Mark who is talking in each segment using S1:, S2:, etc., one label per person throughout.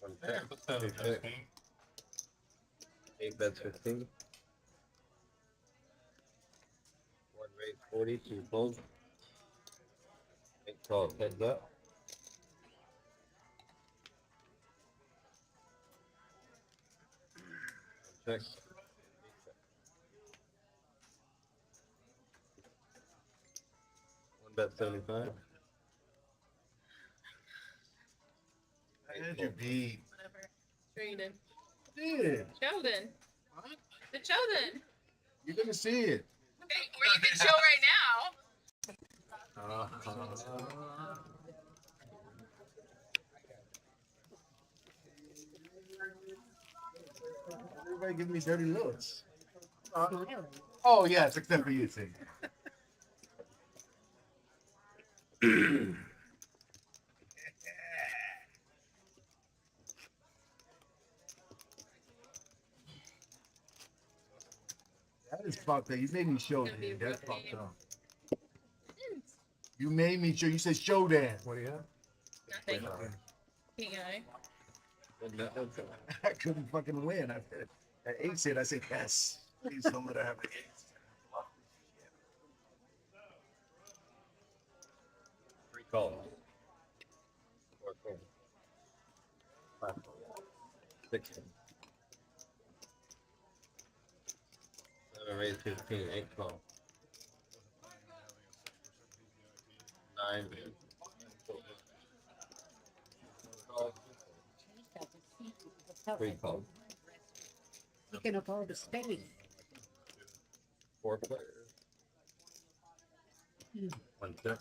S1: One check. Two check. 8 bets 15. One raise 40. Two fold. 8 calls. Heads up. Check. One bet 75.
S2: How did you beat?
S3: Whatever. Sure you did.
S2: Did.
S3: Sheldon.
S2: What?
S3: The Sheldon.
S2: You're gonna see it.
S3: Okay, or you can show right now.
S2: Everybody give me dirty looks. Oh yes, except for you, T. That is fucked up. You made me show
S3: It's gonna be
S2: Dan. That's
S3: rough.
S2: fucked up. You made me show. You said show Dan. What do you have?
S3: Nothing. PI.
S2: I couldn't fucking win. At 8 said, I said yes. Please don't let her have the 8.
S1: 3 calls. 4 calls. 5 calls. 6 calls. 7 raise 15. 8 calls. 9. 3 calls.
S4: Speaking of all the space.
S1: 4 players. 1 check.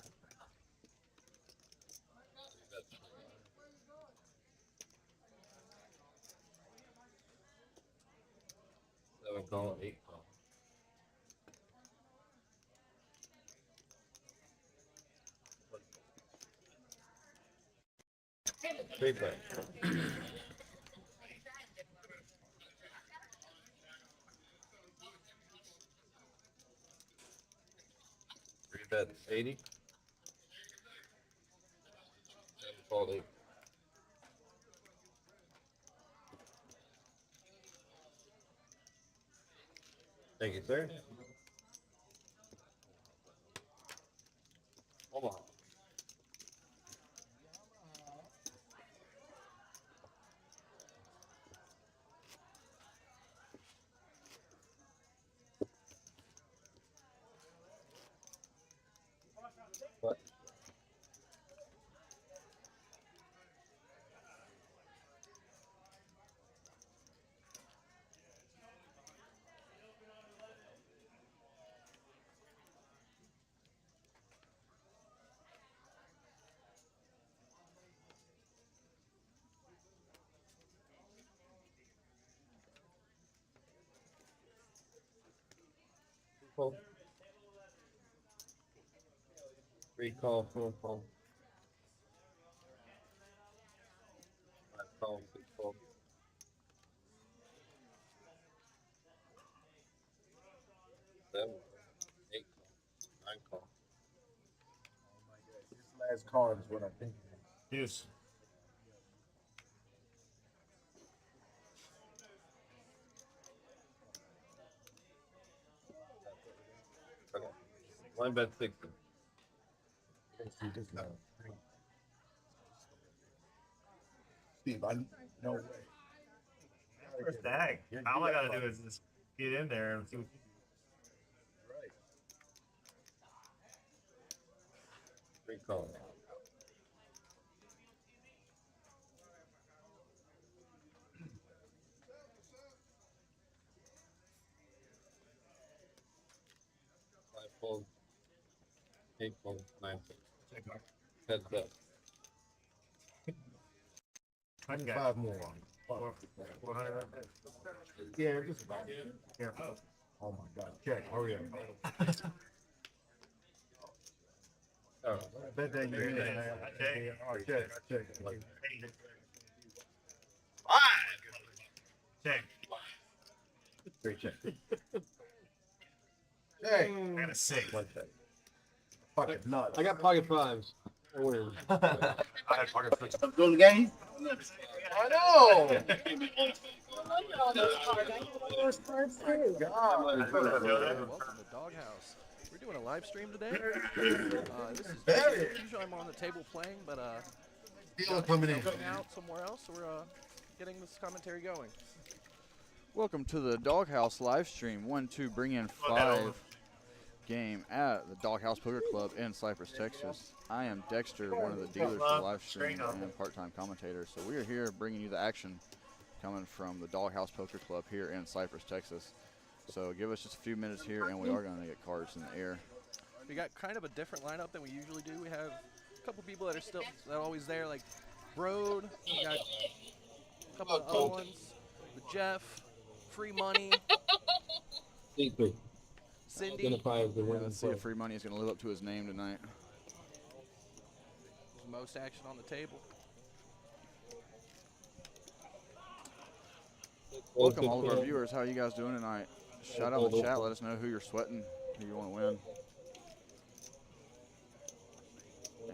S1: 7 call. 8 call. 3 players. Bet 80. 7 called 8. Thank you, sir. Hold on. What? Fold. 3 call, 4 call. 5 call, 6 call. 7, 8 call, 9 call.
S2: This last card is what I think.
S5: Yes.
S1: Okay. 1 bet 60.
S2: Steve, I no way.
S5: First tag. All I gotta do is just get in there and see what.
S2: Right.
S1: 3 calls. Five fold, 8 fold, 9 fold. Heads up.
S5: I can get
S2: 5 more.
S5: 400.
S2: Yeah, just about.
S5: Yeah.
S2: Oh my God. Check. Hurry up.
S1: Oh,
S2: I bet that you're in there. Oh, check. Check.
S5: Check.
S1: 3 check.
S2: Check.
S5: I got a 6.
S1: 1 check.
S2: Fucking nuts.
S1: I got pocket 5s. I win.
S5: I had pocket 6.
S2: Go to the game?
S5: Yeah,
S2: I know.
S6: Welcome to DogHouse. We're doing a live stream today. This is usually I'm on the table playing, but
S2: Coming in.
S6: helping out somewhere else, so we're getting this commentary going. Welcome to the DogHouse live stream. 1-2 bring in 5 game at the DogHouse Poker Club in Cypress, Texas. I am Dexter, one of the dealers for the live stream and part-time commentator. So we are here bringing you the action coming from the DogHouse Poker Club here in Cypress, Texas. So give us just a few minutes here, and we are going to get cards in the air. We got kind of a different lineup than we usually do. We have a couple people that are always there, like Broad. We got a couple of other ones. With Jeff, Free Money,
S1: Secret.
S6: Cindy.
S1: Identify as the
S6: Yeah,
S1: winning
S6: let's see
S1: player.
S6: if Free Money is going to live up to his name tonight. Most action on the table. Welcome all of our viewers. How are you guys doing tonight? Shout out in the chat. Let us know who you're sweating, who you want to win.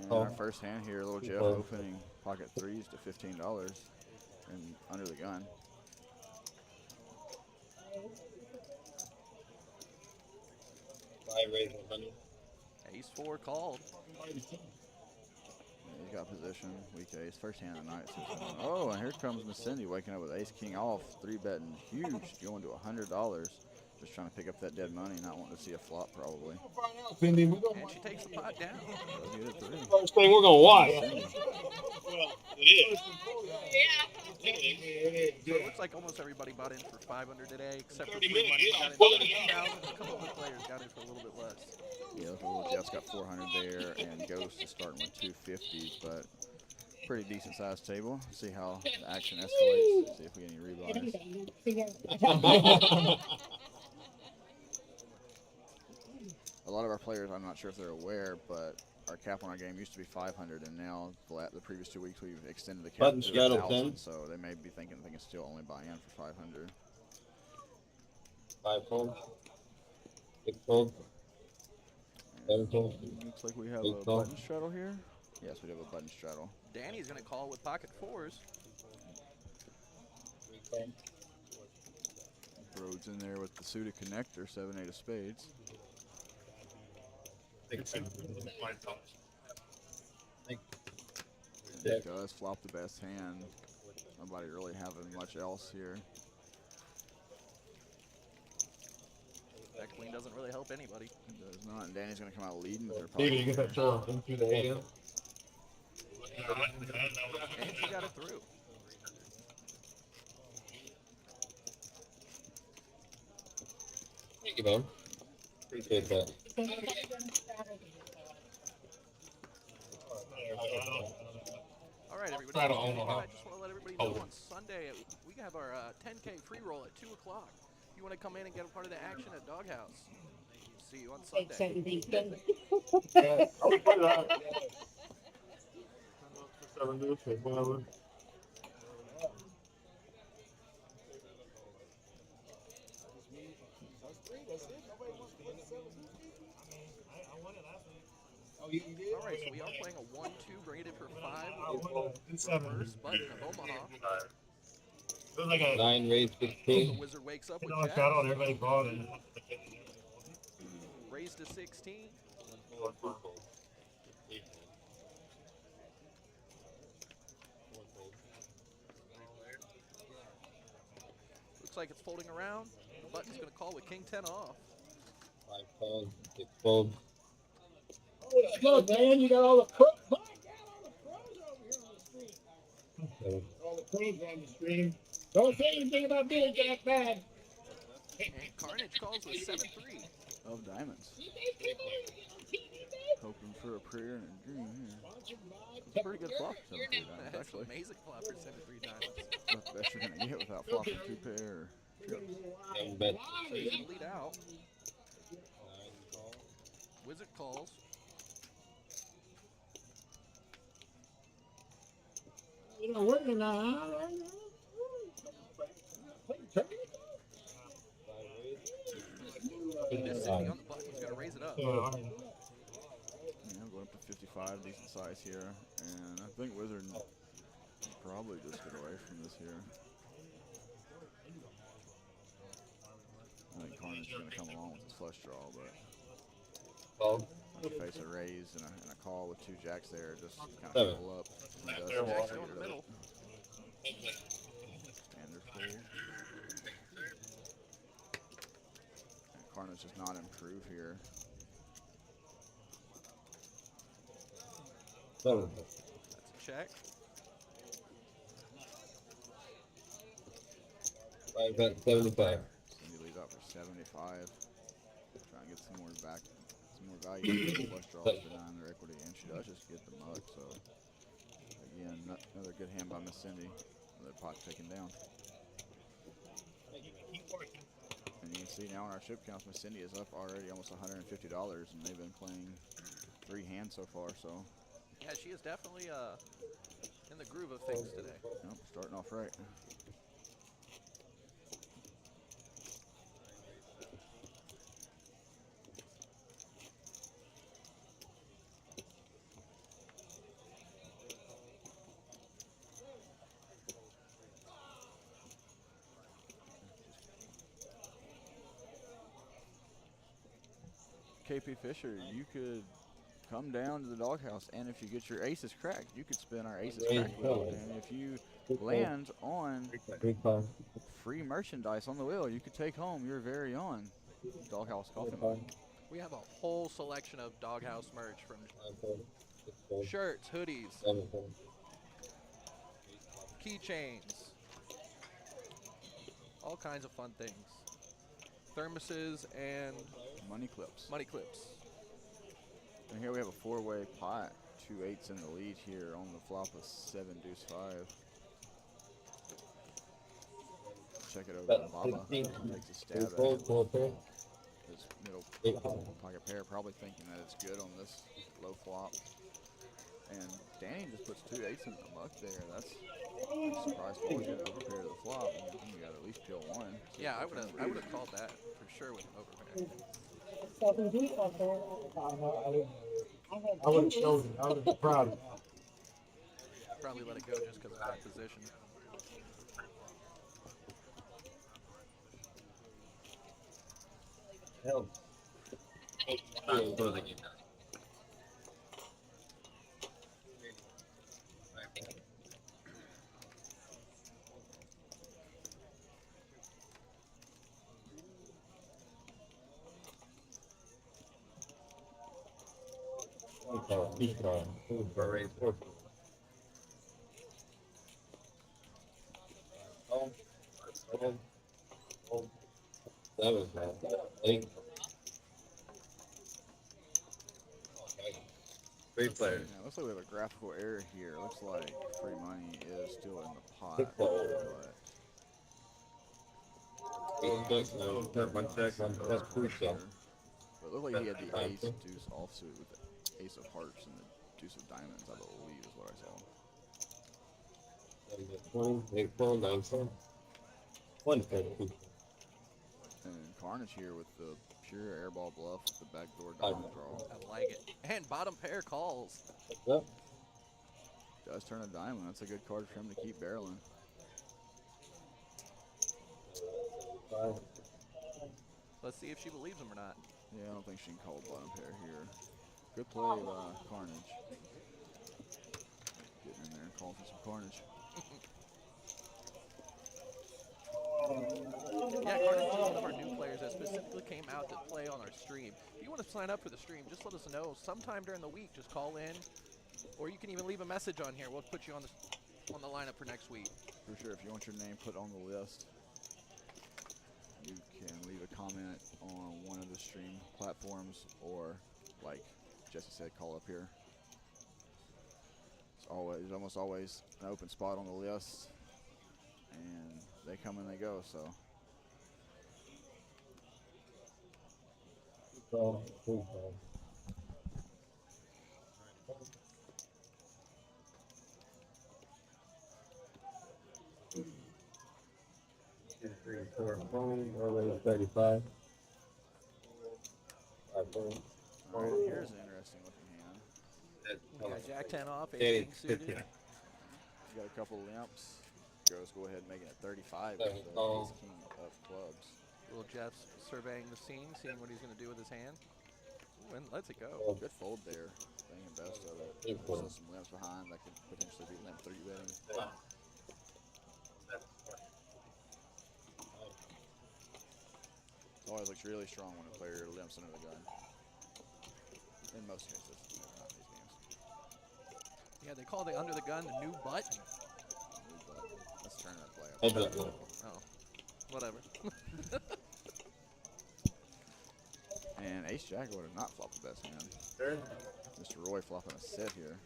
S6: And our first hand here, little Jeff opening pocket threes to $15 and under the gun.
S1: Five raising 100.
S6: Ace 4 called. Yeah, he's got position, weak ace. First hand of the night. Oh, and here comes Miss Cindy waking up with ace king off, 3-betting huge, going to $100. Just trying to pick up that dead money, not wanting to see a flop probably.
S1: Cindy,
S6: And she takes the pot down.
S1: first thing we're gonna watch.
S6: So it looks like almost everybody bought in for 500 today, except for Free Money. Got in for 2,000. A couple of the players got in for a little bit less. Yeah, look at little Jeff's got 400 there, and Ghost is starting with 250, but pretty decent sized table. See how the action escalates. See if we get any rebuys. A lot of our players, I'm not sure if they're aware, but our cap on our game used to be 500, and now the previous 2 weeks we've extended the cap
S1: Button
S6: to
S1: straddle
S6: 1,000.
S1: 10.
S6: So they may be thinking they can still only buy in for 500.
S1: 5 fold. 6 fold. 7 fold.
S6: Looks like we have
S1: Eight
S6: a
S1: fold.
S6: button straddle here. Yes, we do have a button straddle. Danny's going to call with pocket fours.
S1: 3 fold.
S6: Broad's in there with the suited connector, 7-8 of spades. It does flop the best hand. Nobody really having much else here. That queen doesn't really help anybody. It does not, and Danny's going to come out leading with her pocket.
S1: David, you get that throw into the AM.
S6: And she got it through.
S1: Thank you, man. Appreciate that.
S6: All right, everybody. I just want to let everybody know on Sunday we have our 10K free roll at 2 o'clock. If you want to come in and get a part of the action at DogHouse, see you on Sunday. All right, so we are playing a 1-2 graded for 5 with the first button of Omaha.
S5: It was like a
S1: 9 raised
S6: The
S1: 16.
S6: wizard wakes up with
S5: $10
S6: jack,
S5: shout out, everybody bought it.
S6: raised to 16. Looks like it's folding around. The button's going to call with king 10 off.
S1: 5 fold. 6 fold.
S4: Look, man, you got all the pros. My God, all the pros over here on the stream.
S1: 7.
S4: All the pros on the stream. Don't say anything about being Jack bad.
S6: And Carnage calls with 7-3 of diamonds. Hoping for a prayer and a dream here. It's a pretty good flop for 7-3 diamonds,
S3: That's
S6: actually.
S3: amazing flop for 7-3 diamonds.
S6: Not the best you're going to get without flopping 2 pair or trips.
S1: 7 bet.
S6: So he's going to lead out. Wizard calls.
S4: You know, working on
S6: This Cindy on the button. He's got to raise it up.
S5: So,
S6: Yeah, going up to 55, decent size here. And I think Wizard probably just get away from this here. I think Carnage is going to come along with his flush draw, but face a raise and a call with 2 jacks there, just kind of pull up.
S3: Jack's still in the middle.
S6: Standard fold. And Carnage does not improve here.
S3: That's a check.
S1: 75.
S6: Cindy leads out for 75. Try and get some more value. Flush draws denying their equity, and she does just get the mug. So again, another good hand by Miss Cindy. Another pot taken down. And you can see now in our chip counts, Miss Cindy is up already almost $150, and they've been playing 3 hands so far. So
S3: Yeah, she is definitely in the groove of things today.
S6: yep, starting off right. KP Fisher, you could come down to the doghouse, and if you get your aces cracked, you could spin our aces cracked wheel. And if you land on free merchandise on the wheel, you could take home your very own doghouse coffee mug.
S3: We have a whole selection of Doghouse merch from shirts, hoodies, keychains, all kinds of fun things. Thermoses and
S6: Money clips.
S3: money clips.
S6: And here we have a 4-way pot. 2 8s in the lead here on the flop of 7 deuce 5. Check it over to Baba. Takes a stab at it. His middle pocket pair, probably thinking that it's good on this low flop. And Danny just puts 2 8s in the muck there. That's a surprise fold. You have overpair to the flop. You got to at least kill 1. So
S3: Yeah, I would have called that for sure with an overpair.
S4: I would have chosen. I would have been proud of it.
S3: Probably let it go just because of that position.
S1: Help. That was bad. 8. 3 players.
S6: Yeah, looks like we have a graphical error here. Looks like free money is still in the pot. But But it looked like he had the ace deuce offsuit with the ace of hearts and the deuce of diamonds, I believe, is what I saw.
S1: 8, 4, 9, 10. 150.
S6: And Carnage here with the pure airball bluff with the backdoor diamond draw.
S3: I like it. And bottom pair calls.
S1: Yep.
S6: Does turn a diamond. That's a good card for him to keep barreling.
S1: 5.
S3: Let's see if she believes him or not.
S6: Yeah, I don't think she can call bottom pair here. Good play by Carnage. Getting in there and calling for some Carnage.
S3: Yeah, Carnage is one of our new players that specifically came out to play on our stream. If you want to sign up for the stream, just let us know sometime during the week. Just call in, or you can even leave a message on here. We'll put you on the lineup for next week.
S6: For sure, if you want your name put on the list, you can leave a comment on one of the stream platforms, or like Jesse said, call up here. There's almost always an open spot on the list, and they come and they go. So.
S1: Two, 3, 4, phone, or 35. 5 phone.
S6: All right, here's an interesting looking hand.
S3: We got Jack 10 off,
S1: Danny,
S3: 8 suited.
S1: 50.
S6: got a couple limps. Gross, go ahead and make it 35
S1: There
S6: with
S1: we
S6: the
S1: go.
S6: ace king of clubs.
S3: Little Jeff's surveying the scene, seeing what he's going to do with his hand. Ooh, and lets it go.
S6: Good fold there. Banging best of it.
S1: Big
S6: There's
S1: fold.
S6: still some limps behind that could potentially be limp 3 betting. It always looks really strong when a player limps under the gun. In most cases, not these games.
S3: Yeah, they call the under the gun the new button.
S6: That's tournament play.
S1: I don't know.
S3: Oh, whatever.
S6: And ace jack would have not flopped the best hand. Mr. Roy flopping a set here.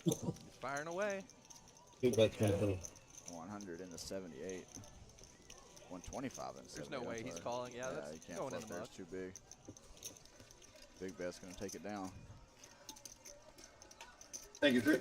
S3: He's firing away.
S6: 100 into 78. 125 into 78.
S3: There's no way he's calling. Yeah,
S6: you
S3: that's
S6: can't
S3: going in
S6: flop
S3: the
S6: there.
S3: muck.
S6: It's too big. Big bet's going to take it down.
S2: Thank you, sir.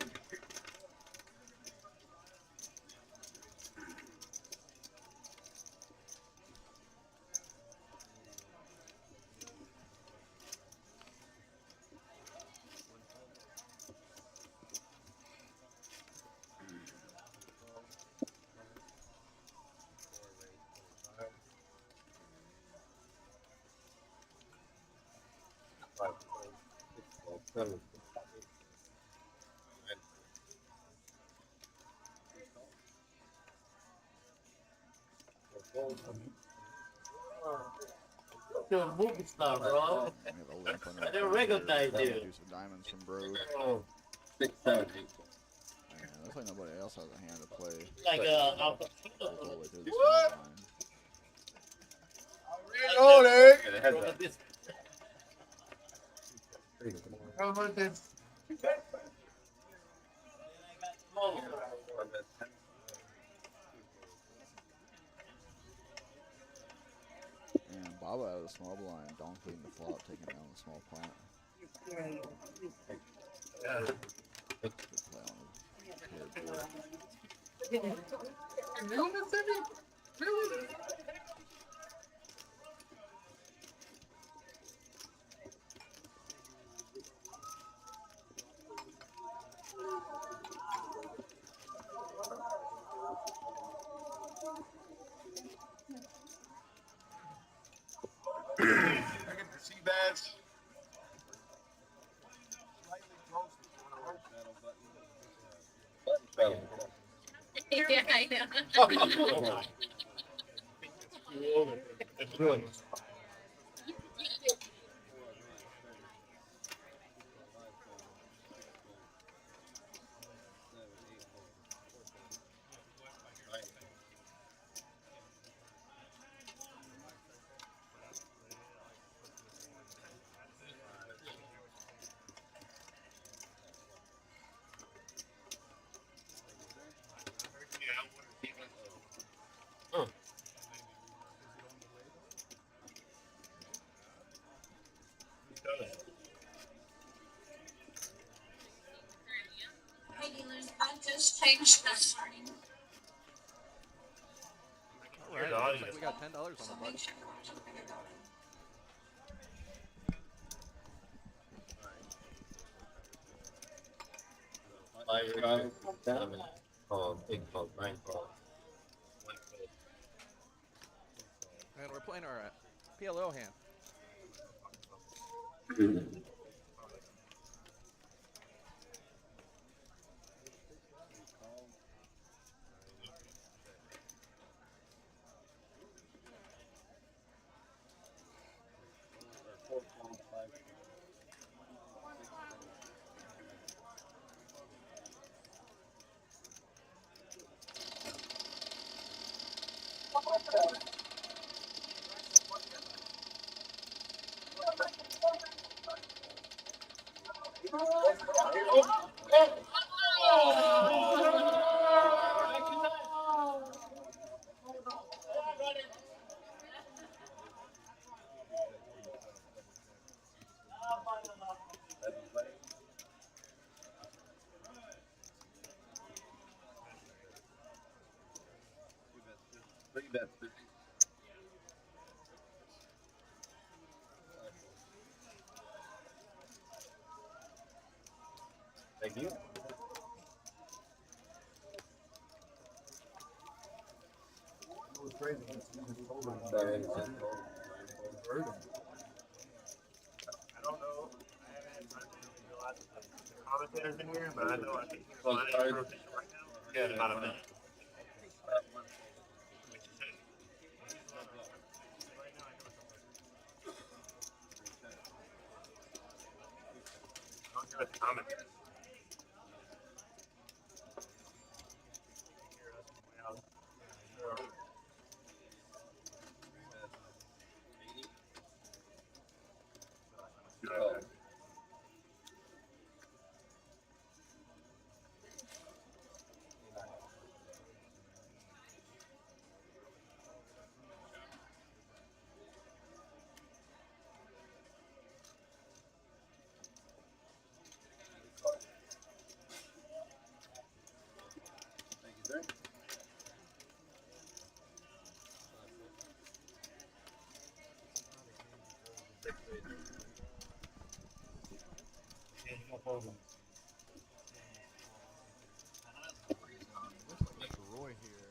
S4: Doing movie stuff, bro.
S6: We have a limp under
S4: I
S6: the
S4: didn't
S6: gun
S4: recognize
S6: here.
S4: you.
S6: Deuce of diamonds from Bro.
S1: 6, 7, 8.
S6: Man, looks like nobody else has a hand to play.
S4: Like
S6: All the way through the
S2: What?
S6: finish line.
S2: Reloading.
S1: And it has that.
S4: this.
S2: How about this?
S6: And Baba out of the small blind, donkeying the flop, taking down the small pot.
S2: Yeah.
S6: Good play on the paired board.
S2: I get the sea bass.
S7: Yeah, I know.
S2: It's really.
S7: Hey dealers, I just changed the screen.
S3: All right, looks like we got $10 on the button.
S1: Five call, 7 call, 8 call, 9 call. 1
S3: And we're playing our PLO hand.
S1: Three bets. Thank you.
S2: was crazy.
S1: Sorry.
S5: I don't know. I haven't had time to do a lot of the commentators in here, but I know I think he's on it right now. Yeah, in about a minute. Don't give it the commentators.
S6: Roy here.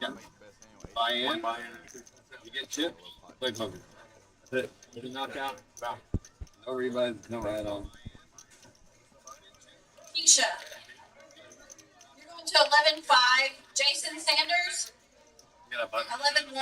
S1: Yeah.
S6: Make the best anyway.
S1: Buy in. You get chips. Play poker. That's it. You knock out. Wow. No rebuys. No add-on.
S7: Keisha. You're going to 11-5. Jason Sanders,
S1: You got a button.
S7: 11-1.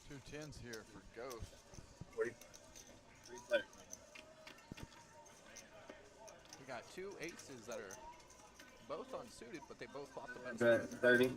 S6: Two tens here for Ghost.
S3: We got two aces that are both unsuited, but they both flop the best.
S1: Bet 30.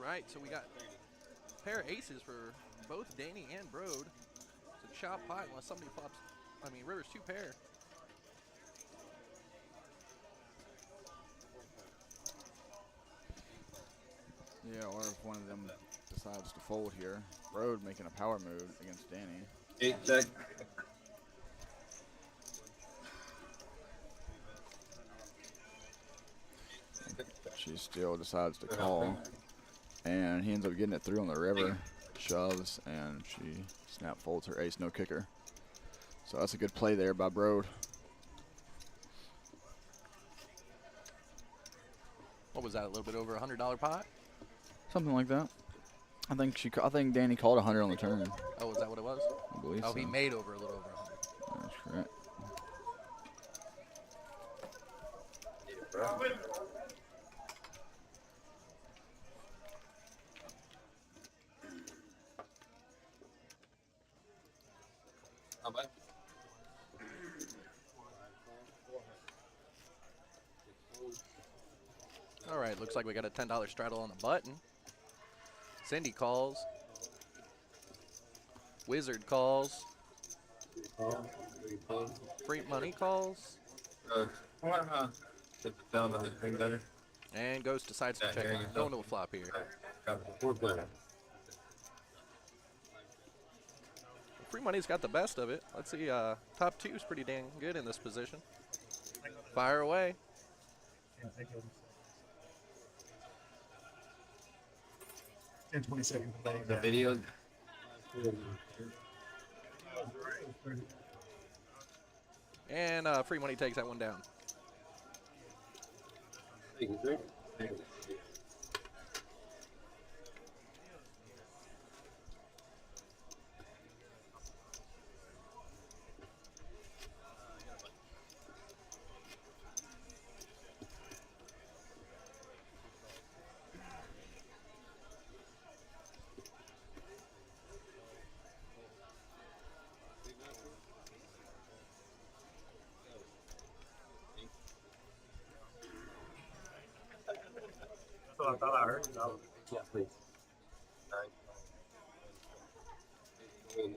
S3: Right, so we got a pair of aces for both Danny and Brode. It's a chop pot unless somebody flops. I mean, River's two pair.
S6: Yeah, or if one of them decides to fold here. Road making a power move against Danny.
S1: 8 check.
S6: She still decides to call. And he ends up getting it through on the river. Shoves, and she snap folds her ace, no kicker. So that's a good play there by Brode.
S3: What was that, a little bit over $100 pot?
S6: Something like that. I think Danny called 100 on the turn.
S3: Oh, is that what it was?
S6: I believe
S3: Oh,
S6: so.
S3: he made over a little over 100.
S6: That's correct.
S1: How much?
S3: All right, looks like we got a $10 straddle on the button. Cindy calls. Wizard calls. Free money calls.
S1: Put the down on the thing better.
S3: And Ghost decides to
S1: Yeah,
S3: check.
S1: here you go.
S3: Going to a flop here.
S1: Got the 4 player.
S3: Free money's got the best of it. Let's see. Top two is pretty dang good in this position. Fire away.
S2: 10-20 seconds.
S1: The video.
S3: And free money takes that one down.
S1: Thank you, sir. Thank you.
S5: That's what I thought I heard.
S1: Yeah, please. 9.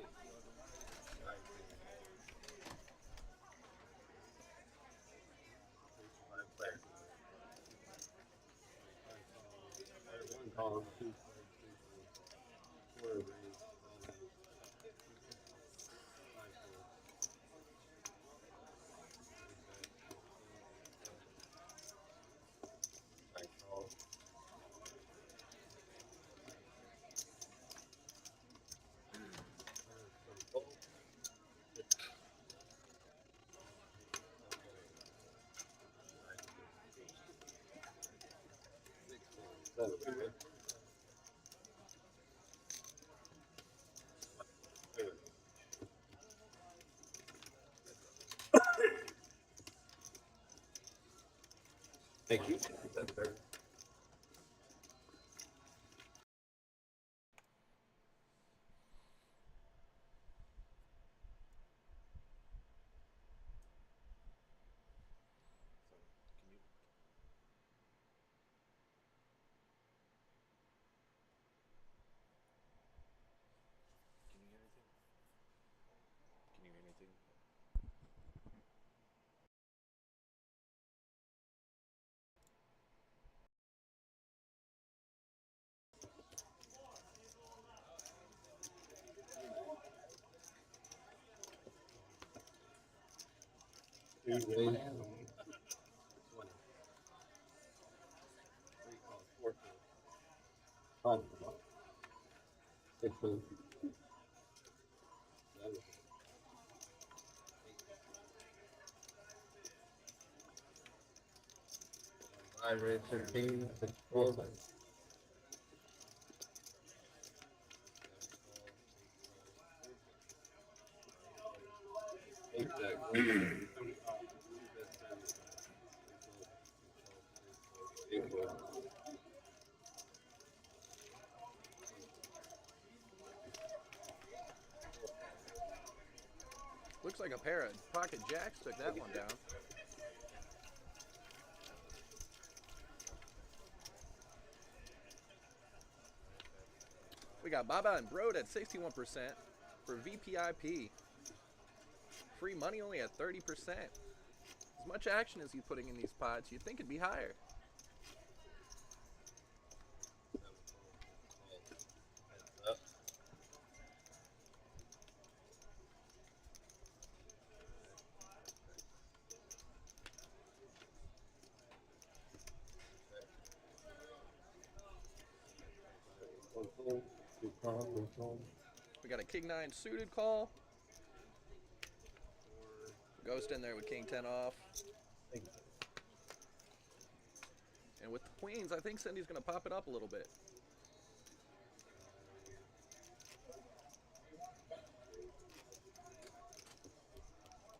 S1: Thank you. I read 13, 12.
S3: Looks like a pair of pocket jacks took that one down. We got Baba and Broad at 61% for VPIP. Free money only at 30%. As much action as he's putting in these pots, you'd think it'd be higher. We got a King 9 suited call. Ghost in there with King 10 off. And with the queens, I think Cindy's going to pop it up a little bit.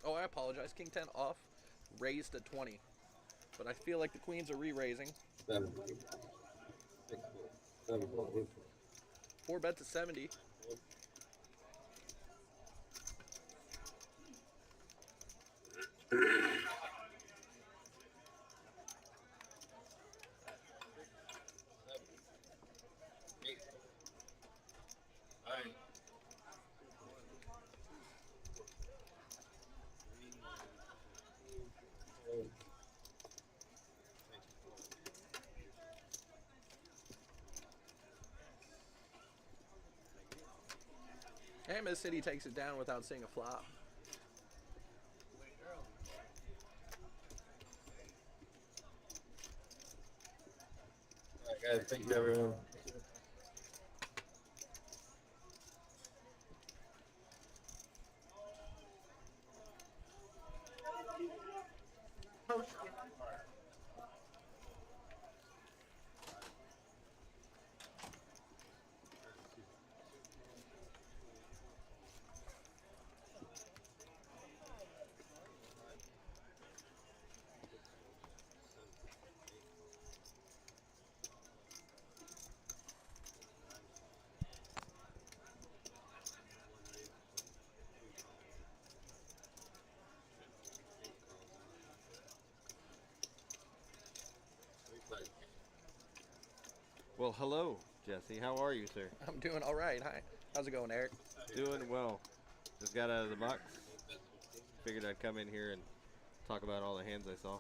S3: Oh, I apologize. King 10 off, raised to 20. But I feel like the queens are re-raising. 4 bet to 70. And Miss City takes it down without seeing a flop.
S1: All right, guys. Thank you, everyone.
S8: Well, hello, Jesse. How are you, sir?
S3: I'm doing all right. Hi. How's it going, Eric?
S8: Doing well. Just got out of the box. Figured I'd come in here and talk about all the hands I saw.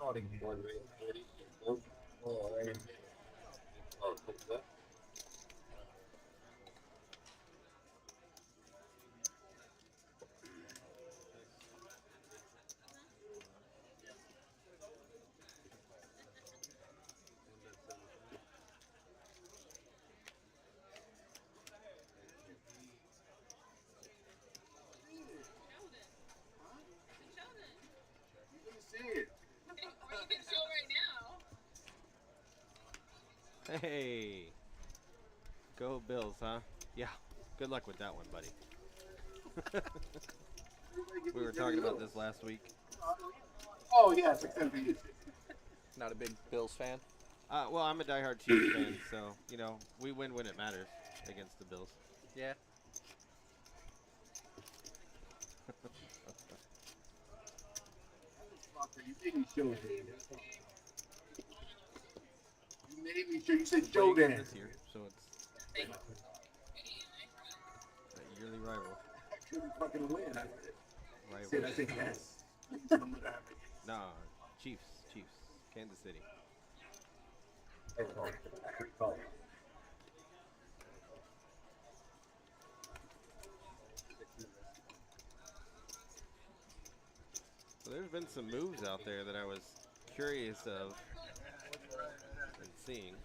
S8: Bills, huh? Yeah. Good luck with that one, buddy. We were talking about this last week.
S2: Oh, yes, except for you.
S3: Not a big Bills fan.
S8: Well, I'm a diehard Chiefs fan, so, you know, we win when it matters against the Bills.
S3: Yeah.
S2: You made me show Dan. You made me sure you said Joe
S8: Playing
S2: Dan.
S8: this year, so it's a yearly rival.
S2: I couldn't fucking win. I
S8: Rival.
S2: said yes.
S8: Nah, Chiefs, Kansas City. So there's been some moves out there that I was curious of and seeing.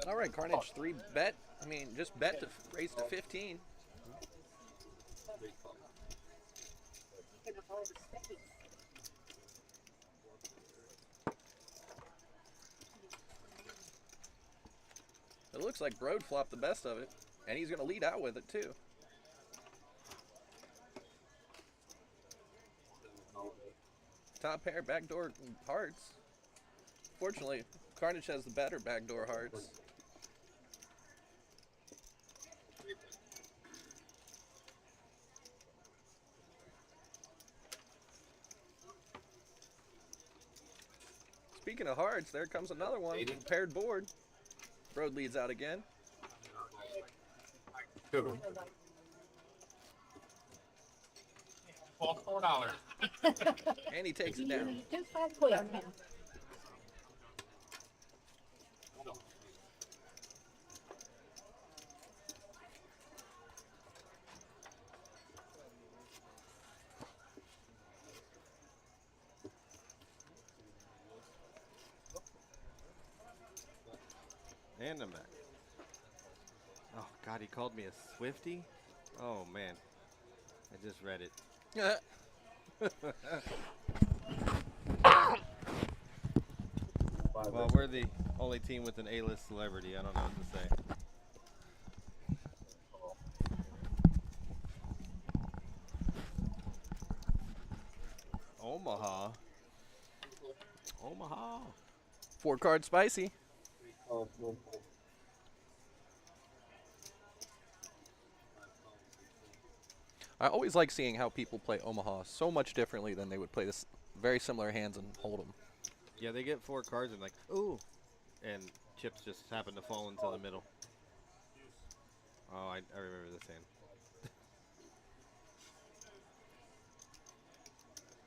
S3: All right, Carnage 3 bet. I mean, just bet to raise to 15. It looks like Broad flopped the best of it, and he's going to lead out with it too. Top pair, backdoor hearts. Fortunately, Carnage has the better backdoor hearts. Speaking of hearts, there comes another one. Paired board. Broad leads out again.
S1: $4.
S3: And he takes it down.
S4: Just by quick now.
S8: And I'm back. Oh, God, he called me a Swiftie? Oh, man. I just read it. Well, we're the only team with an A-list celebrity. I don't know what to say. Omaha.
S3: 4-card spicy. I always like seeing how people play Omaha so much differently than they would play this very similar hands and hold them.
S8: Yeah, they get 4 cards and like, ooh, and chips just happen to fall into the middle. Oh, I remember this hand.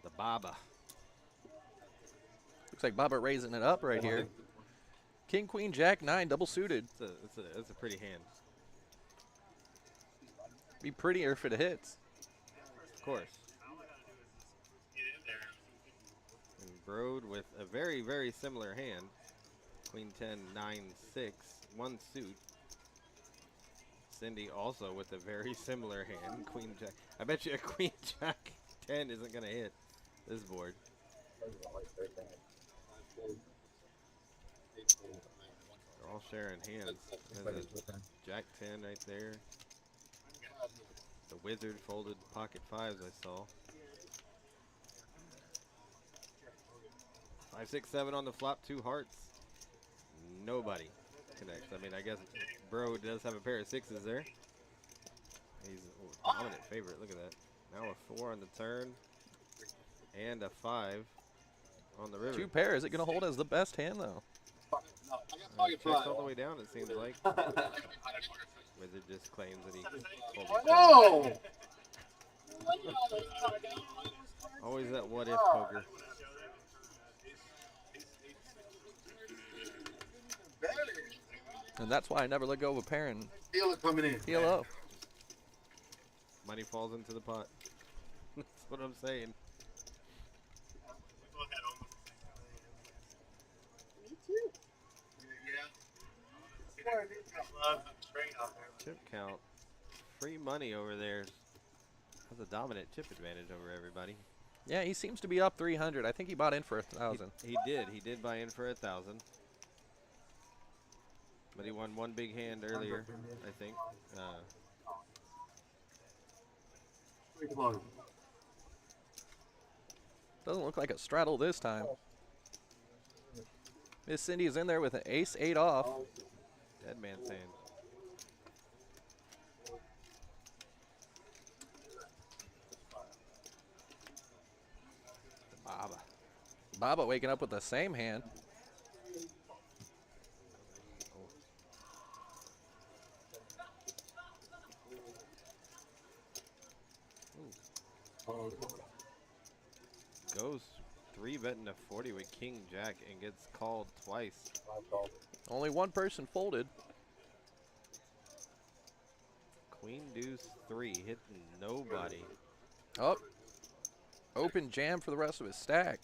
S8: The Baba.
S3: Looks like Baba raising it up right here. King, Queen, Jack, 9, double suited.
S8: It's a pretty hand.
S3: Be prettier if it hits.
S8: Of course. And Broad with a very, very similar hand. Queen 10, 9, 6, 1 suit. Cindy also with a very similar hand. Queen Jack. I bet you a Queen Jack 10 isn't going to hit this board. They're all sharing hands. There's a Jack 10 right there. The Wizard folded pocket 5s I saw. 5, 6, 7 on the flop, 2 hearts. Nobody connects. I mean, I guess Bro does have a pair of 6s there. He's a dominant favorite. Look at that. Now a 4 on the turn. And a 5 on the river.
S3: 2 pair. Is it going to hold as the best hand, though?
S8: Checks all the way down, it seems like. Wizard just claims that he folded.
S2: No!
S8: Always that what if poker.
S3: And that's why I never let go of a pair and
S2: Feel it coming in.
S3: heal up.
S8: Money falls into the pot. That's what I'm saying. Chip count. Free money over there. Has a dominant chip advantage over everybody.
S3: Yeah, he seems to be up 300. I think he bought in for 1,000.
S8: He did. He did buy in for 1,000. But he won one big hand earlier, I think.
S3: Doesn't look like a straddle this time. Miss Cindy is in there with an ace-8 off.
S8: Dead man's hand. Baba.
S3: Baba waking up with the same hand.
S8: Goes 3-betting to 40 with King Jack and gets called twice.
S3: Only one person folded.
S8: Queen Deuce 3 hitting nobody.
S3: Oh, open jam for the rest of his stack.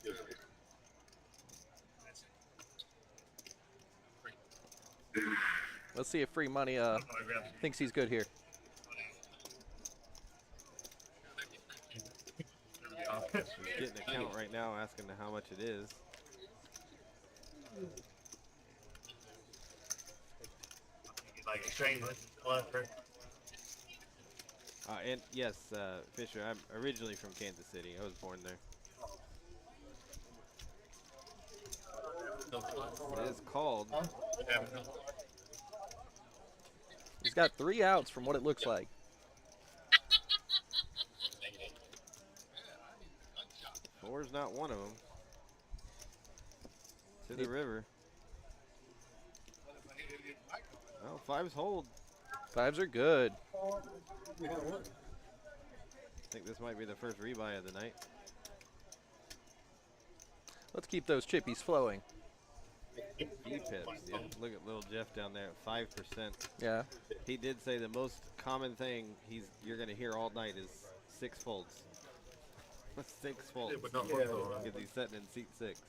S3: Let's see if free money thinks he's good here.
S8: He's getting a count right now, asking how much it is.
S5: Like extreme collector.
S8: And yes, Fisher, I'm originally from Kansas City. I was born there. It is called.
S3: He's got 3 outs from what it looks like.
S8: Four's not one of them. To the river. Well, 5's hold.
S3: 5s are good.
S8: I think this might be the first rebuy of the night.
S3: Let's keep those chippies flowing.
S8: V-pips, yeah. Look at little Jeff down there at 5%.
S3: Yeah.
S8: He did say the most common thing you're going to hear all night is 6 folds. 6 folds. Because he's sitting in seat 6.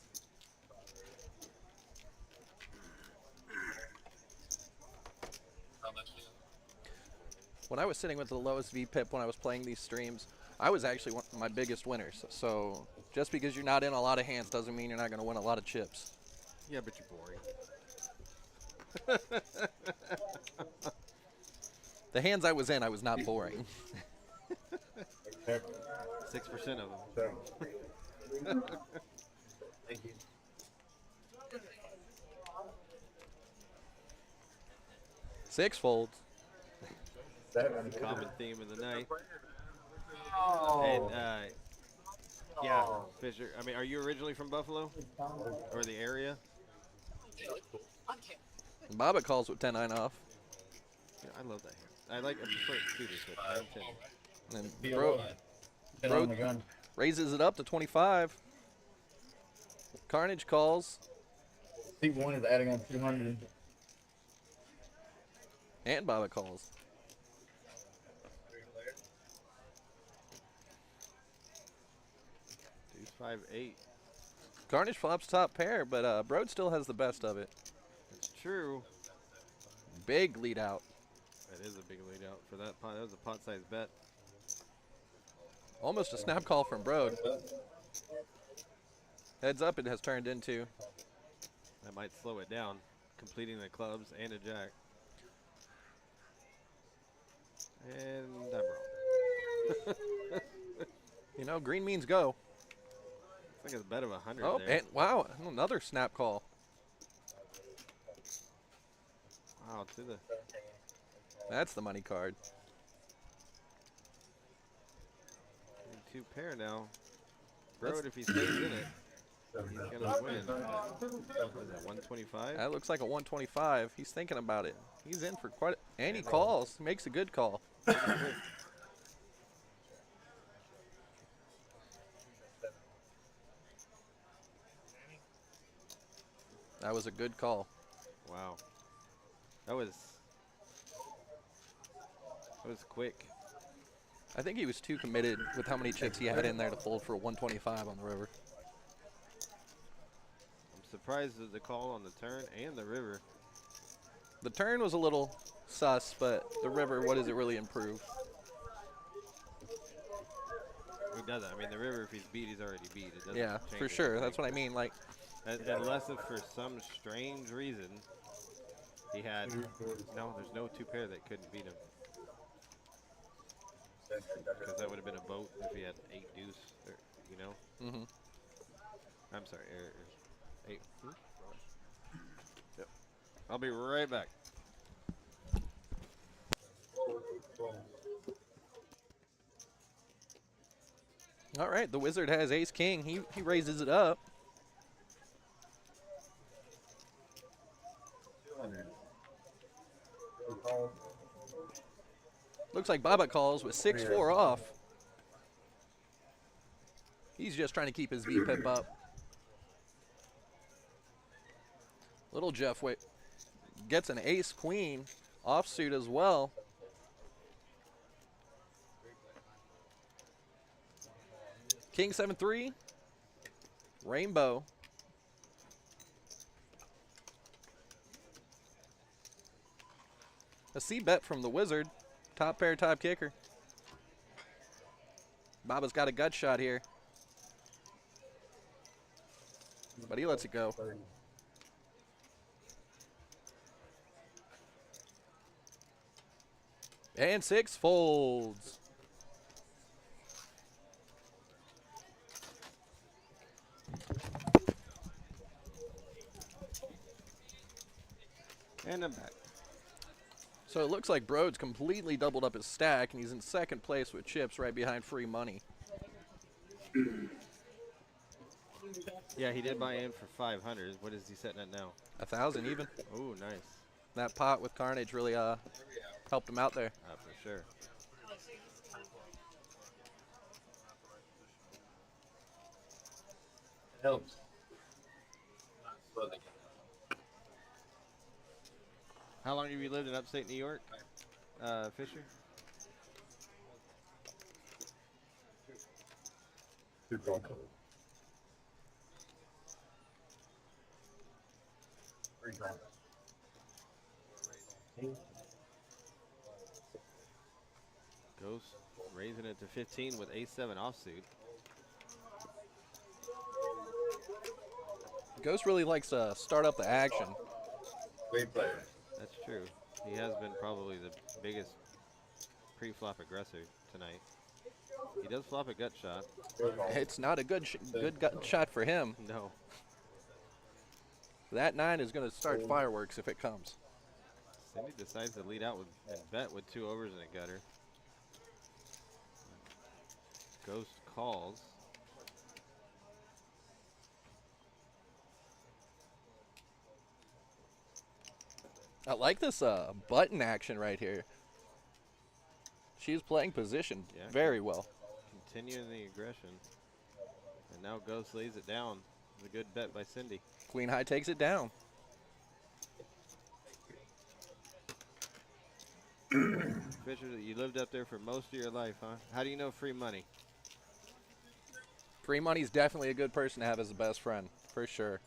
S3: When I was sitting with the lowest VPIP when I was playing these streams, I was actually one of my biggest winners. So just because you're not in a lot of hands doesn't mean you're not going to win a lot of chips.
S8: Yeah, but you're boring.
S3: The hands I was in, I was not boring.
S8: 6% of them.
S2: Thank you.
S3: Six folds.
S8: Common theme of the night. And yeah, Fisher. I mean, are you originally from Buffalo or the area?
S3: Bobbitt calls with 10-9 off.
S8: Yeah, I love that hand. I like it. Suitors with 9-10.
S3: And Bro raises it up to 25. Carnage calls.
S4: C1 is adding on 200.
S3: And Bobbitt calls.
S8: Deuce 5-8.
S3: Carnage flops top pair, but Broad still has the best of it.
S8: It's true.
S3: Big lead out.
S8: That is a big lead out for that pot. That was a pot-sized bet.
S3: Almost a snap call from Broad. Heads up it has turned into.
S8: That might slow it down, completing the clubs and a jack. And I'm wrong.
S3: You know, green means go.
S8: It's like a bet of 100
S3: Oh,
S8: there.
S3: and wow, another snap call.
S8: Wow, to the...
S3: That's the money card.
S8: 2 pair now. Broad, if he stays in it, he's going to win. What is that, 125?
S3: That looks like a 125. He's thinking about it. He's in for quite a, and he calls. Makes a good call. That was a good call.
S8: Wow. That was quick.
S3: I think he was too committed with how many chips he had in there to fold for a 125 on the river.
S8: I'm surprised at the call on the turn and the river.
S3: The turn was a little sus, but the river, what does it really improve?
S8: He doesn't. I mean, the river, if he's beat, he's already beat. It doesn't
S3: Yeah,
S8: change
S3: for sure. That's what I mean. Like,
S8: unless if for some strange reason He had no. There's no 2 pair that couldn't beat him. Because that would have been a boat if he had 8 deuce, or, you know.
S3: Mm-hmm.
S8: I'm sorry, 8. Yep. I'll be right back.
S3: All right, the wizard has ace king. He raises it up. Looks like Baba calls with 6-4 off. He's just trying to keep his VPIP up. Little Jeff gets an ace queen offsuit as well. King 7-3, rainbow. A C bet from the wizard. Top pair, top kicker. Baba's got a gut shot here, but he lets it go. And 6 folds.
S8: And I'm back.
S3: So it looks like Brode's completely doubled up his stack, and he's in second place with chips right behind free money.
S8: Yeah, he did buy in for 500. What is he setting at now?
S3: 1,000 even.
S8: Oh, nice.
S3: That pot with Carnage really helped him out there.
S8: For sure.
S1: Helps.
S8: How long have you lived in upstate New York, Fisher? Ghost raising it to 15 with ace-7 offsuit.
S3: Ghost really likes to start up the action.
S1: Great player.
S8: That's true. He has been probably the biggest pre-flop aggressor tonight. He does flop a gut shot.
S3: It's not a good gut shot for him.
S8: No.
S3: That 9 is going to start fireworks if it comes.
S8: Cindy decides to lead out with and bet with 2 overs and a gutter. Ghost calls.
S3: I like this button action right here. She's playing position very well.
S8: Continuing the aggression. And now Ghost lays it down. It's a good bet by Cindy.
S3: Queen high takes it down.
S8: Fisher, you lived up there for most of your life, huh? How do you know free money?
S3: Free money's definitely a good person to have as a best friend, for sure.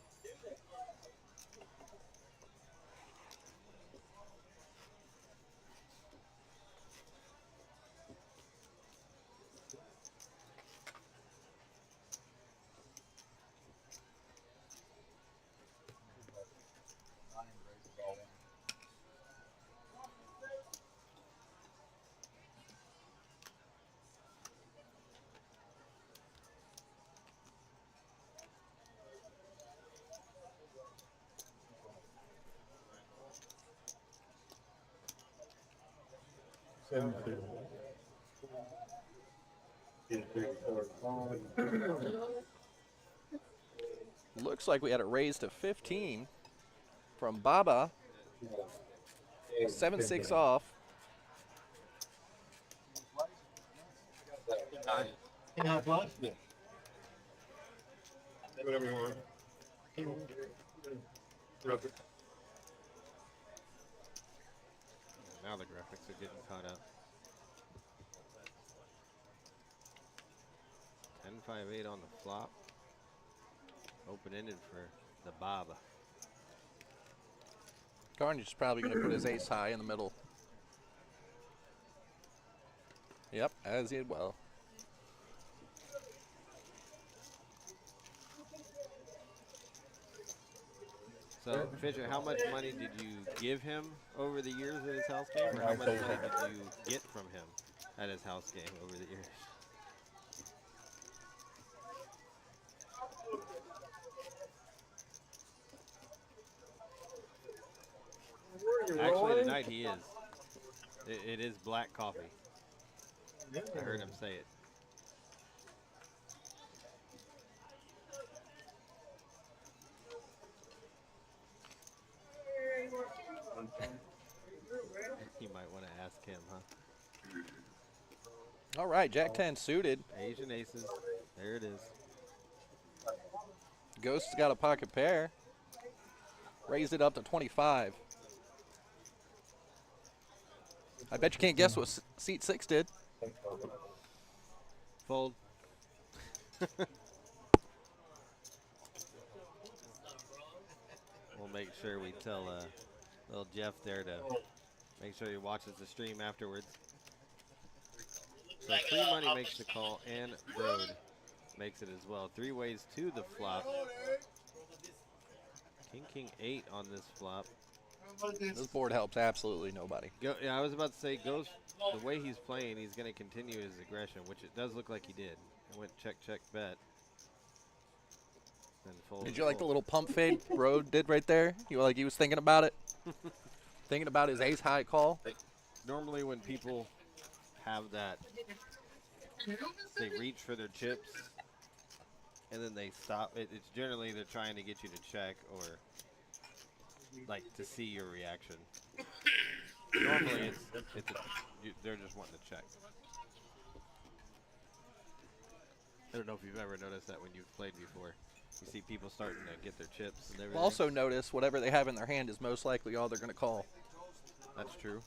S3: Looks like we had a raise to 15 from Baba. 7-6 off.
S1: Whatever you want.
S8: Now the graphics are getting caught up. 10-5-8 on the flop. Open-ended for the Baba.
S3: Carnage is probably going to put his ace high in the middle. Yep, as he did well.
S8: So, Fisher, how much money did you give him over the years at his house game, or how much money did you get from him at his house game over the years? Actually, tonight he is. It is black coffee. I heard him say it. You might want to ask him, huh?
S3: All right, Jack 10 suited.
S8: Asian aces. There it is.
S3: Ghost's got a pocket pair. Raised it up to 25. I bet you can't guess what seat 6 did.
S8: Fold. We'll make sure we tell little Jeff there to make sure he watches the stream afterwards. So free money makes the call, and Broad makes it as well. 3 ways to the flop. King 8 on this flop.
S3: This board helps absolutely nobody.
S8: Yeah, I was about to say, Ghost, the way he's playing, he's going to continue his aggression, which it does look like he did. It went check, check, bet. Then fold.
S3: Did you like the little pump fade Bro did right there? He was thinking about it? Thinking about his ace high call?
S8: Normally when people have that, they reach for their chips, and then they stop. It's generally they're trying to get you to check or like to see your reaction. Normally they're just wanting to check. I don't know if you've ever noticed that when you've played before. You see people starting to get their chips and everything.
S3: Also notice whatever they have in their hand is most likely all they're going to call.
S8: That's true.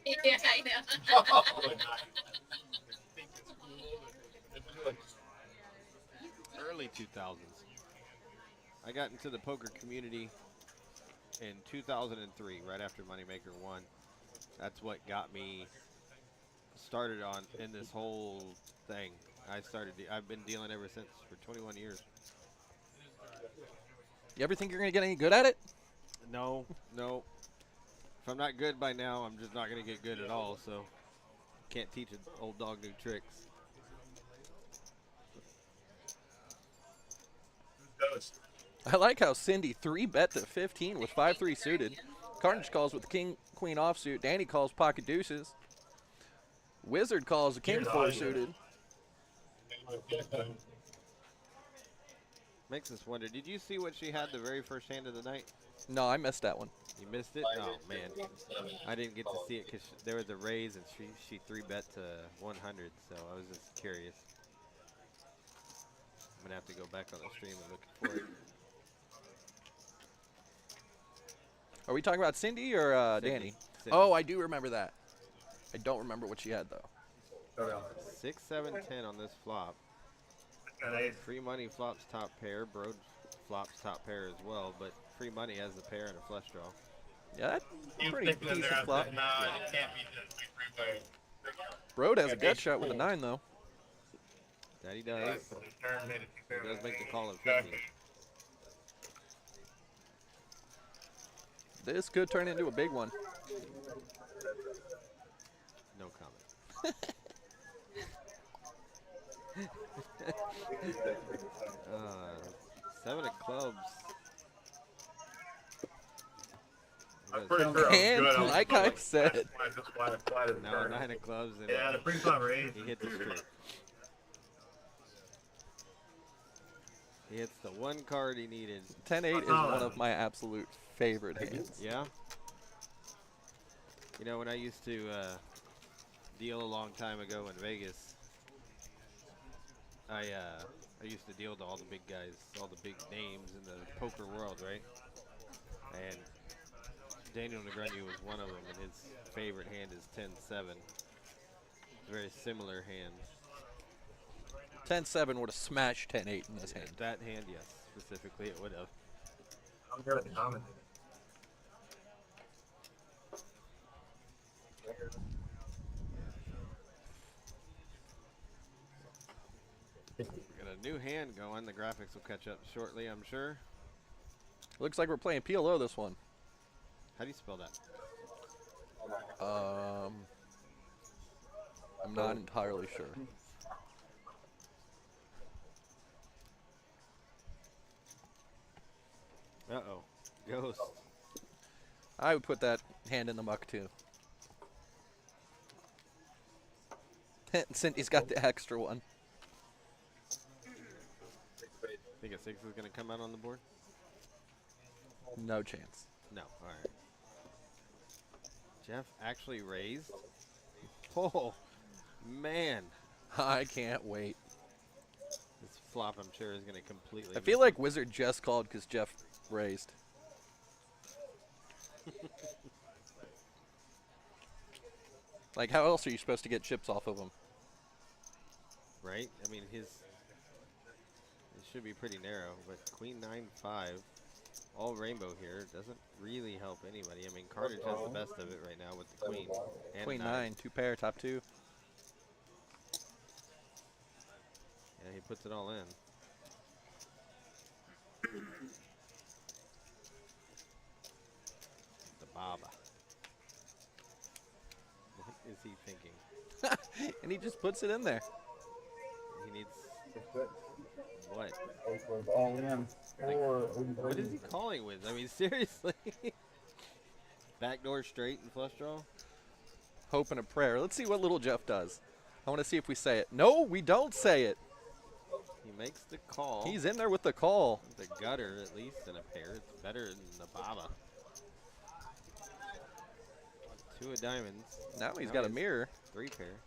S7: Yeah, I know.
S8: Early 2000s. I got into the poker community in 2003, right after Moneymaker won. That's what got me started in this whole thing. I've been dealing ever since for 21 years.
S3: You ever think you're going to get any good at it?
S8: No. If I'm not good by now, I'm just not going to get good at all, so can't teach an old dog new tricks.
S3: I like how Cindy 3-bet to 15 with 5-3 suited. Carnage calls with the king, queen offsuit. Danny calls pocket deuces. Wizard calls a king 4 suited.
S8: Makes us wonder, did you see what she had the very first hand of the night?
S3: No, I missed that one.
S8: You missed it? Oh, man. I didn't get to see it because there was a raise and she 3-bet to 100, so I was just curious. I'm going to have to go back on the stream and look for it.
S3: Are we talking about Cindy or Danny?
S8: Cindy.
S3: Oh, I do remember that. I don't remember what she had, though.
S8: 6, 7, 10 on this flop. Free money flops top pair. Broad flops top pair as well, but free money has the pair and a flush draw.
S3: Yeah, that's a pretty decent flop.
S5: Nah, it can't be just free.
S3: Broad has a gut shot with a 9, though.
S8: That he does. He does make the call at 50.
S3: This could turn into a big one.
S8: No comment. 7 of clubs.
S5: I'm pretty sure I was
S3: And
S5: good.
S3: like I said,
S8: Now 9 of clubs. And
S5: Yeah, the pre-flop raise.
S8: he hits the straight. He hits the one card he needed.
S3: 10-8 is one of my absolute favorite hands.
S8: Yeah. You know, when I used to deal a long time ago in Vegas, I used to deal to all the big guys, all the big names in the poker world, right? And Daniel Negreanu was one of them, and his favorite hand is 10-7. Very similar hand.
S3: 10-7 would have smashed 10-8 in this hand.
S8: That hand, yes, specifically it would have.
S5: I'm good at the comment.
S8: We're gonna new hand going. The graphics will catch up shortly, I'm sure.
S3: Looks like we're playing PLO this one.
S8: How do you spell that?
S3: I'm not entirely sure.
S8: Uh-oh. Ghost.
S3: I would put that hand in the muck too. Cindy's got the extra one.
S8: Think a 6 is going to come out on the board?
S3: No chance.
S8: No. All right. Jeff actually raised. Oh, man.
S3: I can't wait.
S8: This flop, I'm sure, is going to completely...
S3: I feel like Wizard just called because Jeff raised. Like, how else are you supposed to get chips off of him?
S8: Right? I mean, it should be pretty narrow, but Queen 9-5, all rainbow here, doesn't really help anybody. I mean, Carnage has the best of it right now with the Queen. And
S3: Queen 9, 2 pair, top 2.
S8: Yeah, he puts it all in. The Baba. What is he thinking?
S3: And he just puts it in there.
S8: He needs what?
S2: All in.
S8: What is he calling with? I mean, seriously. Backdoor straight and flush draw?
S3: Hope and a prayer. Let's see what little Jeff does. I want to see if we say it. No, we don't say it.
S8: He makes the call.
S3: He's in there with the call.
S8: The gutter, at least, in a pair. It's better than the Baba. 2 of diamonds.
S3: Now he's got a mirror.
S8: 3 pair.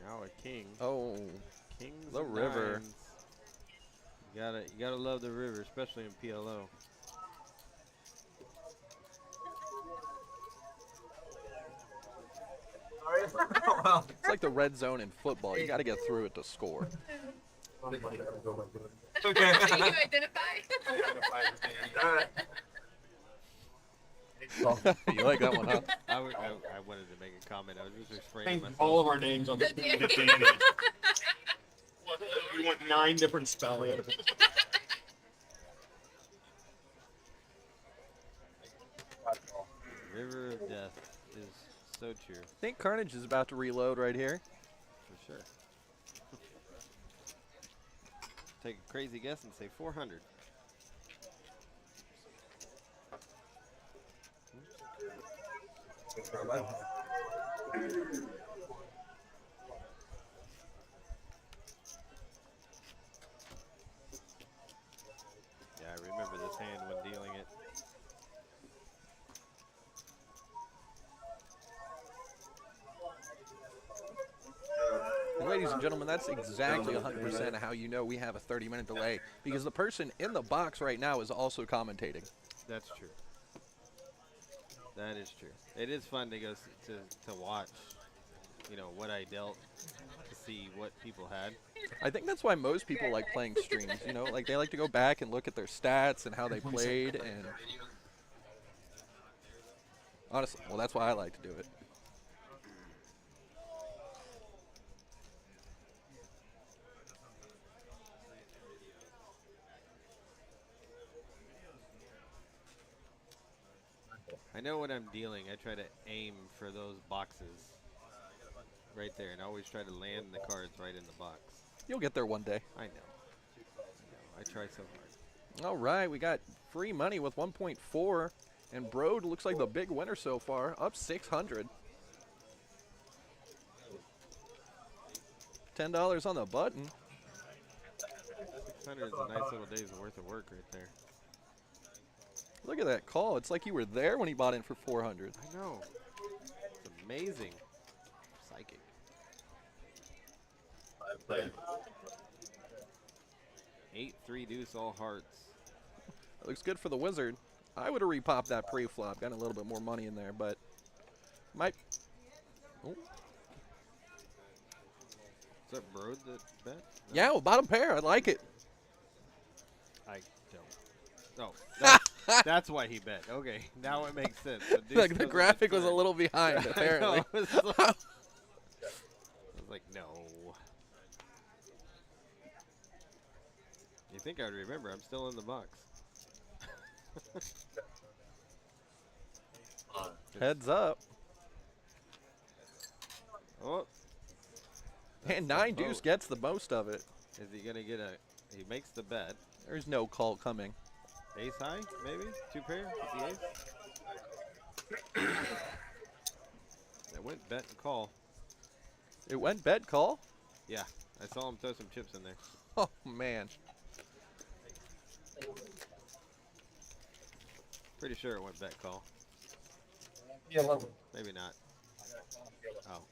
S8: Now a king.
S3: Oh,
S8: Kings
S3: the
S8: and
S3: river.
S8: Nines. You gotta love the river, especially in PLO.
S3: It's like the red zone in football. You got to get through it to score.
S7: Okay. So you identify?
S3: You like that one, huh?
S8: I wanted to make a comment. I was just explaining myself.
S1: All of our names on the We want 9 different spellings.
S8: River of Death is so true.
S3: I think Carnage is about to reload right here.
S8: For sure. Take a crazy guess and say 400. Yeah, I remember this hand when dealing it.
S3: And ladies and gentlemen, that's exactly 100% how you know we have a 30-minute delay, because the person in the box right now is also commentating.
S8: That's true. That is true. It is fun to go to watch, you know, what I dealt, to see what people had.
S3: I think that's why most people like playing streams, you know, like they like to go back and look at their stats and how they played, and honestly, well, that's why I like to do it.
S8: I know when I'm dealing, I try to aim for those boxes right there, and I always try to land the cards right in the box.
S3: You'll get there one day.
S8: I know. I try so hard.
S3: All right, we got free money with 1.4, and Brode looks like the big winner so far, up 600. $10 on the button.
S8: 600 is a nice little day's worth of work right there.
S3: Look at that call. It's like you were there when he bought in for 400.
S8: I know. It's amazing. Psychic. 8-3 deuce all hearts.
S3: That looks good for the Wizard. I would have repopped that pre-flop. Got a little bit more money in there, but might. Oh.
S8: Is that Brode that bet? No.
S3: Yeah, well, bottom pair. I like it.
S8: I don't. Oh, that's why he bet. Okay, now it makes sense. So
S3: Like the graphic was a little behind, apparently.
S8: think I would remember. I'm still in the box.
S3: Heads up.
S8: Oh.
S3: And 9 deuce gets the most of it.
S8: Is he going to get a... He makes the bet.
S3: There's no call coming.
S8: Ace high, maybe? 2 pair with the ace? That went bet and call.
S3: It went bet call?
S8: Yeah, I saw him throw some chips in there.
S3: Oh, man.
S8: Pretty sure it went bet call. Maybe not. Oh.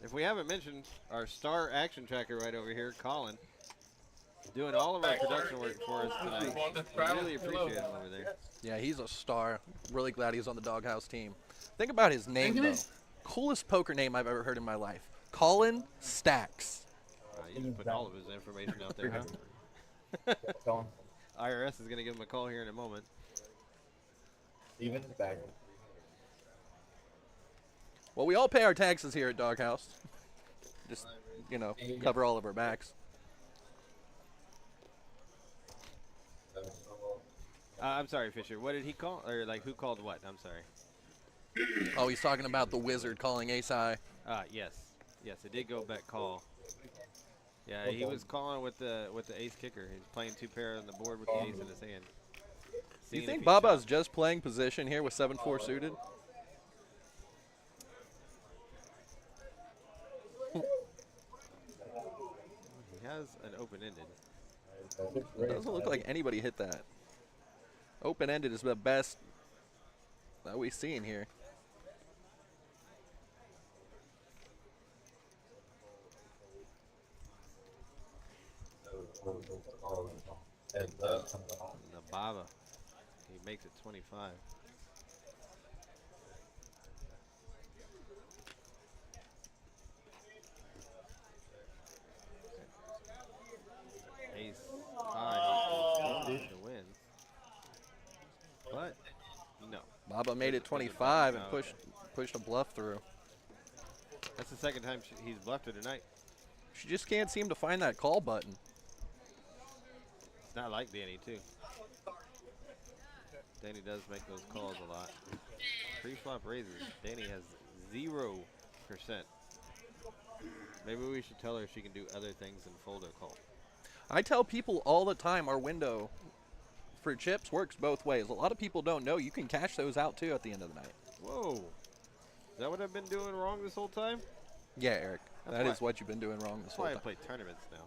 S8: If we haven't mentioned our star action tracker right over here, Colin, doing all of our production work for us tonight. We really appreciate him over there.
S3: Yeah, he's a star. Really glad he's on the Doghouse team. Think about his name, though. Coolest poker name I've ever heard in my life. Colin Stacks.
S8: You just put all of his information out there, huh? IRS is going to give him a call here in a moment.
S2: Even back.
S3: Well, we all pay our taxes here at Doghouse. Just, you know, cover all of our backs.
S8: I'm sorry, Fisher. What did he call? Or, like, who called what? I'm sorry.
S3: Oh, he's talking about the wizard calling ace high.
S8: Yes. Yes, it did go bet call. Yeah, he was calling with the ace kicker. He's playing 2 pair on the board with the ace in his hand.
S3: Do you think Baba's just playing position here with 7-4 suited?
S8: He has an open-ended.
S3: It doesn't look like anybody hit that. Open-ended is the best that we've seen here.
S8: The Baba. He makes it 25. Ace high. He wins. But no.
S3: Baba made it 25 and pushed a bluff through.
S8: That's the second time he's bluffed her tonight.
S3: She just can't seem to find that call button.
S8: It's not like Danny, too. Danny does make those calls a lot. Pre-flop raises. Danny has 0%. Maybe we should tell her she can do other things than fold or call.
S3: I tell people all the time our window for chips works both ways. A lot of people don't know you can cash those out too at the end of the night.
S8: Whoa. Is that what I've been doing wrong this whole time?
S3: Yeah, Eric. That is what you've been doing wrong this whole time.
S8: That's why I play tournaments now.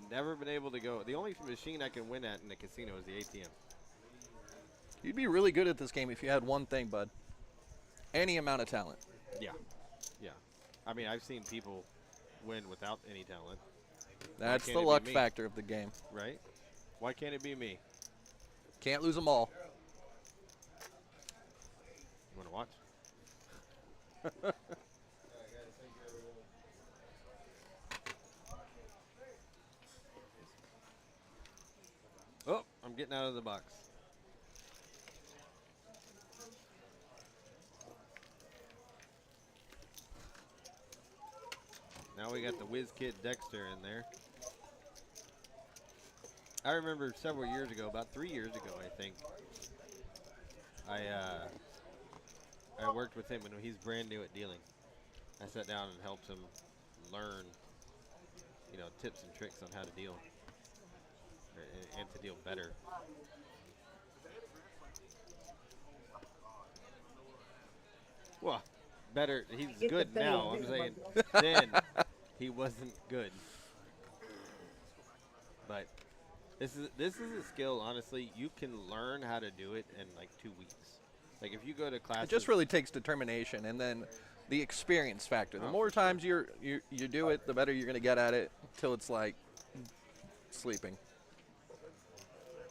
S8: Never been able to go. The only machine I can win at in the casino is the ATM.
S3: You'd be really good at this game if you had one thing, bud. Any amount of talent.
S8: Yeah. Yeah. I mean, I've seen people win without any talent.
S3: That's the luck factor of the game.
S8: Right? Why can't it be me?
S3: Can't lose them all.
S8: You want to watch? Oh, I'm getting out of the box. Now we got the whiz kid Dexter in there. I remember several years ago, about 3 years ago, I think, I worked with him when he's brand new at dealing. I sat down and helped him learn, you know, tips and tricks on how to deal and to deal better. Well, better. He's good now. I'm saying then he wasn't good. But this is a skill. Honestly, you can learn how to do it in like 2 weeks. Like if you go to classes,
S3: it just really takes determination and then the experience factor. The more times you do it, the better you're going to get at it until it's like sleeping.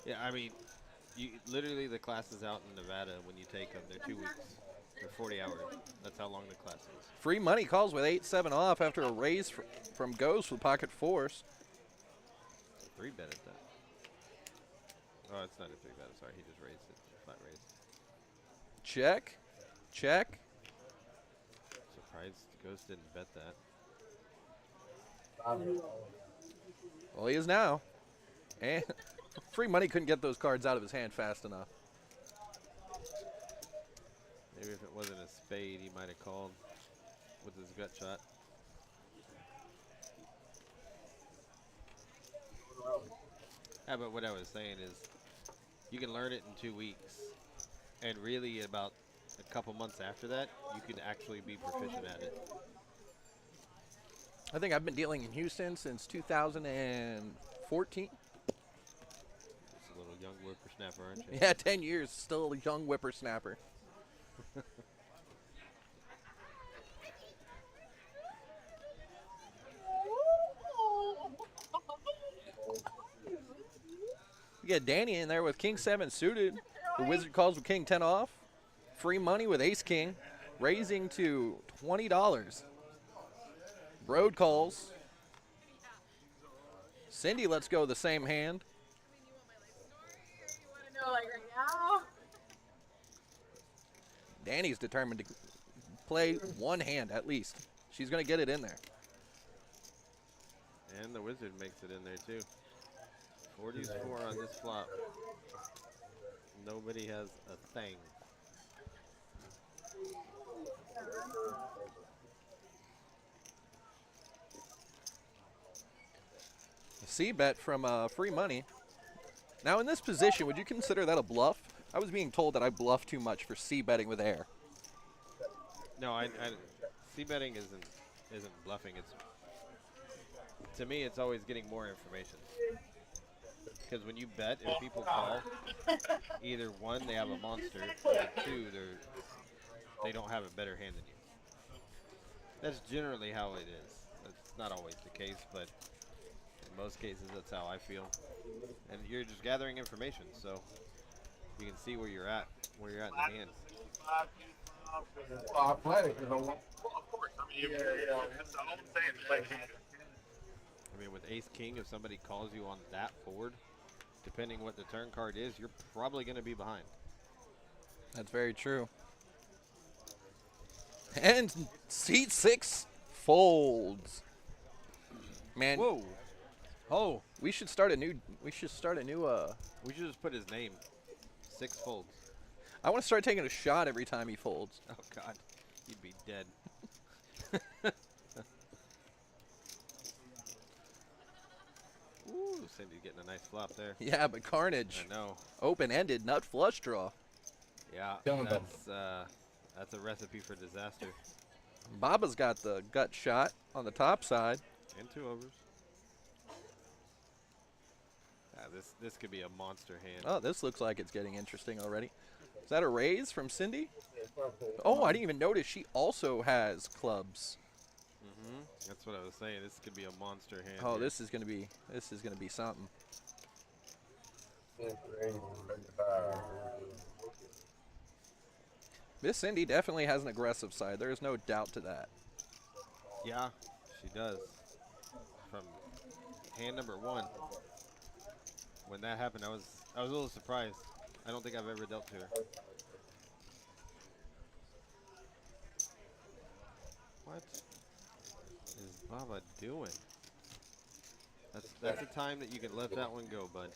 S8: Yeah, I mean, you literally the classes out in Nevada when you take them, they're 2 weeks. They're 40 hours. That's how long the class is.
S3: Free money calls with 8-7 off after a raise from Ghost with pocket force.
S8: 3 bet at that. Oh, it's not a 3 bet. Sorry, he just raised it. Flat raise.
S3: Check. Check.
S8: surprised Ghost didn't bet that.
S3: Well, he is now. And free money couldn't get those cards out of his hand fast enough.
S8: Maybe if it wasn't a spade, he might have called with his gut shot. Yeah, but what I was saying is you can learn it in 2 weeks. And really about a couple months after that, you can actually be proficient at it.
S3: I think I've been dealing in Houston since 2014.
S8: Just a little young whippersnapper, aren't you?
S3: Yeah, 10 years, still a young whippersnapper. You get Danny in there with King 7 suited. The wizard calls with King 10 off. Free money with Ace King, raising to $20. Broad calls. Cindy lets go the same hand. Danny's determined to play one hand at least. She's going to get it in there.
S8: And the wizard makes it in there too. 44 on this flop. Nobody has a thing.
S3: C-bet from free money. Now in this position, would you consider that a bluff? I was being told that I bluff too much for C-betting with air.
S8: No, C-betting isn't bluffing. It's, to me, it's always getting more information. Because when you bet, if people call, either one, they have a monster, or two, they don't have a better hand than you. That's generally how it is. That's not always the case, but in most cases, that's how I feel. And you're just gathering information, so you can see where you're at in the hand.
S2: I play.
S5: Well, of course. I mean, that's all I'm saying. Like,
S8: I mean, with Ace King, if somebody calls you on that board, depending what the turn card is, you're probably going to be behind.
S3: That's very true. And seat 6 folds. Man.
S8: Whoa.
S3: Oh, we should start a new.
S8: We should just put his name. 6 folds.
S3: I want to start taking a shot every time he folds.
S8: Oh God, you'd be dead. Ooh, Cindy's getting a nice flop there.
S3: Yeah, but Carnage.
S8: I know.
S3: Open-ended, nut flush draw.
S8: Yeah, that's a recipe for disaster.
S3: Baba's got the gut shot on the top side.
S8: And 2 overs. This could be a monster hand.
S3: Oh, this looks like it's getting interesting already. Is that a raise from Cindy? Oh, I didn't even notice she also has clubs.
S8: That's what I was saying. This could be a monster hand.
S3: Oh,
S8: here.
S3: this is gonna be something. Miss Cindy definitely has an aggressive side. There is no doubt to that.
S8: Yeah, she does. From hand number 1. When that happened, I was a little surprised. I don't think I've ever dealt to her. What is Baba doing? That's a time that you can let that one go, bud.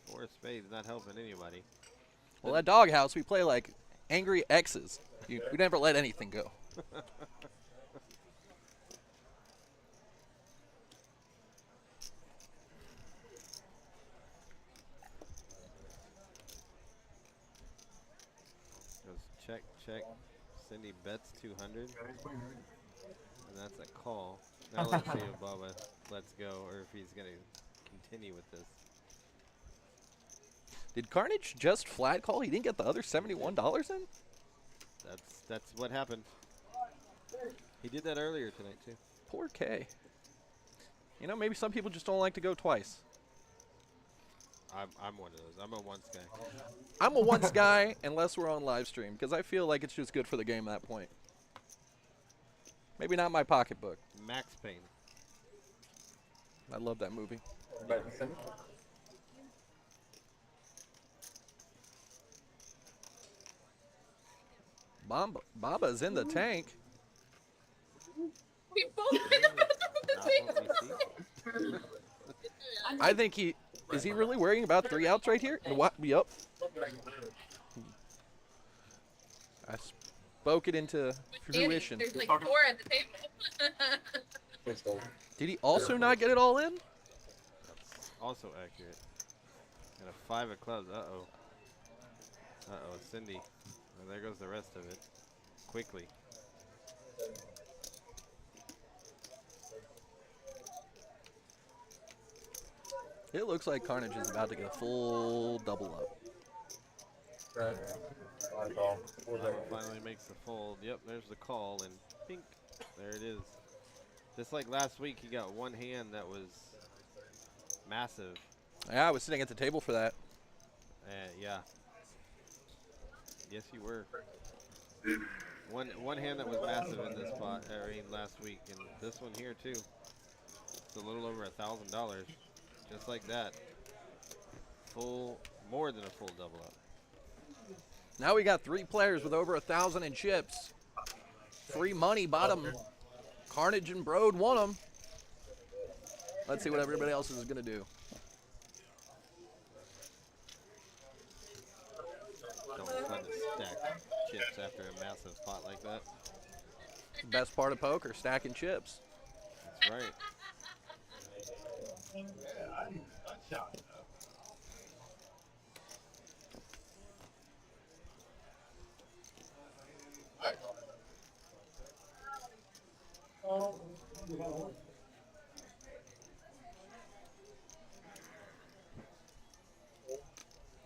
S8: 4 of spades not helping anybody.
S3: Well, at Doghouse, we play like angry exes. We never let anything go.
S8: Check, check. Cindy bets 200. And that's a call. Now let's see if Baba lets go or if he's going to continue with this.
S3: Did Carnage just flat call? He didn't get the other $71 in?
S8: That's what happened. He did that earlier tonight too.
S3: Poor K. You know, maybe some people just don't like to go twice.
S8: I'm one of those. I'm a once guy.
S3: I'm a once guy unless we're on live stream because I feel like it's just good for the game at that point. Maybe not my pocketbook.
S8: Max Payne.
S3: I love that movie. Baba's in the tank.
S7: We both been about the
S8: Not
S7: table.
S8: what we see.
S3: I think is he really worrying about 3 outs right here? And what? Yup. I spoke it into fruition.
S7: There's like 4 at the table.
S3: Did he also not get it all in?
S8: That's also accurate. And a 5 of clubs. Uh-oh. Uh-oh, Cindy. Well, there goes the rest of it. Quickly.
S3: It looks like Carnage is about to get a full double up.
S8: Finally makes the fold. Yep, there's the call, and pink. There it is. Just like last week, he got one hand that was massive.
S3: Yeah, I was sitting at the table for that.
S8: Yeah. Yes, you were. One hand that was massive in this spot. I mean, last week, and this one here too. It's a little over $1,000, just like that. More than a full double up.
S3: Now we got 3 players with over 1,000 in chips. Free money bottom. Carnage and Broad won them. Let's see what everybody else is going to do.
S8: Don't fun to stack chips after a massive pot like that.
S3: Best part of poker, stacking chips.
S8: That's right.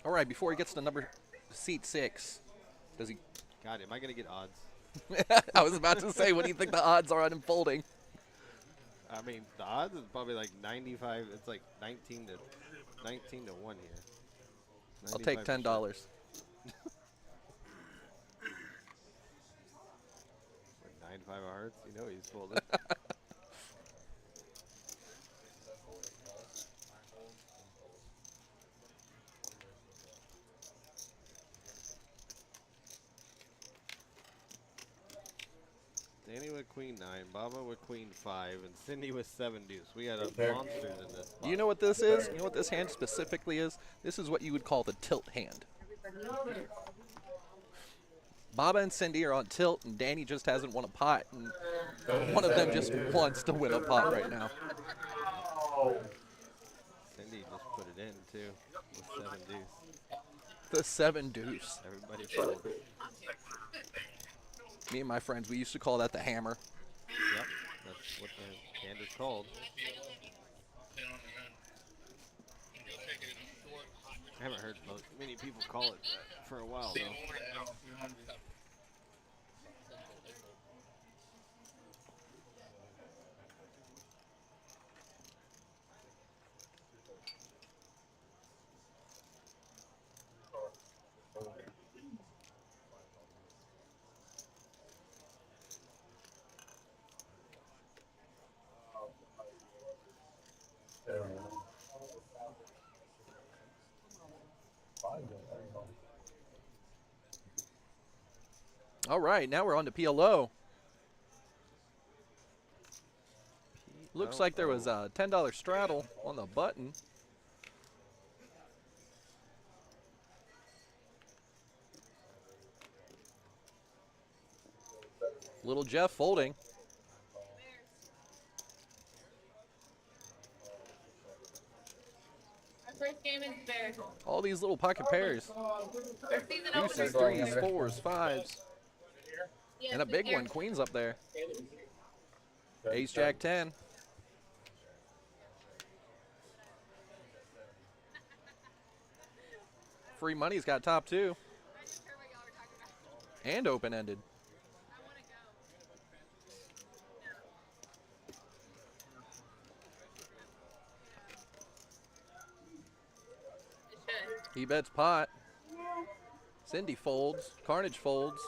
S3: All right, before he gets to seat 6, does he?
S8: God, am I gonna get odds?
S3: I was about to say, what do you think the odds are on him folding?
S8: I mean, the odds is probably like 95. It's like 19 to 1 here.
S3: I'll take $10.
S8: 95 of hearts. You know he's folding. Danny with queen 9, Baba with queen 5, and Cindy with 7 deuce. We got a monsters in this spot.
S3: Do you know what this is? You know what this hand specifically is? This is what you would call the tilt hand. Baba and Cindy are on tilt, and Danny just hasn't won a pot. And one of them just wants to win a pot right now.
S8: Cindy just put it in, too, with 7 deuce.
S3: The 7 deuce.
S8: Everybody fold.
S3: Me and my friends, we used to call that the hammer.
S8: Yep, that's what the hand is called. I haven't heard many people call it that for a while, though.
S3: All right, now we're on to PLO. Looks like there was a $10 straddle on the button. Little Jeff folding.
S7: Our first game is fair.
S3: All these little pocket pairs.
S7: Our season
S3: Deuces,
S7: opener.
S3: 3s, 4s, 5s.
S7: Yes,
S3: And a big
S7: here.
S3: one, queens up there. Ace, Jack, 10. Free money's got top 2. And open-ended. He bets pot. Cindy folds. Carnage folds.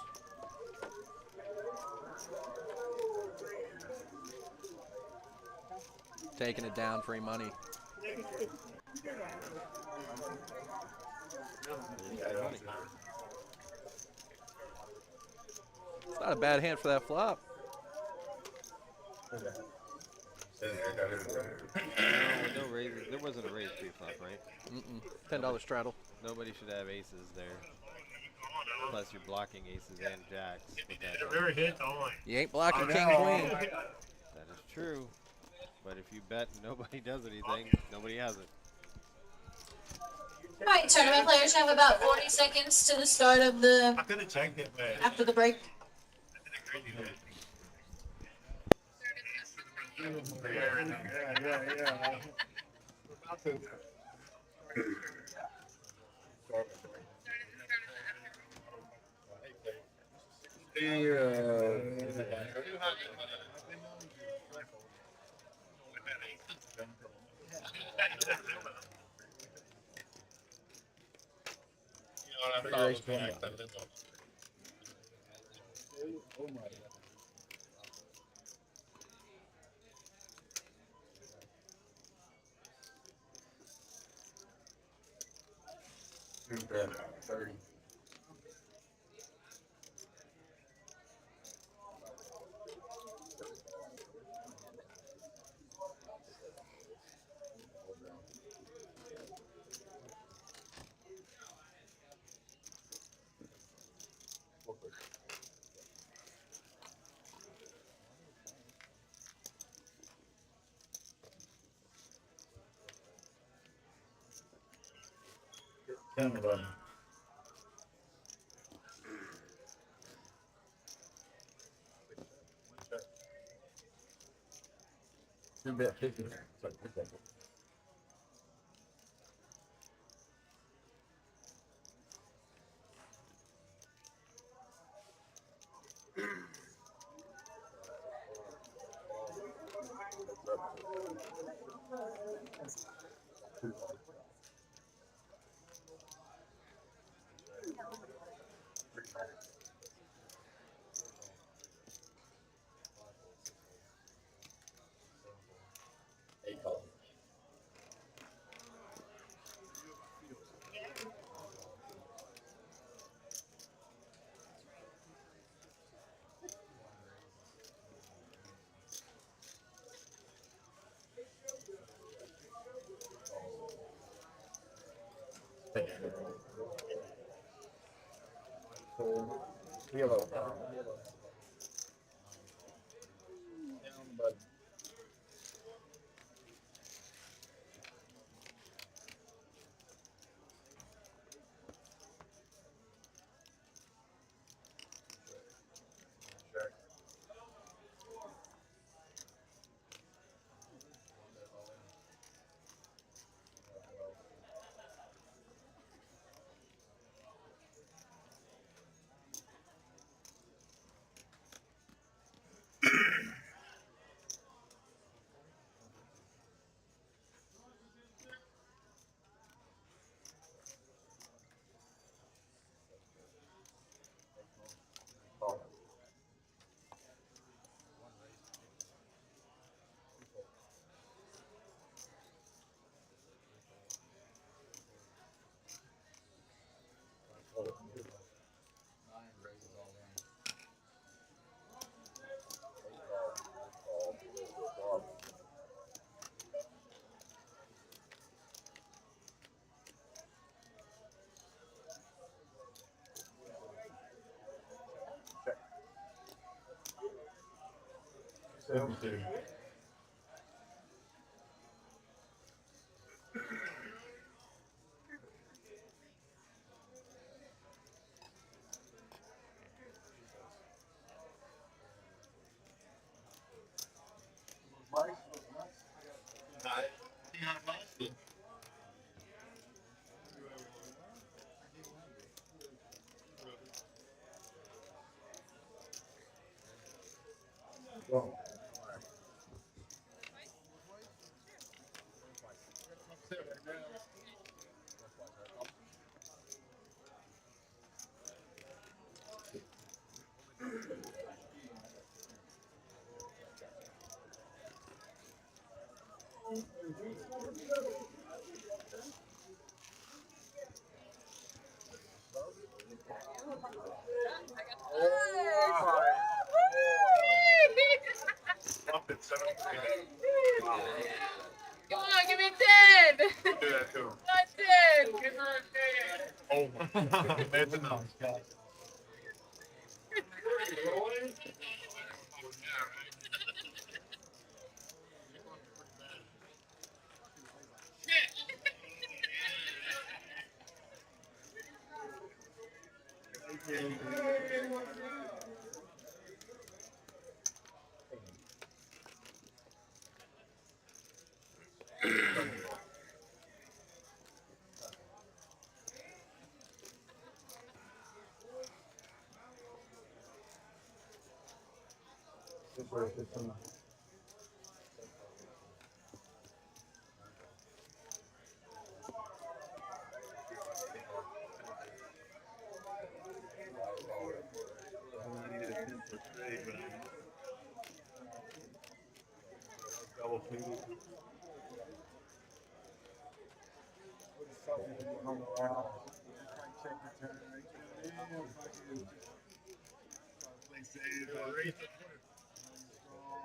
S3: Taking it down, free money. It's not a bad hand for that flop.
S8: No raises. There wasn't a raise pre-flop, right?
S3: $10 straddle.
S8: Nobody should have aces there. Plus, you're blocking aces and jacks. With that
S5: It never hits on.
S3: You ain't blocking king queen.
S8: That is true. But if you bet nobody does anything, nobody has it.
S7: All right, tournament players have about 40 seconds to the start of the
S5: I could have checked it, but
S7: after the break.
S2: Yeah.
S7: Come on, give me 10.
S5: Do that too.
S7: Not 10.
S5: Oh, that's enough.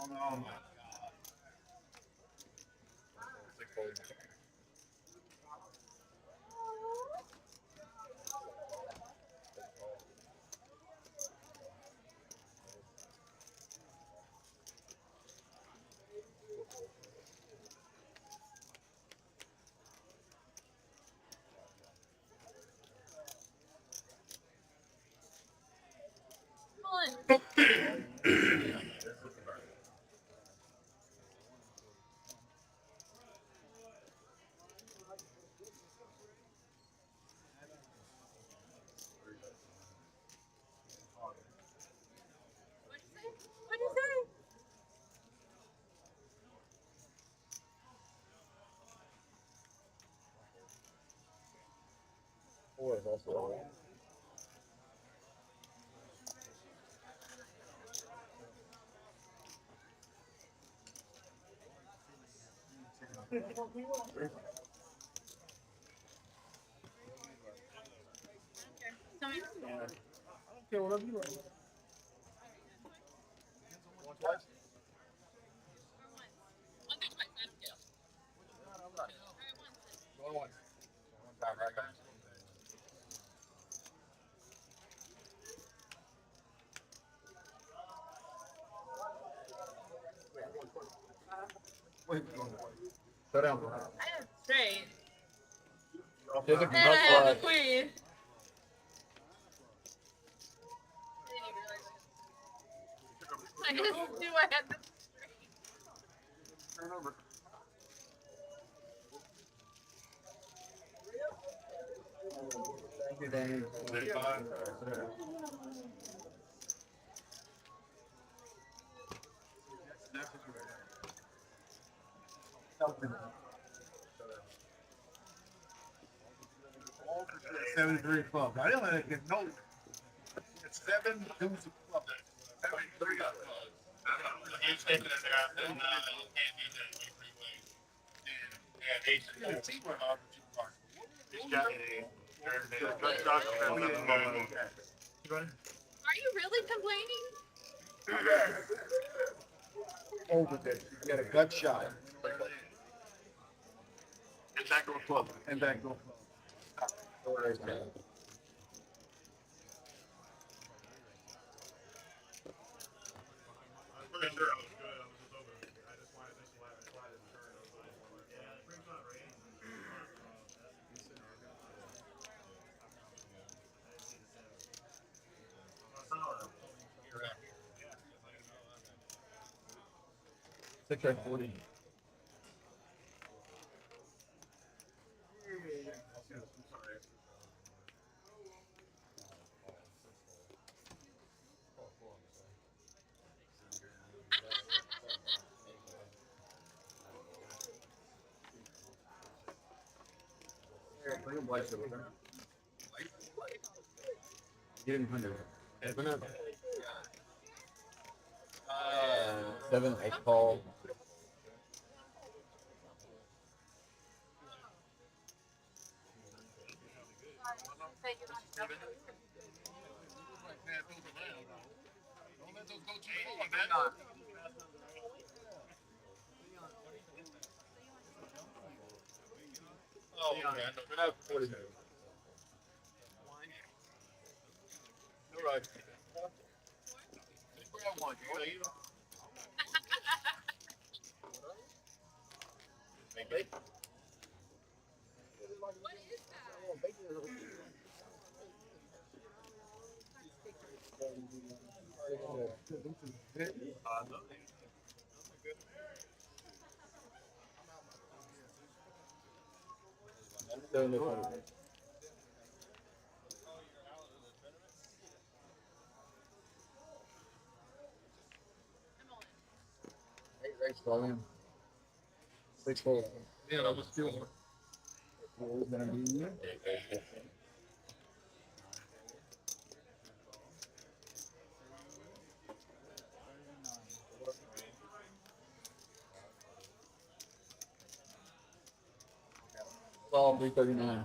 S7: Come on. What'd you say?
S2: Four is also.
S7: Tell me.
S2: Okay, whatever you want.
S7: Once or twice, I don't care. All right, once.
S2: Going once. One time, right, guys? Wait, slow down.
S7: I have straight.
S2: There's a
S7: And I have
S2: flag.
S7: a queen. I just knew I had the straight.
S2: Turn over. Thank you, Danny.
S5: 35.
S2: $73 club. I didn't get no. It's 7 dudes a club.
S5: 73. He's taking it there. And you can't do that way three ways. And ace and two. He's got a.
S7: Are you really complaining?
S2: Over there. You got a gut shot.
S5: And that goes club.
S2: And back go.
S5: I'm pretty sure I was good. I was just over. I just wanted this live and slide it and turn. Yeah, it's pretty not right.
S2: Six right 40. Get him 100. 7, 8 call. Thanks, William. 6-4.
S1: Yeah, I was still.
S2: Who's gonna be you? All 339.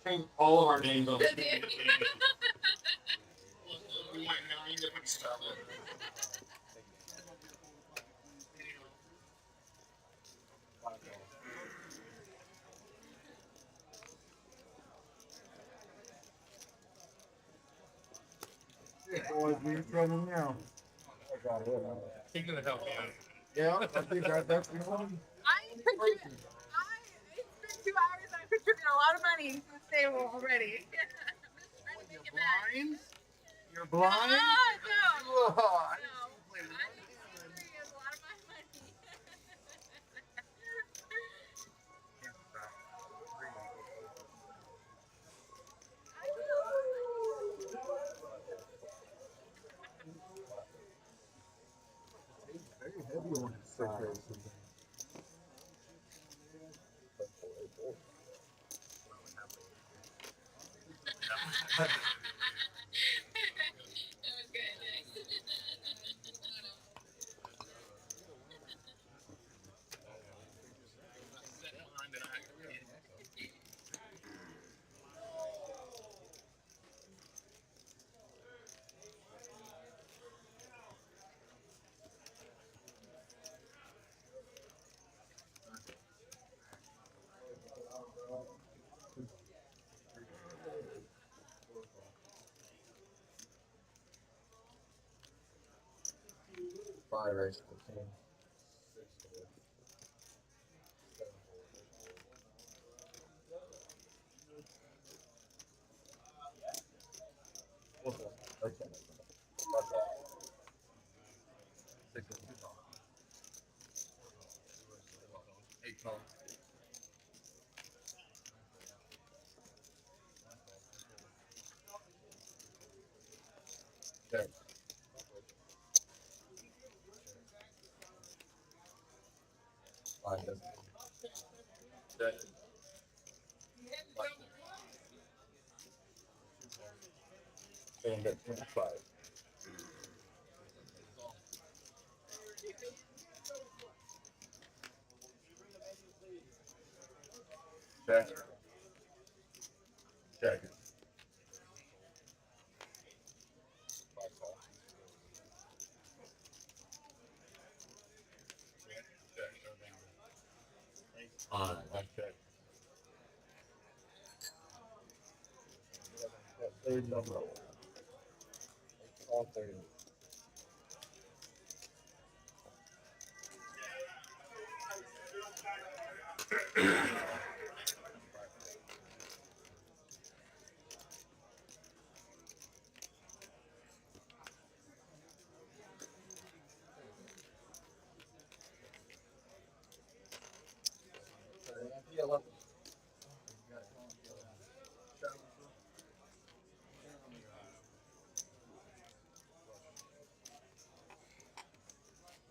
S1: Change all of our names on.
S2: Boys, we're in trouble now.
S1: He's gonna help me out.
S2: Yeah, I think that's the one.
S7: It's been 2 hours and I contributed a lot of money to the stable already. I'm just trying to make it back.
S2: Blind? You're blind?
S7: No.
S2: Oh,
S7: No. I think it's a lot of my money.
S2: very heavy on the surface.
S7: That was good.
S2: Five race. Okay. Eight call. Okay. Five doesn't. And at 25. Check. Check. On. Check. Third number. All 30.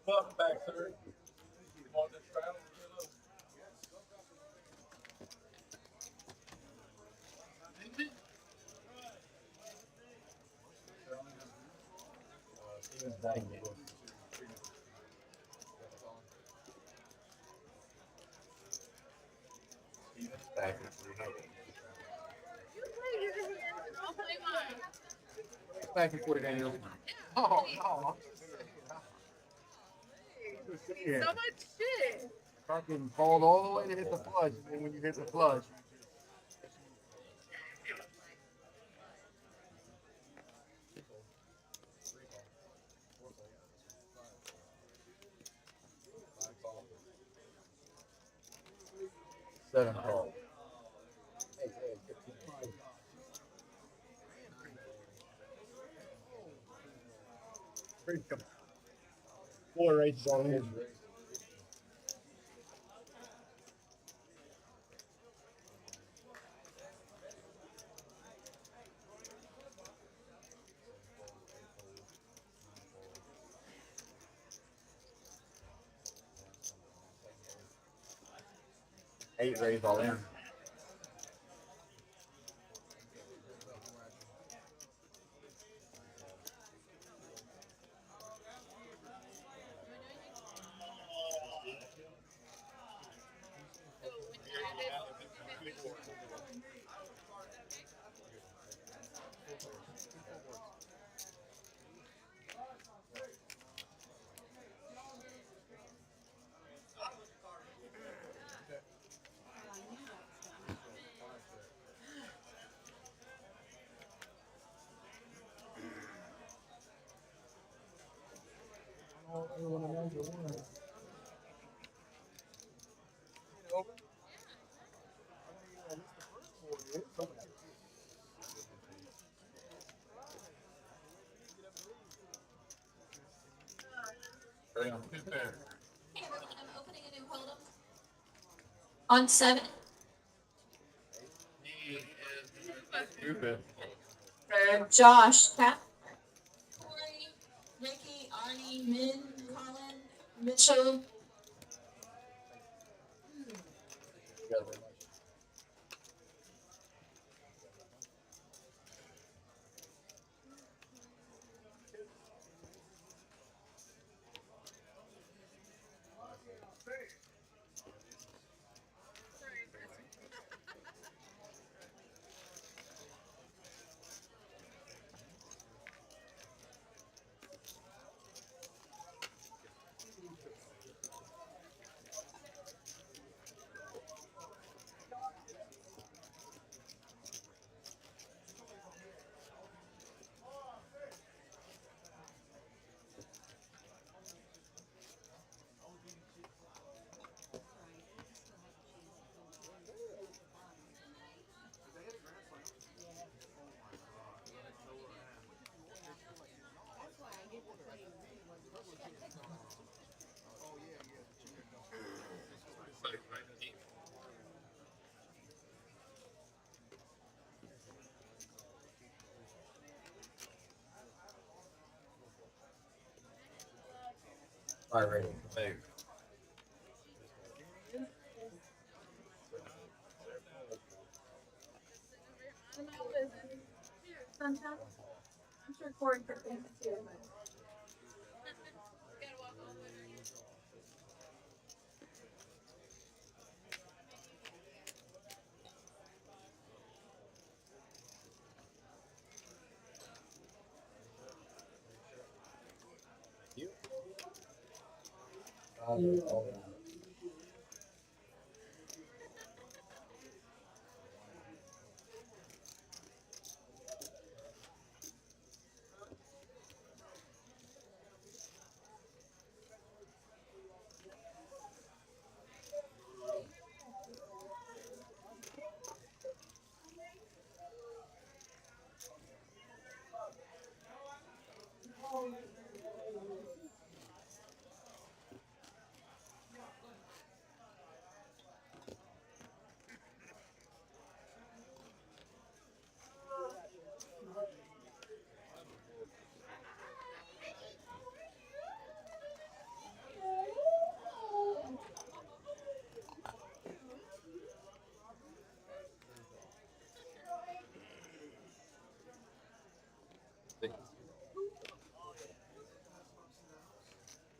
S2: Welcome back, sir. You want this round? Back and forth, Daniel. Oh, no.
S7: So much shit.
S2: Fucking called all the way to hit the flush, and then when you hit the flush, seven call. Four races on his race. Eight rays all in.
S9: On 7. Josh, Pat, Corey, Ricky, Arnie, Min, Colin, Mitchell.
S2: All right, ready.
S7: I'm sure Corey could think too, but. Gotta walk all the way back.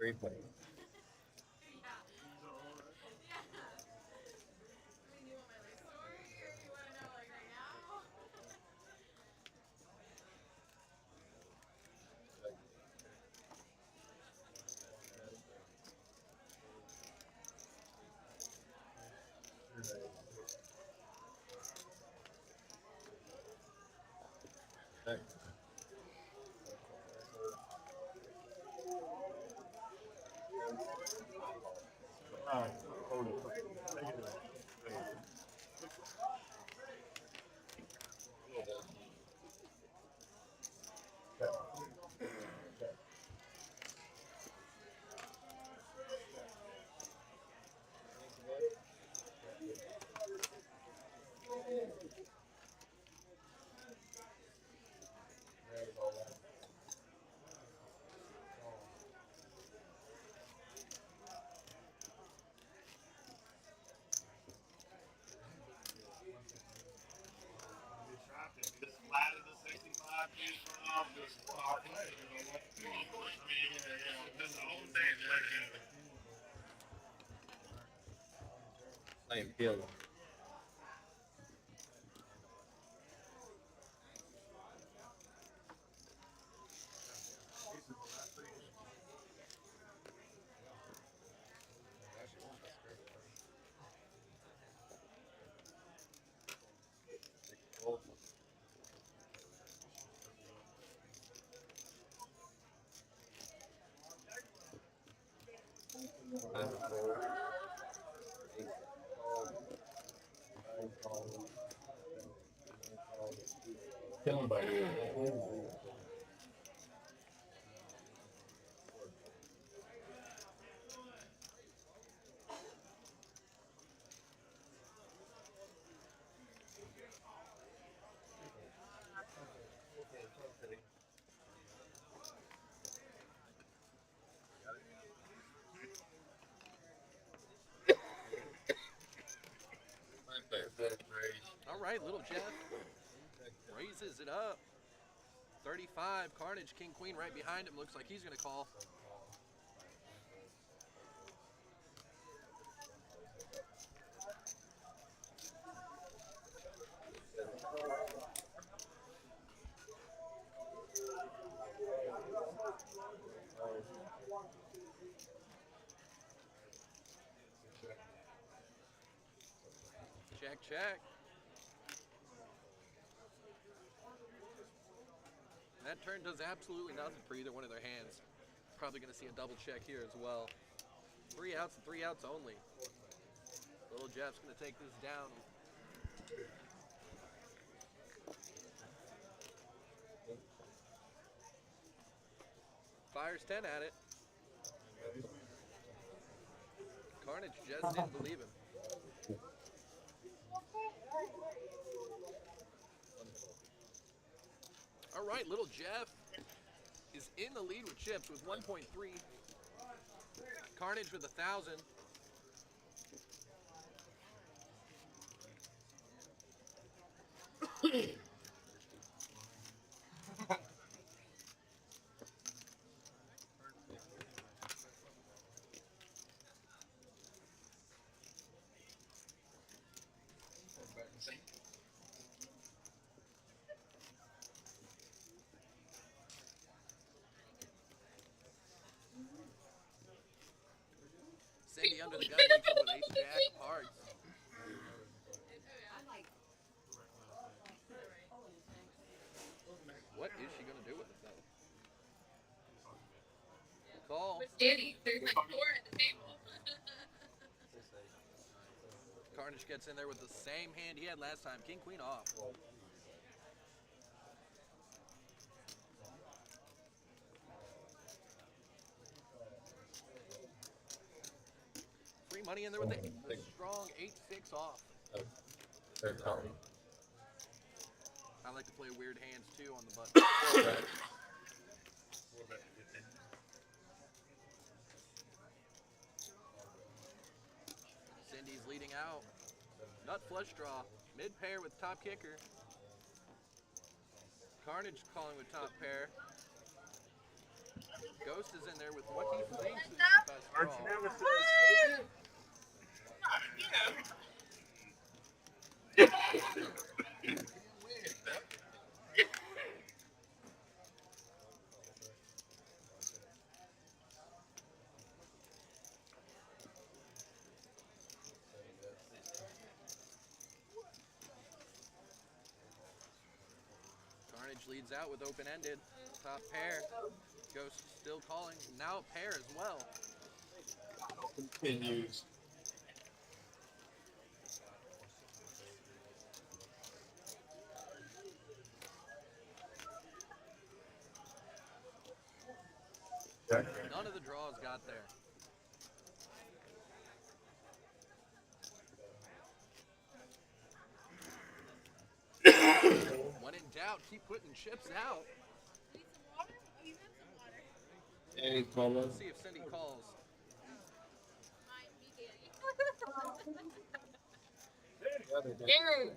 S1: replay.
S5: Just flat as a 65 feet from just far play. I mean, just the whole thing like
S1: Playing field.
S2: Killing by you.
S3: All right, little Jeff raises it up. 35, Carnage, King, Queen right behind him. Looks like he's going to call. Check, check. That turn does absolutely nothing for either one of their hands. Probably going to see a double check here as well. 3 outs and 3 outs only. Little Jeff's going to take this down. Fires 10 at it. Carnage just didn't believe him. All right, little Jeff is in the lead with chips with 1.3. Carnage with 1,000. Cindy under the gun reaching with ace jack of hearts. What is she going to do with it, though? Call.
S7: With Danny, there's like 4 at the table.
S3: Carnage gets in there with the same hand he had last time. King, Queen off. Free money in there with a strong 8-6 off. I like to play weird hands too on the button. Cindy's leading out. Nut flush draw. Mid pair with top kicker. Carnage calling with top pair. Ghost is in there with what he thinks is the best
S2: Arch
S3: draw.
S2: nemesis.
S3: Carnage leads out with open-ended. Top pair. Ghost still calling. Now a pair as well.
S1: Continues.
S3: None of the draws got there. When in doubt, keep putting chips out.
S7: Need some water? Oh, you have some water.
S1: Hey, Paula.
S3: Let's see if Cindy calls.
S7: Mine, me, Danny.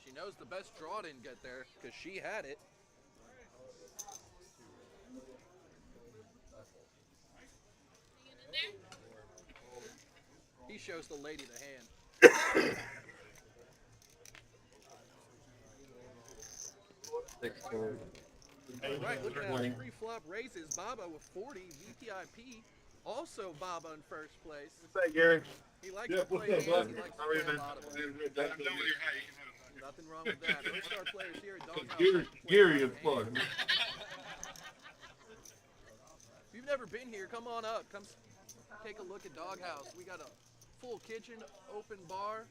S3: She knows the best draw didn't get there because she had it. He shows the lady the hand. All right, looking at pre-flop races, Baba with 40, VPIP, also Baba in first place.
S2: What's that, Gary?
S3: He likes to play games, he likes to play a lot of them.
S5: I'm done with your hat. You can have it.
S3: Nothing wrong with that. Most of our players here at DogHouse
S1: Gary is fun.
S3: If you've never been here, come on up. Come take a look at DogHouse. We got a full kitchen, open bar,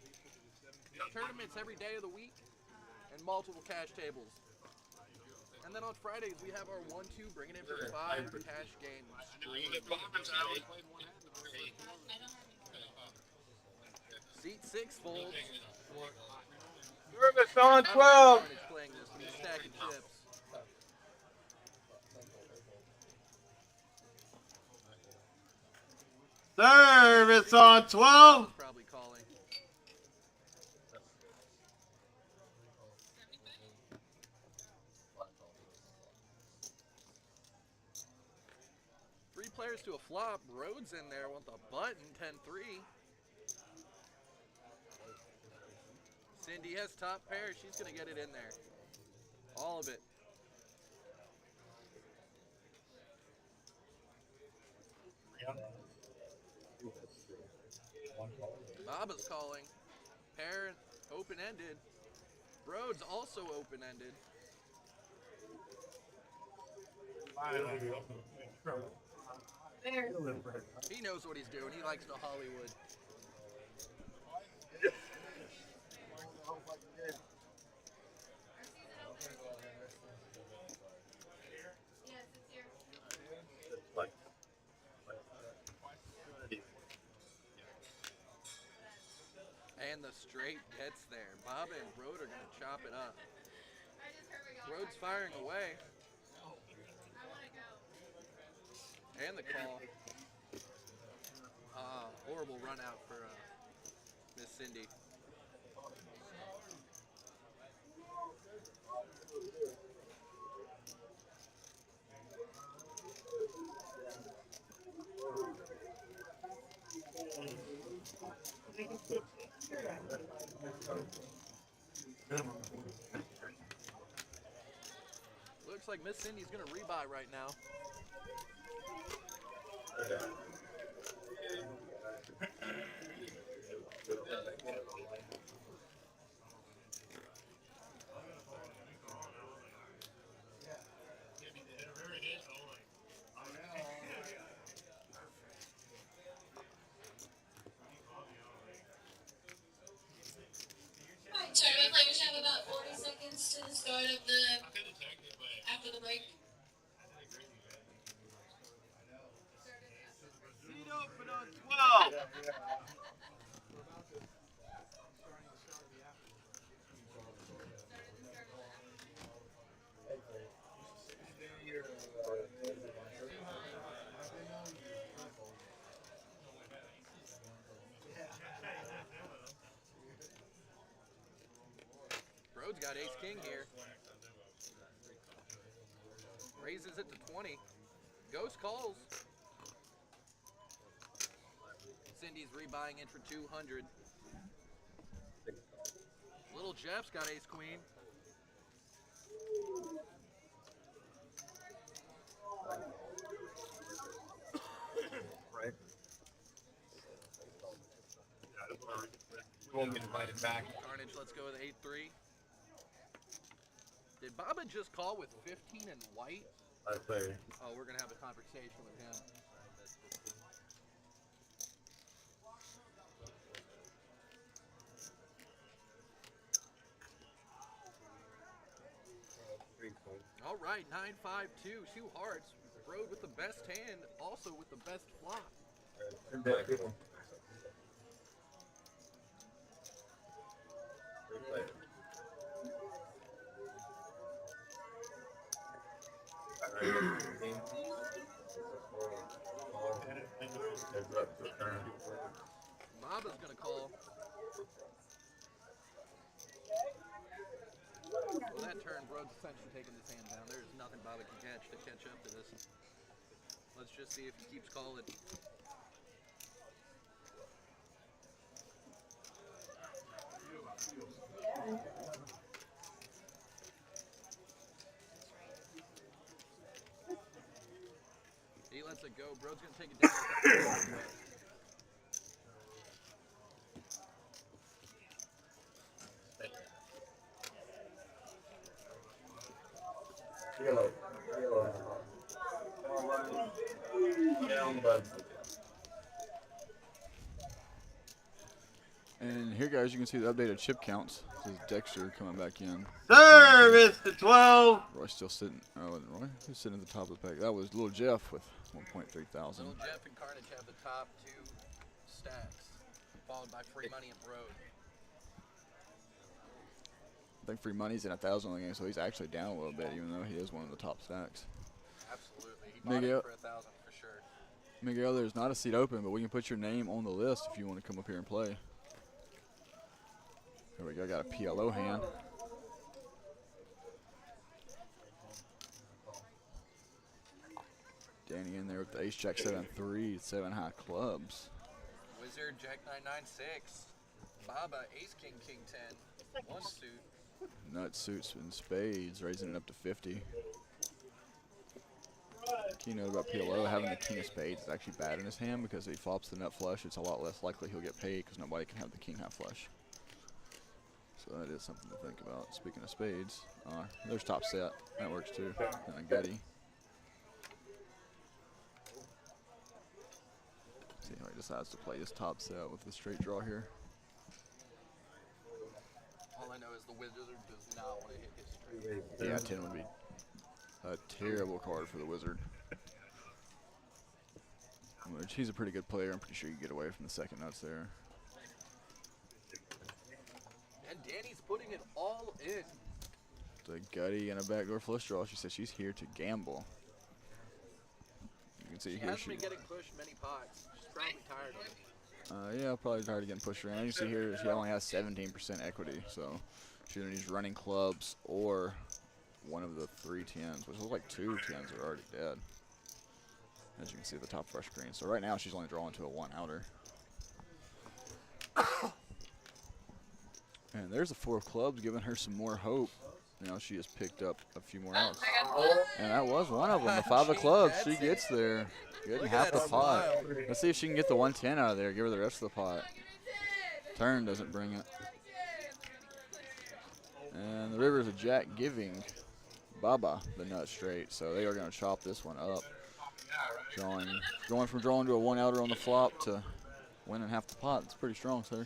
S3: tournaments every day of the week, and multiple cash tables. And then on Fridays, we have our 1-2 bringing in for 5 cash game stream. Seat 6 folds.
S2: Service on
S3: Carnage
S2: 12.
S3: playing this when he's stacking chips.
S2: Service on 12.
S3: Probably calling. Three players to a flop. Rhodes in there with the button, 10-3. Cindy has top pair. She's going to get it in there. All of it. Baba's calling. Pair open-ended. Rhodes also open-ended. He knows what he's doing. He likes the Hollywood.
S7: Yes, it's here.
S3: And the straight gets there. Baba and Rhodes are going to chop it up.
S7: I just heard we got
S3: Rhodes firing away.
S7: I want to go.
S3: And the call. Horrible run out for Miss Cindy. Looks like Miss Cindy's going to rebuy right now.
S9: Alright, tournament players have about 40 seconds to the start of the after the break.
S2: Seat open on 12.
S3: Rhodes got ace-king here. raises it to 20. Ghost calls. Cindy's rebuying it for 200. Little Jeff's got ace queen.
S1: Right. We won't get invited back.
S3: Carnage, let's go with 8-3. Did Baba just call with 15 and white?
S1: I play.
S3: Oh, we're going to have a conversation with him. All right, 9-5-2, 2 hearts. Rode with the best hand, also with the best flop. Baba's gonna call. Well, that turn, Brode's essentially taking this hand down. There's nothing Baba can catch to catch up to this. Let's just see if he keeps calling. He lets it go. Brode's gonna take it down.
S6: And here, guys, you can see the updated chip counts. This is Dexter coming back in.
S8: Service to 12.
S6: Roy's still sitting. Oh, wasn't Roy? Who's sitting at the top of the pack? That was Little Jeff with 1.3 thousand.
S3: Little Jeff and Carnage have the top 2 stacks, followed by Free Money and Brode.
S6: I think Free Money's in 1,000 on the game, so he's actually down a little bit, even though he is one of the top stacks.
S3: Absolutely. He bought
S6: Miguel,
S3: it for 1,000 for sure.
S6: Miguel, there's not a seat open, but we can put your name on the list if you want to come up here and play. There we go. Got a PLO hand. Danny in there with the ace jack 7-3, 7 high clubs.
S3: Wizard Jack 9-9-6. Baba Ace King King 10. 1 suit.
S6: Nut suits and spades, raising it up to 50. Keynote about PLO, having the king of spades is actually bad in his hand because if he flops the nut flush, it's a lot less likely he'll get paid because nobody can have the king high flush. So that is something to think about. Speaking of spades, there's top set. That works too. And a gutty. See how he decides to play his top set with the straight draw here.
S3: All I know is the Wizard does not want to hit his straight.
S6: Yeah, 10 would be a terrible card for the Wizard. Which he's a pretty good player. I'm pretty sure you get away from the second nuts there.
S3: And Danny's putting it all in.
S6: The gutty and a backdoor flush draw. She says she's here to gamble. You can see
S3: She
S6: here
S3: hasn't been getting pushed many pots. She's probably tired of it.
S6: yeah, probably tired of getting pushed around. You can see here she only has 17% equity, so she either needs running clubs or one of the 3 10s, which looks like 2 10s are already dead. As you can see at the top of our screen. So right now she's only drawing to a 1-outer. And there's a 4 of clubs giving her some more hope. You know, she just picked up a few more outs. And that was one of them, the 5 of clubs. She gets there. Getting half the pot. Let's see if she can get the 110 out of there. Give her the rest of the pot. Turn doesn't bring it. And the river is a jack giving Baba the nut straight. So they are going to chop this one up. Going from drawing to a 1-outer on the flop to winning half the pot. It's pretty strong, sir.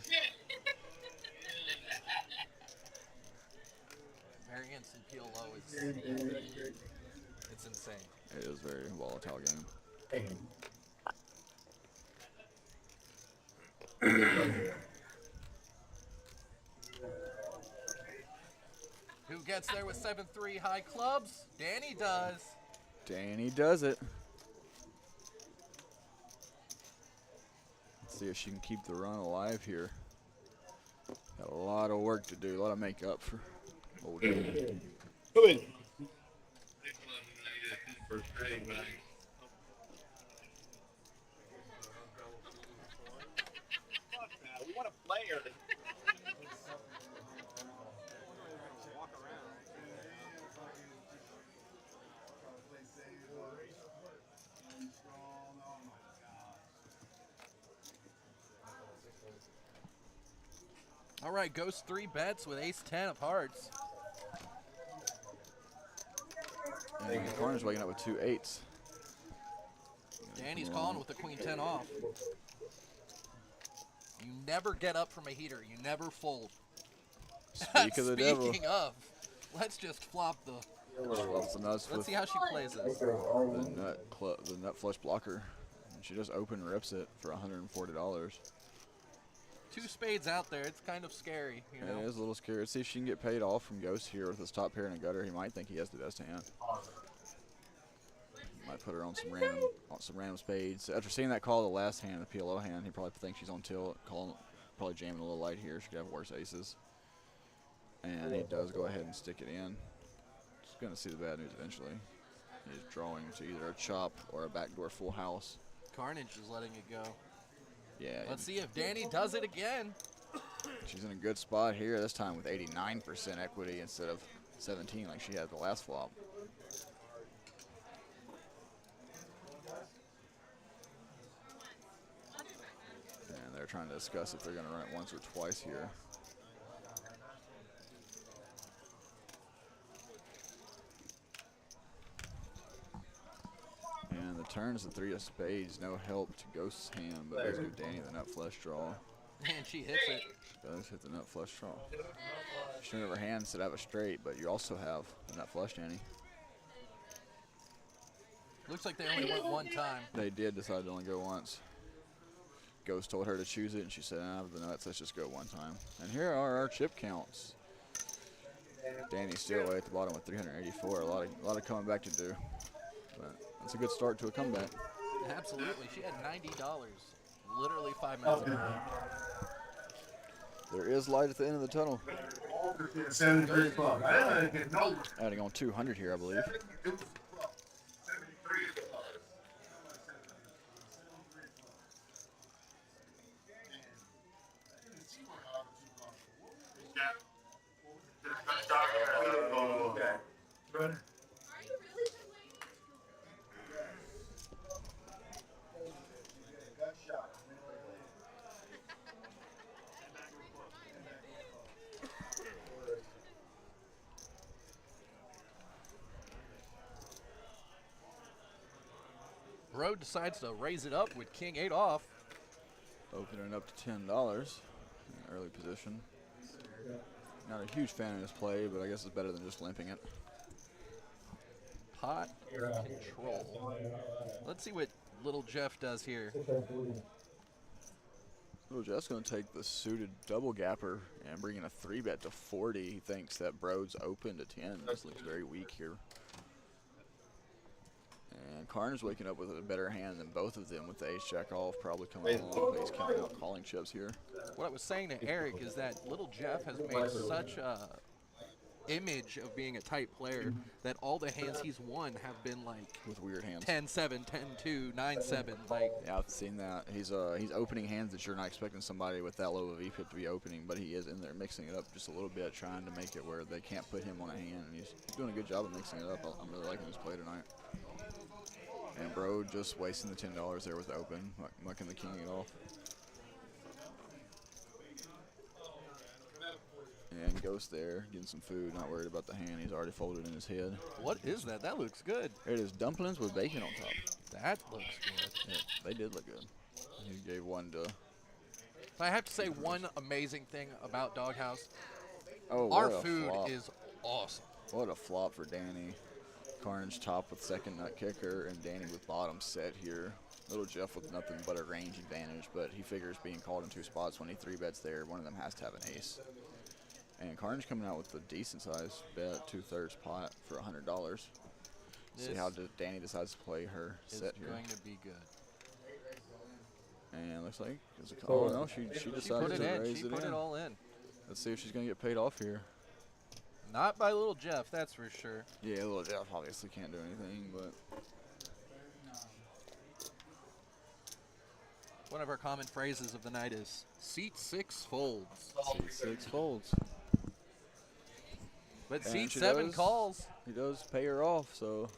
S3: Variance in PLO is it's insane.
S6: It is a very volatile game.
S3: Who gets there with 7-3 high clubs? Danny does.
S6: Danny does it. Let's see if she can keep the run alive here. Got a lot of work to do, a lot of makeup for old Danny.
S5: Come in. We want a player.
S3: All right, Ghost 3 bets with ace-10 of hearts.
S6: And Carnes waking up with 2 8s.
S3: Danny's calling with the queen-10 off. You never get up from a heater. You never fold.
S6: Speak of the devil.
S3: Speaking of, let's just flop the...
S6: Flops the nuts
S3: Let's
S6: with
S3: see how she plays this.
S6: the nut flush blocker. And she just open rips it for $140.
S3: 2 spades out there. It's kind of scary, you know.
S6: It is a little scary. Let's see if she can get paid off from Ghost here with his top pair and a gutter. He might think he has the best hand. Might put her on some random spades. After seeing that call the last hand, the PLO hand, he probably thinks she's on tilt. Probably jamming a little light here. She could have worse aces. And he does go ahead and stick it in. Just gonna see the bad news eventually. He's drawing to either a chop or a backdoor full house.
S3: Carnage is letting it go.
S6: Yeah.
S3: Let's see if Danny does it again.
S6: She's in a good spot here, this time with 89% equity instead of 17 like she had the last flop. And they're trying to discuss if they're going to run it once or twice here. And the turn is the 3 of spades, no help to Ghost's hand, but let's give Danny the nut flush draw.
S3: And she hits it.
S6: She does hit the nut flush draw. She turned her hand instead of a straight, but you also have the nut flush, Danny.
S3: Looks like they only went one time.
S6: They did decide to only go once. Ghost told her to choose it, and she said, "I have the nuts. Let's just go one time." And here are our chip counts. Danny's still way at the bottom with 384. A lot of coming back to do, but it's a good start to a comeback.
S3: Absolutely, she had $90 literally 5 minutes ago.
S6: There is light at the end of the tunnel. Adding on 200 here, I believe.
S3: Bro decides to raise it up with King 8 off.
S6: Opening up to $10 in early position. Not a huge fan of this play, but I guess it's better than just limping it.
S3: Pot control. Let's see what little Jeff does here.
S6: Little Jeff's going to take the suited double gapper and bring in a 3-bet to 40. He thinks that Broad's open to 10. This looks very weak here. And Karn's waking up with a better hand than both of them with the ace-jack off, probably coming along. He's counting out calling chips here.
S3: What I was saying to Eric is that little Jeff has made such a image of being a tight player that all the hands he's won have been like
S6: with weird hands.
S3: 10-7, 10-2, 9-7. Like,
S6: yeah, I've seen that. He's opening hands that you're not expecting somebody with that low of a VPIP to be opening, but he is in there mixing it up just a little bit, trying to make it where they can't put him on a hand, and he's doing a good job of mixing it up. I'm really liking his play tonight. And Bro just wasting the $10 there with the open, mucking the king it off. And Ghost there, getting some food, not worried about the hand. He's already folded in his head.
S3: What is that? That looks good.
S6: It is dumplings with bacon on top.
S3: That looks good.
S6: Yeah, they did look good. He gave one to...
S3: I have to say one amazing thing about DogHouse.
S6: Oh,
S3: our food is awesome.
S6: What a flop for Danny. Carnage top with second nut kicker, and Danny with bottom set here. Little Jeff with nothing but a range advantage, but he figures being called in 2 spots when he 3-bets there, one of them has to have an ace. And Carnage coming out with a decent size bet, 2/3 pot for $100. See how Danny decides to play her set here.
S3: It's going to be good.
S6: And looks like it's a call. Oh no, she decided to raise it in.
S3: She put it all in.
S6: Let's see if she's going to get paid off here.
S3: Not by little Jeff, that's for sure.
S6: Yeah, little Jeff obviously can't do anything, but
S3: One of our common phrases of the night is seat 6 folds.
S6: Seat 6 folds.
S3: But
S6: And
S3: seat
S6: she
S3: 7
S6: does-
S3: calls.
S6: He does pay her off, so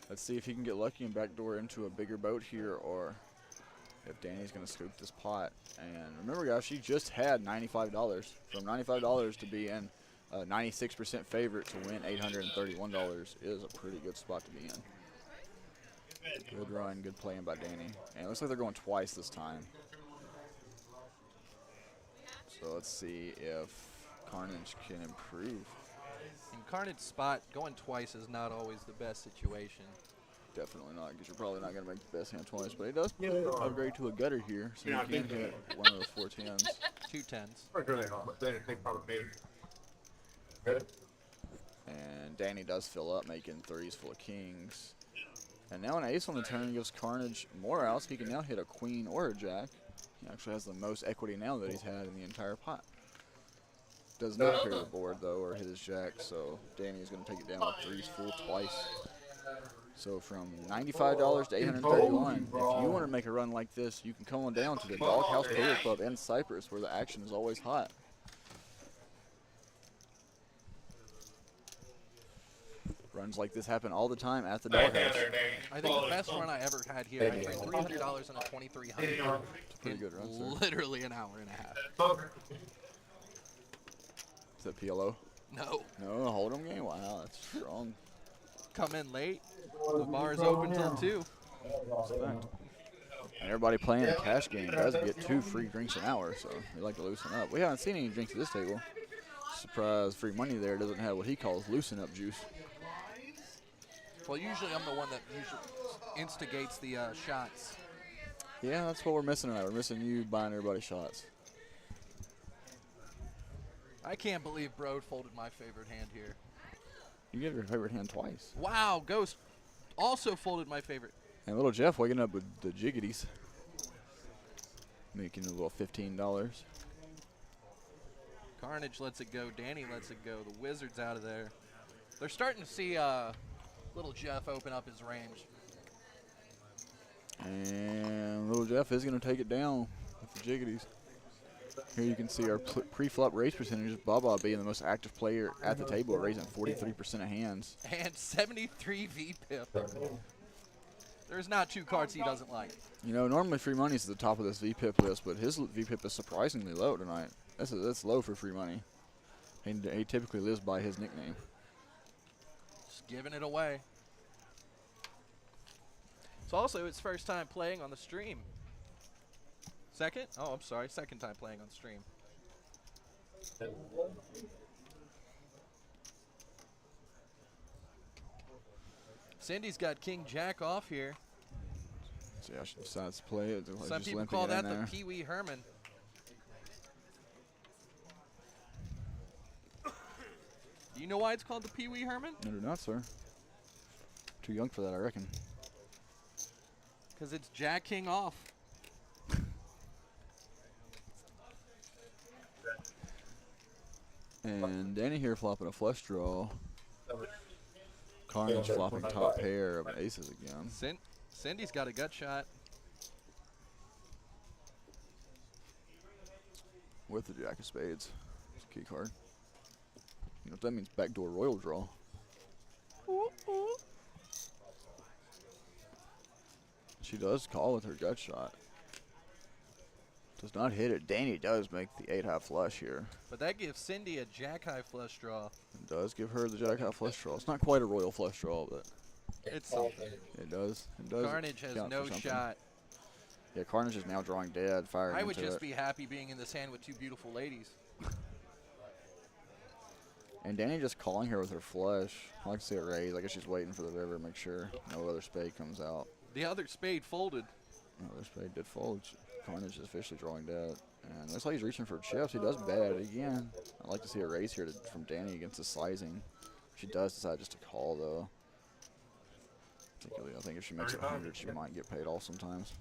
S6: let's see if he can get lucky and backdoor into a bigger boat here, or if Danny's going to scoop this pot. And remember, guys, she just had $95. From $95 to be in 96% favorite to win $831 is a pretty good spot to be in. Good run, good playing by Danny. And it looks like they're going twice this time. So let's see if Carnage can improve.
S3: In Carnage's spot, going twice is not always the best situation.
S6: Definitely not, because you're probably not going to make the best hand twice. But he does upgrade to a gutter here, so you can hit one of those 4 10s.
S3: 2 10s.
S6: And Danny does fill up, making 3s full of kings. And now an ace on the turn gives Carnage more outs. He can now hit a queen or a jack. He actually has the most equity now that he's had in the entire pot. Does not clear the board, though, or hit his jack, so Danny is going to take it down with 3s full twice. So from $95 to $831, if you want to make a run like this, you can come on down to the DogHouse Poker Club in Cypress, where the action is always hot. Runs like this happen all the time at the Doghouse.
S3: I think the best run I ever had here, I made $300 and a 2,300
S6: Pretty good run, sir.
S3: literally an hour and a half.
S6: Is that PLO?
S3: No.
S6: No, a hold'em game? Wow, that's strong.
S3: Come in late. The bar is open till 2.
S6: Respect. And everybody playing a cash game does get 2 free drinks an hour, so they like to loosen up. We haven't seen any drinks at this table. Surprise, free money there doesn't have what he calls loosen up juice.
S3: Well, usually I'm the one that usually instigates the shots.
S6: Yeah, that's what we're missing tonight. We're missing you buying everybody shots.
S3: I can't believe Brode folded my favorite hand here.
S6: You get your favorite hand twice.
S3: Wow, Ghost also folded my favorite.
S6: And little Jeff waking up with the jiggities. Making a little $15.
S3: Carnage lets it go. Danny lets it go. The Wizard's out of there. They're starting to see little Jeff open up his range.
S6: And little Jeff is going to take it down with the jiggities. Here you can see our pre-flop raise percentages. Baba being the most active player at the table, raising 43% of hands.
S3: And 73 VPIP. There's not 2 cards he doesn't like.
S6: You know, normally free money is at the top of this VPIP list, but his VPIP is surprisingly low tonight. That's low for free money. He typically lives by his nickname.
S3: Just giving it away. It's also his first time playing on the stream. Second? Oh, I'm sorry. Second time playing on stream. Cindy's got King Jack off here.
S6: See how she decides to play it.
S3: Some
S6: just
S3: people
S6: limping
S3: call
S6: it
S3: that
S6: in
S3: the
S6: there.
S3: Pee Wee Herman. Do you know why it's called the Pee Wee Herman?
S6: No, do not, sir. Too young for that, I reckon.
S3: Because it's Jack King off.
S6: And Danny here flopping a flush draw. Carnage flopping top pair of aces again.
S3: Cindy's got a gut shot.
S6: With the jack of spades. It's a key card. You know what that means? Backdoor royal draw. She does call with her gut shot. Does not hit it. Danny does make the 8-high flush here.
S3: But that gives Cindy a jack-high flush draw.
S6: It does give her the jack-high flush draw. It's not quite a royal flush draw, but
S3: it's something.
S6: It does. It does.
S3: Carnage has
S6: count
S3: no
S6: for something.
S3: shot.
S6: Yeah, Carnage is now drawing dead, firing
S3: I would
S6: into
S3: just
S6: it.
S3: be happy being in this hand with 2 beautiful ladies.
S6: And Danny just calling her with her flush. I like to see it raise. I guess she's waiting for the river to make sure no other spade comes out.
S3: The other spade folded.
S6: No other spade did fold. Carnage is officially drawing dead. And looks like he's reaching for chips. He does bad again. I'd like to see a raise here from Danny against the sizing. She does decide just to call, though. Particularly, I think if she makes it 100, she might get paid off sometimes.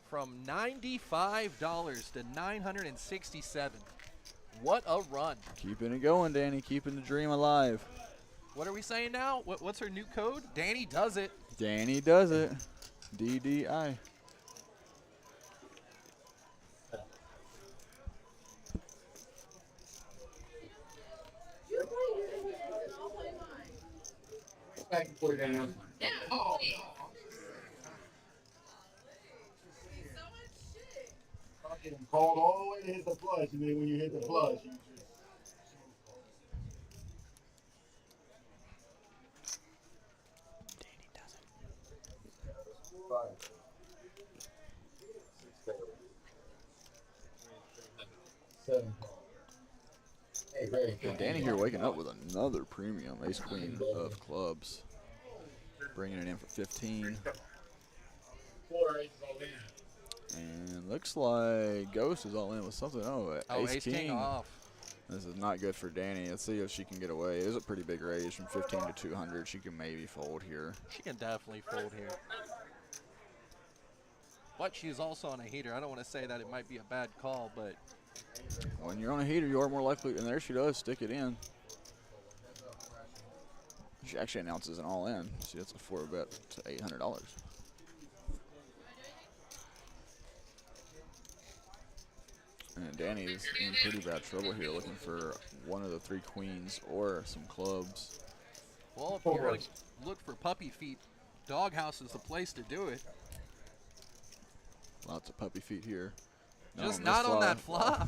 S3: From $95 to $967. What a run.
S6: Keeping it going, Danny. Keeping the dream alive.
S3: What are we saying now? What's her new code? Danny does it.
S6: Danny does it. DDI.
S2: Back and put it down. Oh. Fucking called all the way to hit the flush, and then when you hit the flush, you just.
S6: Danny doesn't. And Danny here waking up with another premium ace queen of clubs, bringing it in for 15. And looks like Ghost is all in with something. Oh, ace king
S3: off.
S6: This is not good for Danny. Let's see if she can get away. It is a pretty big raise from 15 to 200. She can maybe fold here.
S3: She can definitely fold here. But she's also on a heater. I don't want to say that it might be a bad call, but
S6: when you're on a heater, you are more likely, and there she does, stick it in. She actually announces an all-in. See, that's a 4-bet to $800. And Danny is in pretty bad trouble here, looking for one of the 3 queens or some clubs.
S3: Well, if you're going to look for puppy feet, Doghouse is the place to do it.
S6: Lots of puppy feet here.
S3: Just not on that flop.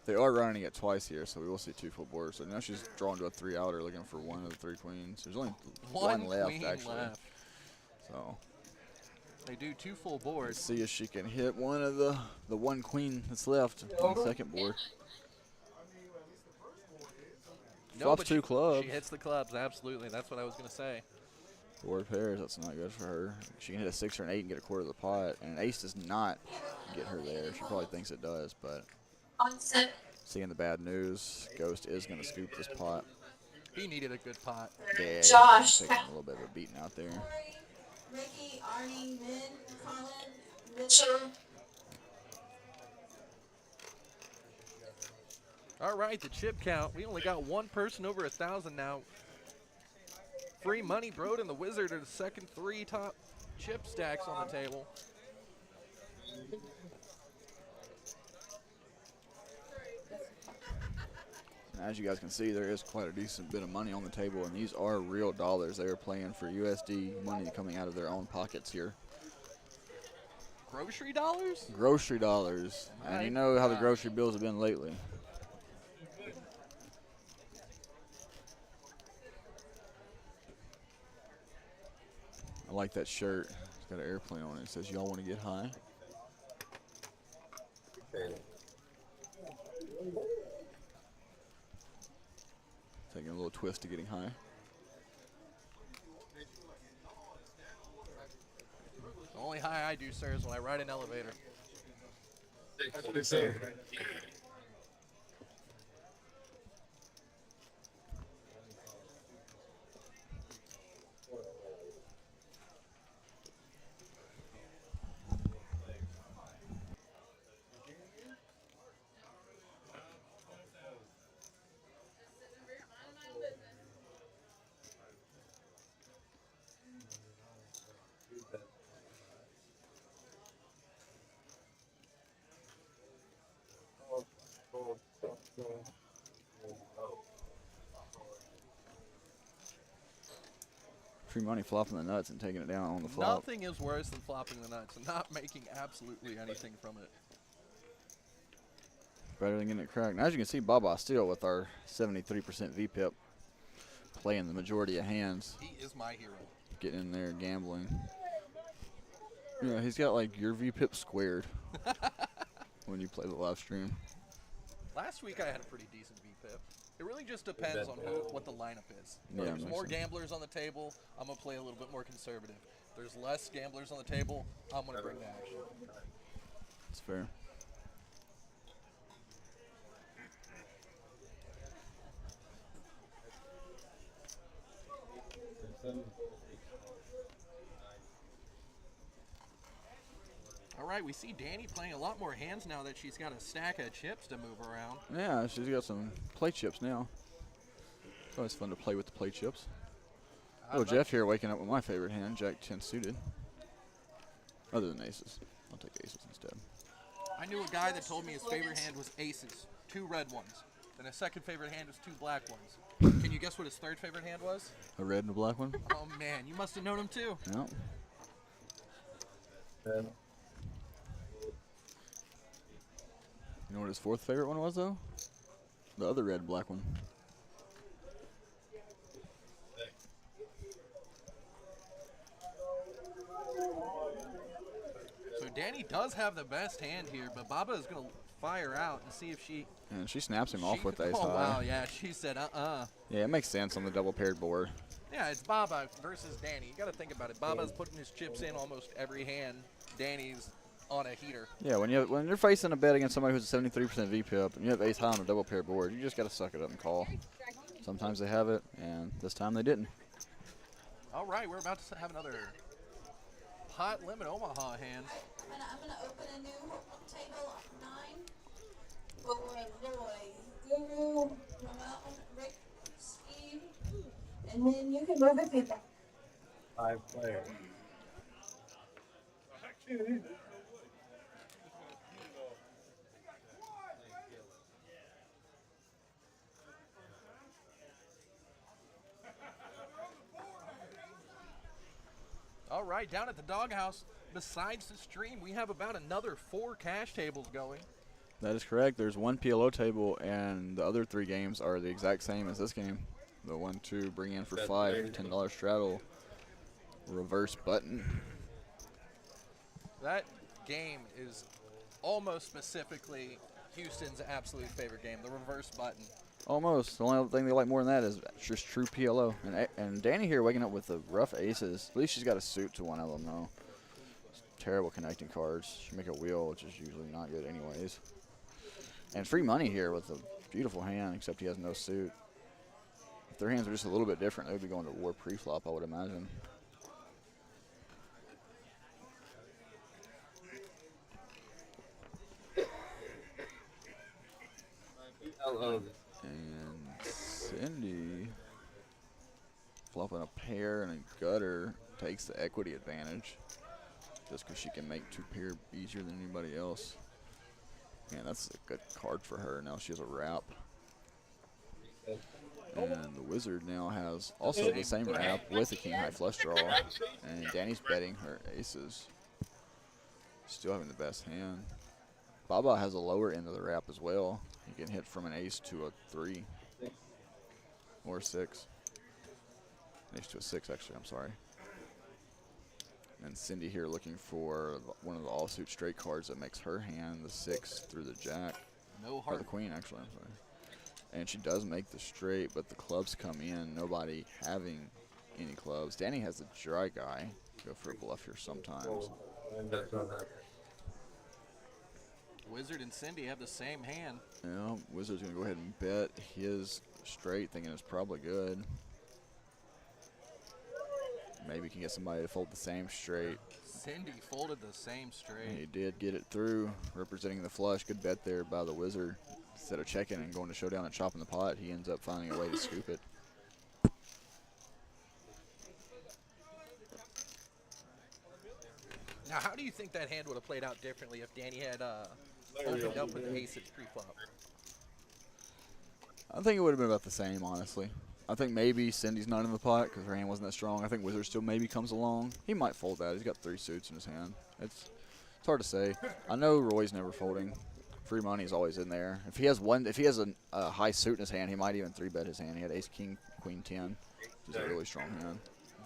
S6: They are running it twice here, so we will see 2 full boards. So now she's drawn to a 3-outer, looking for one of the 3 queens. There's only one left, actually. So
S3: they do 2 full boards.
S6: Let's see if she can hit one of the 1 queen that's left on the second board.
S3: No,
S6: Flops 2 clubs.
S3: She hits the clubs, absolutely. That's what I was going to say.
S6: 4 pairs, that's not good for her. She can hit a 6 or an 8 and get a quarter of the pot, and an ace does not get her there. She probably thinks it does, but seeing the bad news, Ghost is going to scoop this pot.
S3: He needed a good pot.
S6: Yeah,
S9: Josh.
S6: taking a little bit of a beating out there.
S9: Ricky, Arnie, Min, Colin, Mitchell.
S3: All right, the chip count. We only got 1 person over 1,000 now. Free money, Broad and the Wizard are the second 3 top chip stacks on the table.
S6: As you guys can see, there is quite a decent bit of money on the table, and these are real dollars. They are playing for USD money coming out of their own pockets here.
S3: Grocery dollars?
S6: Grocery dollars. And you know how the grocery bills have been lately. I like that shirt. It's got an airplane on it. It says, y'all want to get high? Taking a little twist to getting high.
S3: The only high I do, sir, is when I ride an elevator.
S2: That's what they say.
S6: Free money flopping the nuts and taking it down on the flop.
S3: Nothing is worse than flopping the nuts and not making absolutely anything from it.
S6: Better than getting it cracked. Now, as you can see, Baba still with our 73% VPIP playing the majority of hands.
S3: He is my hero.
S6: Getting in there gambling. Yeah, he's got like your VPIP squared when you play the live stream.
S3: Last week I had a pretty decent VPIP. It really just depends on what the lineup is. If
S6: Yeah,
S3: there's more gamblers on the table, I'm going to play a little bit more conservative. If there's less gamblers on the table, I'm going to bring the action.
S6: That's fair.
S3: All right, we see Danny playing a lot more hands now that she's got a stack of chips to move around.
S6: Yeah, she's got some play chips now. It's always fun to play with the play chips. Oh, Jeff here waking up with my favorite hand, Jack 10 suited. Other than aces. I'll take aces instead.
S3: I knew a guy that told me his favorite hand was aces, 2 red ones. Then his second favorite hand was 2 black ones. Can you guess what his third favorite hand was?
S6: A red and a black one?
S3: Oh man, you must have known him too.
S6: Yep. You know what his fourth favorite one was though? The other red and black one.
S3: So Danny does have the best hand here, but Baba is going to fire out and see if she...
S6: And she snaps him off with ace
S3: oh,
S6: high.
S3: wow, yeah, she said
S6: Yeah, it makes sense on the double paired board.
S3: Yeah, it's Baba versus Danny. You got to think about it. Baba's putting his chips in almost every hand. Danny's on a heater.
S6: Yeah, when you're facing a bet against somebody who's a 73% VPIP and you have ace high on a double paired board, you just got to suck it up and call. Sometimes they have it, and this time they didn't.
S3: All right, we're about to have another pot limit Omaha hand.
S9: I'm gonna open a new table 9 for Roy, Guru, Ramon, Rick, Steve, and then you can move it to that.
S2: 5 players.
S3: All right, down at the Doghouse, besides the stream, we have about another 4 cash tables going.
S6: That is correct. There's 1 PLO table, and the other 3 games are the exact same as this game. The 1-2 bring in for 5, $10 straddle, reverse button.
S3: That game is almost specifically Houston's absolute favorite game, the reverse button.
S6: Almost. The only other thing they like more than that is just true PLO. And Danny here waking up with the rough aces. At least she's got a suit to one of them, though. Terrible connecting cards. She make a wheel, which is usually not good anyways. And free money here with a beautiful hand, except he has no suit. If their hands were just a little bit different, they would be going to war pre-flop, I would imagine. And Cindy flopping a pair and a gutter takes the equity advantage just because she can make 2 pair easier than anybody else. Man, that's a good card for her. Now she has a wrap. And the wizard now has also the same wrap with a king high flush draw. And Danny's betting her aces. Still having the best hand. Baba has a lower end of the wrap as well. He can hit from an ace to a 3 or 6. Ace to a 6, actually, I'm sorry. And Cindy here looking for one of the all-suit straight cards that makes her hand the 6 through the jack.
S3: No heart.
S6: Or the queen, actually, I'm sorry. And she does make the straight, but the clubs come in, nobody having any clubs. Danny has the dry guy. Go for a bluff here sometimes.
S3: Wizard and Cindy have the same hand.
S6: Yeah, Wizard's going to go ahead and bet his straight, thinking it's probably good. Maybe he can get somebody to fold the same straight.
S3: Cindy folded the same straight.
S6: He did get it through, representing the flush. Good bet there by the Wizard. Instead of checking and going to showdown and chopping the pot, he ends up finding a way to scoop it.
S3: Now, how do you think that hand would have played out differently if Danny had opened up with the ace at pre-flop?
S6: I think it would have been about the same, honestly. I think maybe Cindy's not in the pot because her hand wasn't that strong. I think Wizard still maybe comes along. He might fold that. He's got 3 suits in his hand. It's hard to say. I know Roy's never folding. Free money's always in there. If he has a high suit in his hand, he might even 3-bet his hand. He had ace, king, queen, 10. Which is a really strong hand.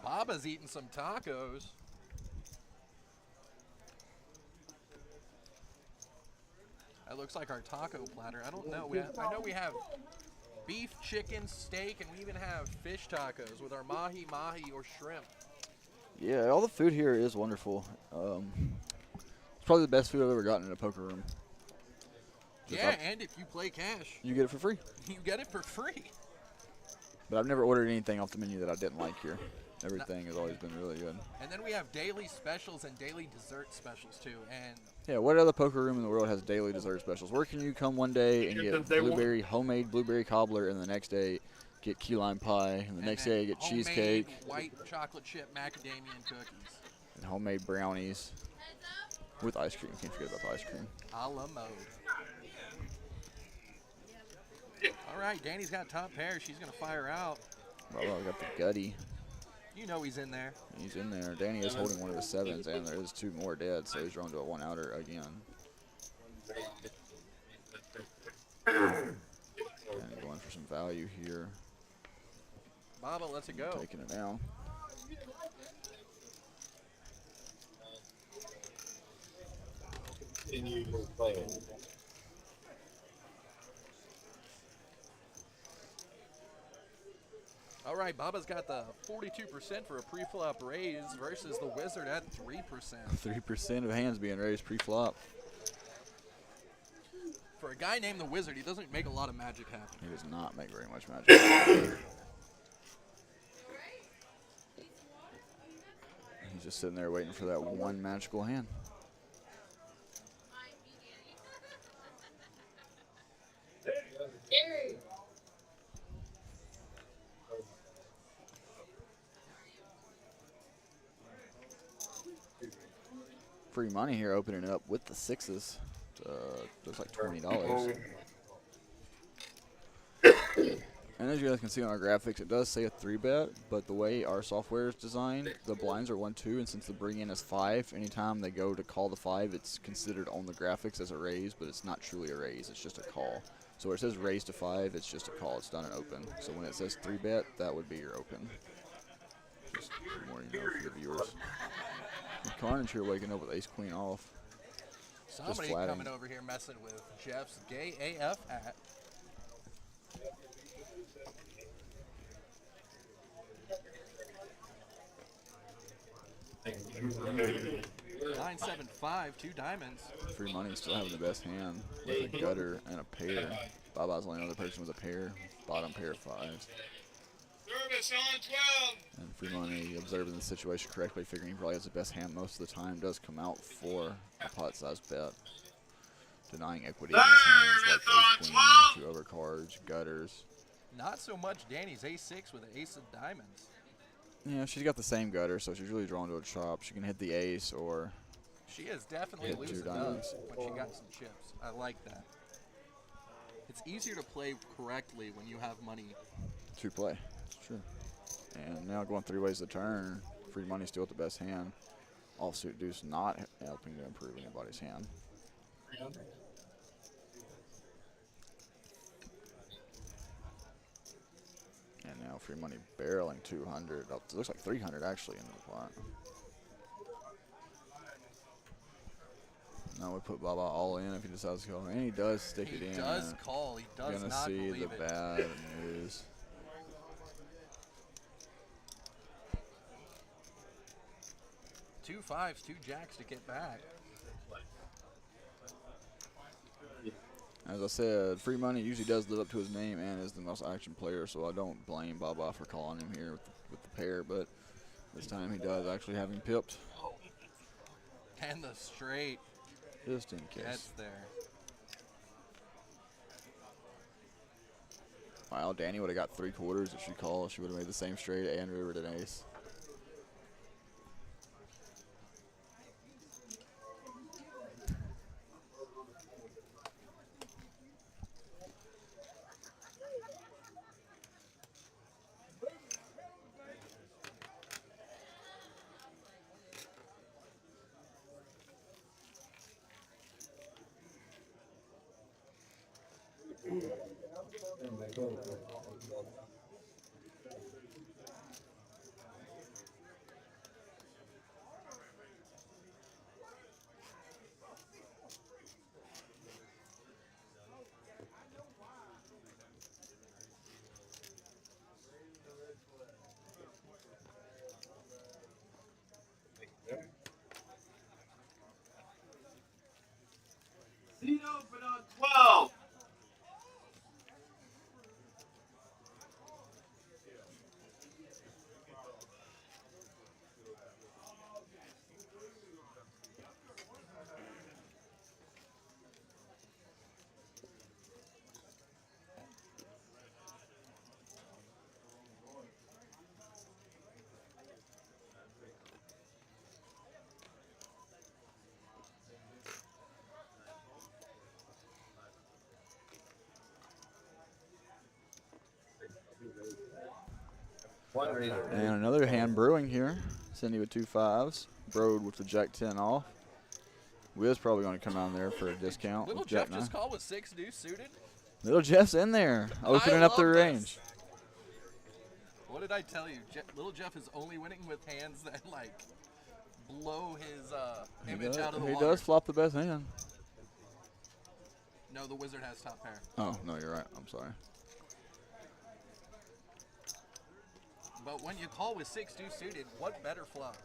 S3: Baba's eating some tacos. That looks like our taco platter. I don't know. I know we have beef, chicken, steak, and we even have fish tacos with our mahi, or shrimp.
S6: Yeah, all the food here is wonderful. It's probably the best food I've ever gotten in a poker room.
S3: Yeah, and if you play cash,
S6: you get it for free.
S3: You get it for free.
S6: But I've never ordered anything off the menu that I didn't like here. Everything has always been really good.
S3: And then we have daily specials and daily dessert specials too. And
S6: yeah, what other poker room in the world has daily dessert specials? Where can you come one day and get homemade blueberry cobbler, and the next day get key lime pie, and the next day get cheesecake,
S3: white chocolate chip macadamia cookies,
S6: and homemade brownies with ice cream. Can't forget about the ice cream.
S3: A la mode. All right, Danny's got top pair. She's going to fire out.
S6: Baba got the gutty.
S3: You know he's in there.
S6: He's in there. Danny is holding one of his 7s, and there is 2 more dead, so he's drawn to a 1-outer again. And going for some value here.
S3: Baba lets it go.
S6: Taking it now.
S1: Continue playing.
S3: All right, Baba's got the 42% for a pre-flop raise versus the Wizard at 3%.
S6: 3% of hands being raised pre-flop.
S3: For a guy named the Wizard, he doesn't make a lot of magic happen.
S6: He does not make very much magic. He's just sitting there waiting for that one magical hand. Free money here, opening it up with the 6s. Looks like $20. And as you guys can see on our graphics, it does say a 3-bet, but the way our software is designed, the blinds are 1-2, and since the bring in is 5, anytime they go to call the 5, it's considered on the graphics as a raise, but it's not truly a raise, it's just a call. So where it says raise to 5, it's just a call, it's done and open. So when it says 3-bet, that would be your open. Just more you know for the viewers. And Carnage here waking up with ace-queen off.
S3: Somebody coming over here messing with Jeff's gay AF hat. Nine, 7-5, 2 diamonds.
S6: Free money still having the best hand with a gutter and a pair. Baba's only other person with a pair. Bottom pair of 5s.
S5: Service on 12.
S6: And free money observing the situation correctly, figuring he probably has the best hand most of the time, does come out for a pot-sized bet. Denying equity in his hands like ace-queen, 2 overcards, gutters.
S3: Not so much Danny's ace-6 with an ace of diamonds.
S6: Yeah, she's got the same gutter, so she's really drawn to a chop. She can hit the ace or
S3: She is definitely
S6: hit 2
S3: losing up
S6: diamonds.
S3: when she got some chips. I like that. It's easier to play correctly when you have money.
S6: To play. It's true. And now going 3 ways to turn. Free money still with the best hand. Offsuit deuce not helping to improve anybody's hand. And now free money barreling 200. Oh, it looks like 300 actually into the pot. Now we put Baba all in if he decides to go. And he does stick it in.
S3: He does call. He does
S6: Gonna
S3: not
S6: see
S3: believe
S6: the
S3: it.
S6: bad news.
S3: Two 5s, 2 jacks to get back.
S6: As I said, free money usually does live up to his name and is the most action player, so I don't blame Baba for calling him here with the pair, but this time he does actually have him pipped.
S3: And the straight
S6: Just in case.
S3: gets there.
S6: Wow, Danny would have got 3/4 if she called. She would have made the same straight and rivered an ace.
S5: Seat open on 12.
S1: One reason.
S6: And another hand brewing here. Cindy with 2 5s. Broad with the Jack 10 off. Wiz probably going to come down there for a discount.
S3: Little
S6: with Jack
S3: Jeff
S6: 9.
S3: just called with 6 deuce suited.
S6: Little Jeff's in there, opening up the
S3: love this.
S6: range.
S3: What did I tell you? Little Jeff is only winning with hands that like blow his image out of the
S6: He
S3: water.
S6: does flop the best hand.
S3: No, the wizard has top pair.
S6: Oh, no, you're right. I'm sorry.
S3: But when you call with 6 deuce suited, what better flop?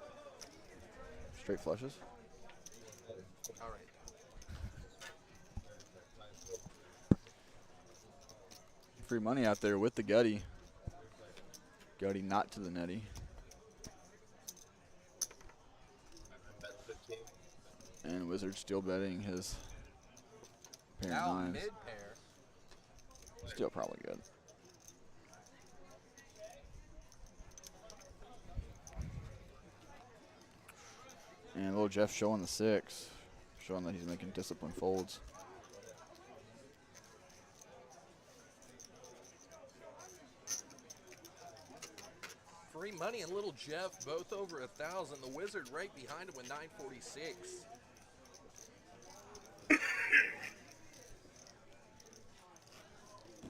S6: Straight flushes.
S3: All right.
S6: Free money out there with the Gutty. Gutty not to the netty. And Wizard still betting his pair of
S3: Now
S6: nines.
S3: mid pair.
S6: Still probably good. And little Jeff showing the 6, showing that he's making disciplined folds.
S3: Free money and little Jeff both over 1,000. The wizard right behind him with 946.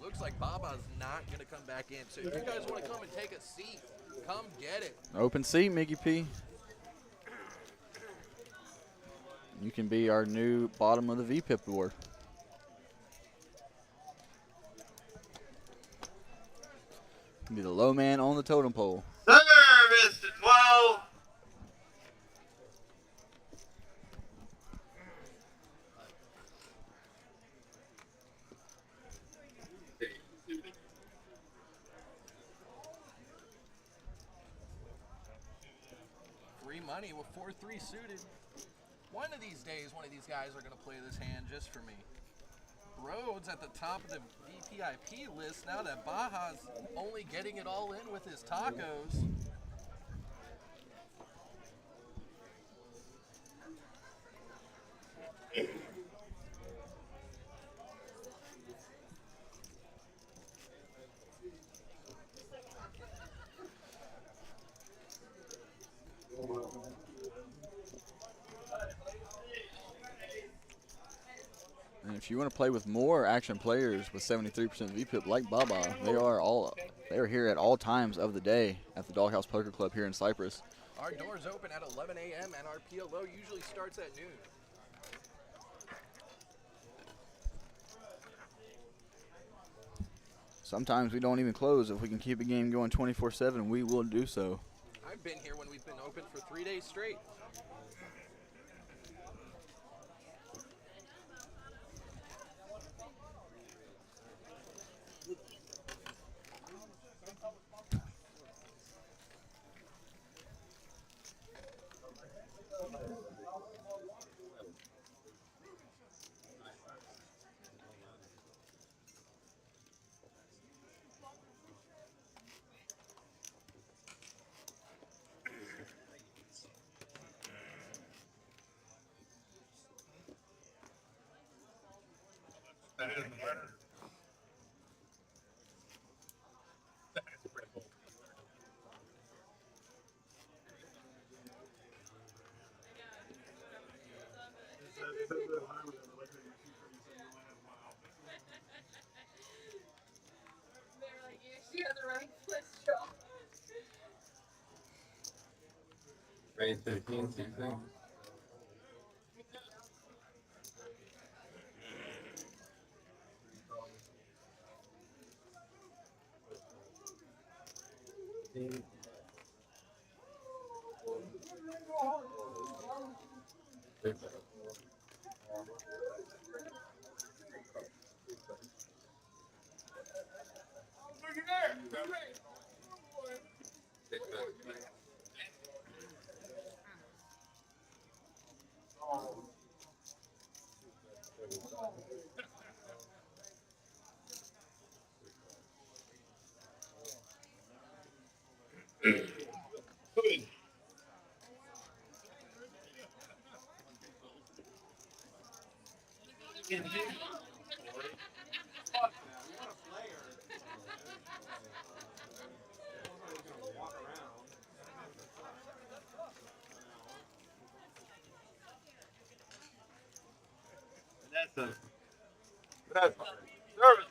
S3: Looks like Baba's not going to come back in. So if you guys want to come and take a seat, come get it.
S6: Open seat, Mickey P. You can be our new bottom of the VPIP board. You can be the low man on the totem pole.
S5: Service to 12.
S3: Free money with 4-3 suited. One of these days, one of these guys are going to play this hand just for me. Rhodes at the top of the VPIP list now that Baja's only getting it all in with his tacos.
S6: And if you want to play with more action players with 73% VPIP like Baba, they are here at all times of the day at the DogHouse Poker Club here in Cypress.
S3: Our doors open at 11 a.m. and our PLO usually starts at noon.
S6: Sometimes we don't even close. If we can keep a game going 24/7, we will do so.
S3: I've been here when we've been open for 3 days straight.
S5: That is the winner.
S7: They're like, yeah, she has a running cholesterol.
S1: Raise 15, 16. Vanessa. Vanessa. Service.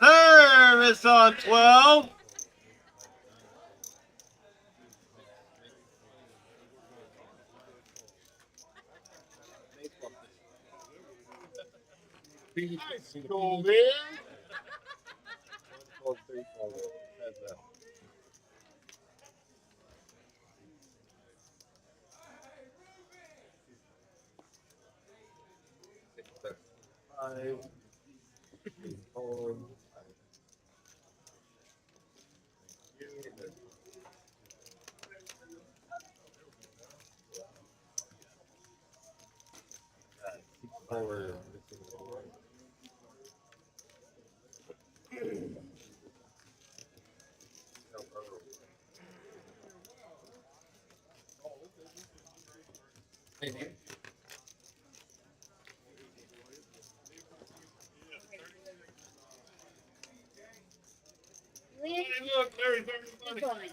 S1: Service on 12. Go in. Look, Larry, everybody.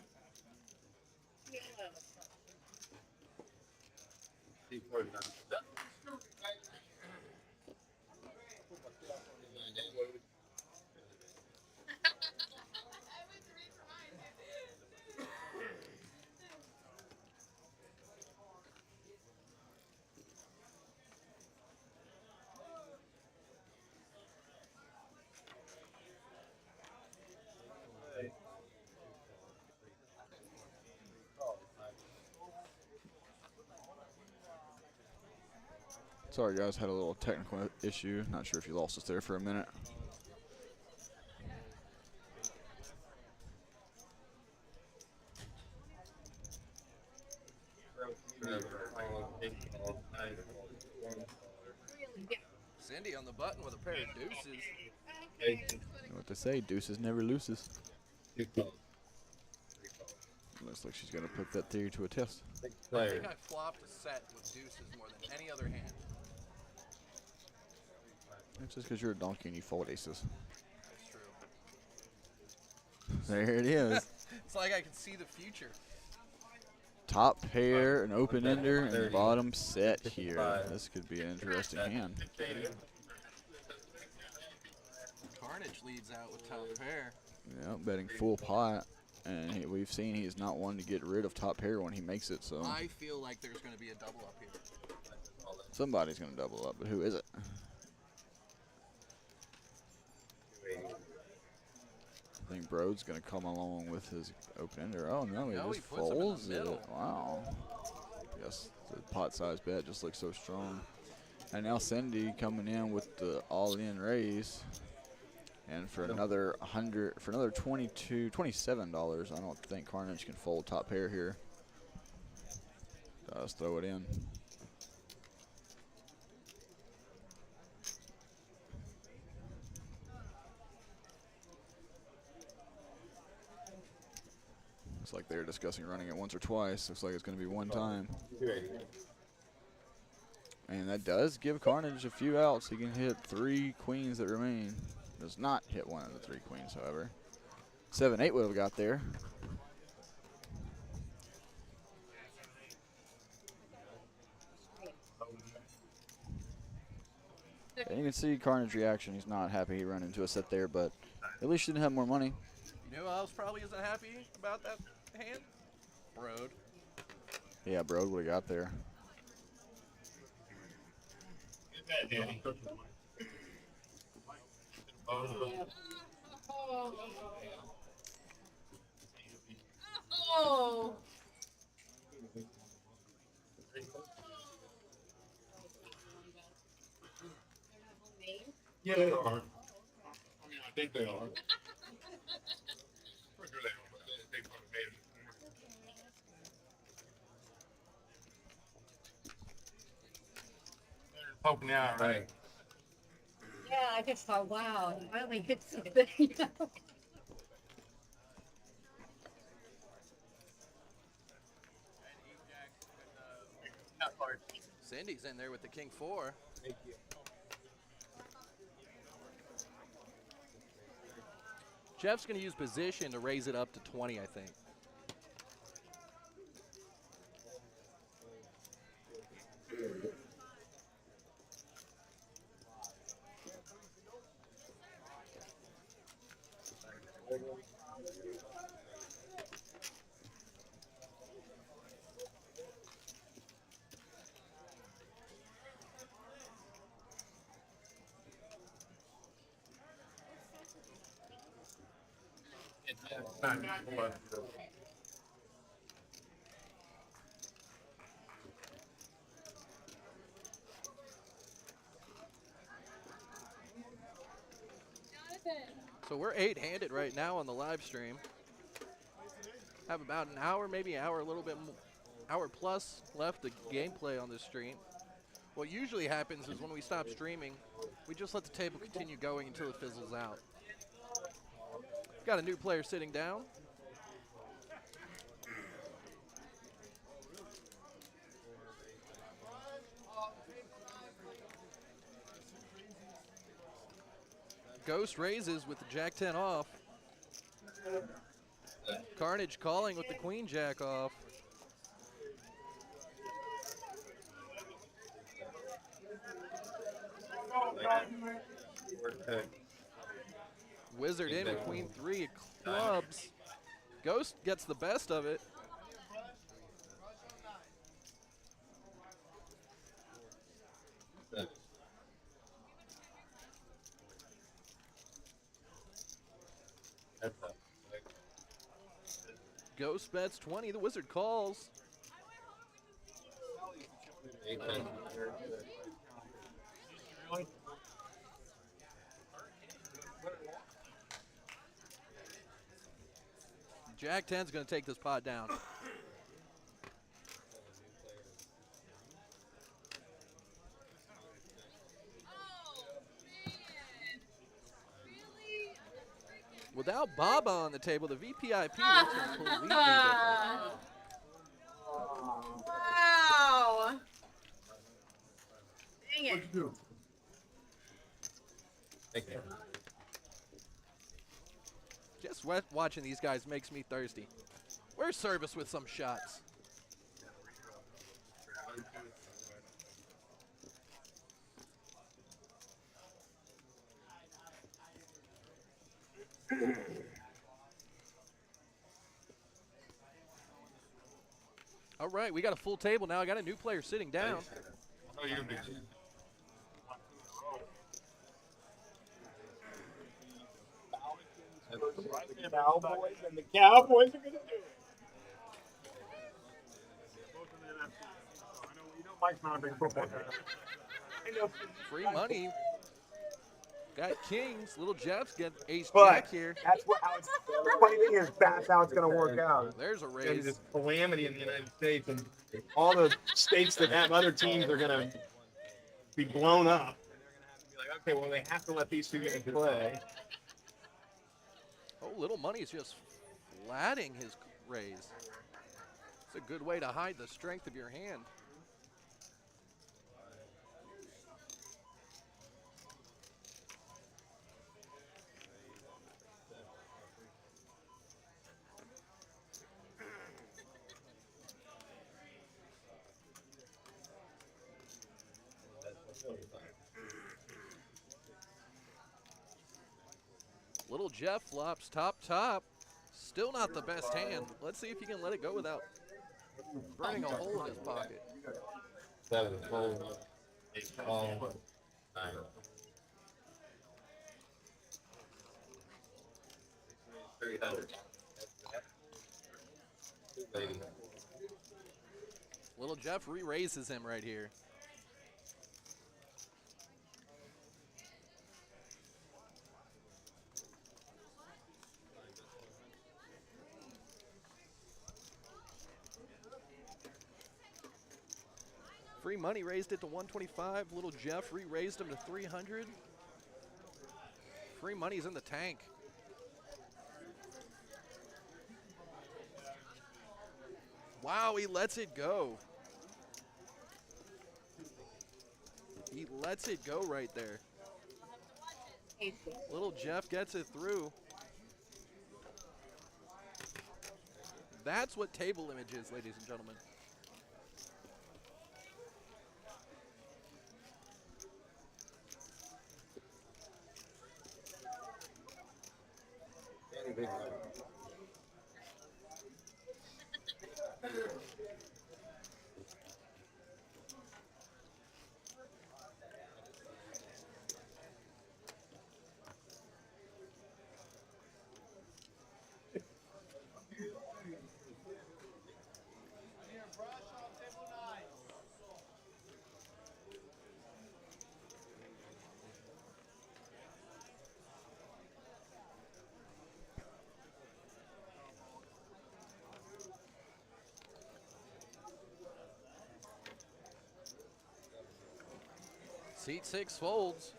S6: Sorry, guys, had a little technical issue. Not sure if you lost us there for a minute.
S3: Cindy on the button with a pair of deuces.
S6: You know what they say, deuces never loses. Looks like she's going to put that theory to a test.
S3: I think I flopped a set with deuces more than any other hand.
S6: It's just because you're a donkey and you fold aces.
S3: That's true.
S6: There it is.
S3: It's like I can see the future.
S6: Top pair, an open ender, and bottom set here. This could be an interesting hand.
S3: Carnage leads out with top pair.
S6: Yeah, betting full pot. And we've seen he's not one to get rid of top pair when he makes it. So
S3: I feel like there's going to be a double up here.
S6: somebody's going to double up, but who is it? I think Brode's going to come along with his open ender. Oh, no, he just folds it. Wow. Yes, the pot size bet just looks so strong. And now Cindy coming in with the all-in raise. And for another $27, I don't think Carnage can fold top pair here. Let's throw it in. Looks like they're discussing running it once or twice. Looks like it's going to be one time. And that does give Carnage a few outs. He can hit 3 queens that remain. Does not hit one of the 3 queens, however. 7-8 would have got there. And you can see Carnage reaction. He's not happy he ran into a set there, but at least he didn't have more money.
S3: You know who else probably isn't happy about that hand? Broad.
S6: Yeah, Broad would have got there.
S7: Oh.
S5: Yeah, they are. I mean, I think they are. Pretty sure they are, but they probably made it. Poking out, right?
S4: Yeah, I just thought, wow, I finally hit something.
S3: Cindy's in there with the king 4.
S1: Thank you.
S3: Jeff's going to use position to raise it up to 20, I think. So we're 8-handed right now on the live stream. Have about an hour, maybe an hour, a little bit more, hour plus left of gameplay on this stream. What usually happens is when we stop streaming, we just let the table continue going until it fizzles out. Got a new player sitting down. Ghost raises with the Jack-10 off. Carnage calling with the Queen-Jack off. Wizard in with Queen-3 of clubs. Ghost gets the best of it. Ghost bets 20. The Wizard calls. Jack-10's going to take this pot down. Without Baba on the table, the VPIP looks completely different.
S7: Wow. Dang it.
S1: Thank you.
S3: Just watching these guys makes me thirsty. Where's Service with some shots? All right, we got a full table now. I got a new player sitting down.
S5: Oh, you're gonna be.
S4: The Cowboys and the Cowboys are gonna do it.
S5: I know you know Mike's not a big football guy. I know.
S3: Free money. Got kings. Little Jeff's get ace
S4: But
S3: jack here.
S4: that's what how it's, the funny thing is that's how it's gonna work out.
S3: There's a
S5: And
S3: raise.
S5: this calamity in the United States, and all the states that have other teams are gonna be blown up. Be like, okay, well they have to let these two guys play.
S3: Oh, Little Money is just flatting his raise. It's a good way to hide the strength of your hand. Little Jeff flops top. Still not the best hand. Let's see if he can let it go without burning a hole in his pocket.
S1: 7 fold. 9.
S3: Little Jeff re-raises him right here. Free money raised it to 125. Little Jeff re-raised him to 300. Free money's in the tank. Wow, he lets it go. He lets it go right there. Little Jeff gets it through. That's what table image is, ladies and gentlemen. Seat 6 folds.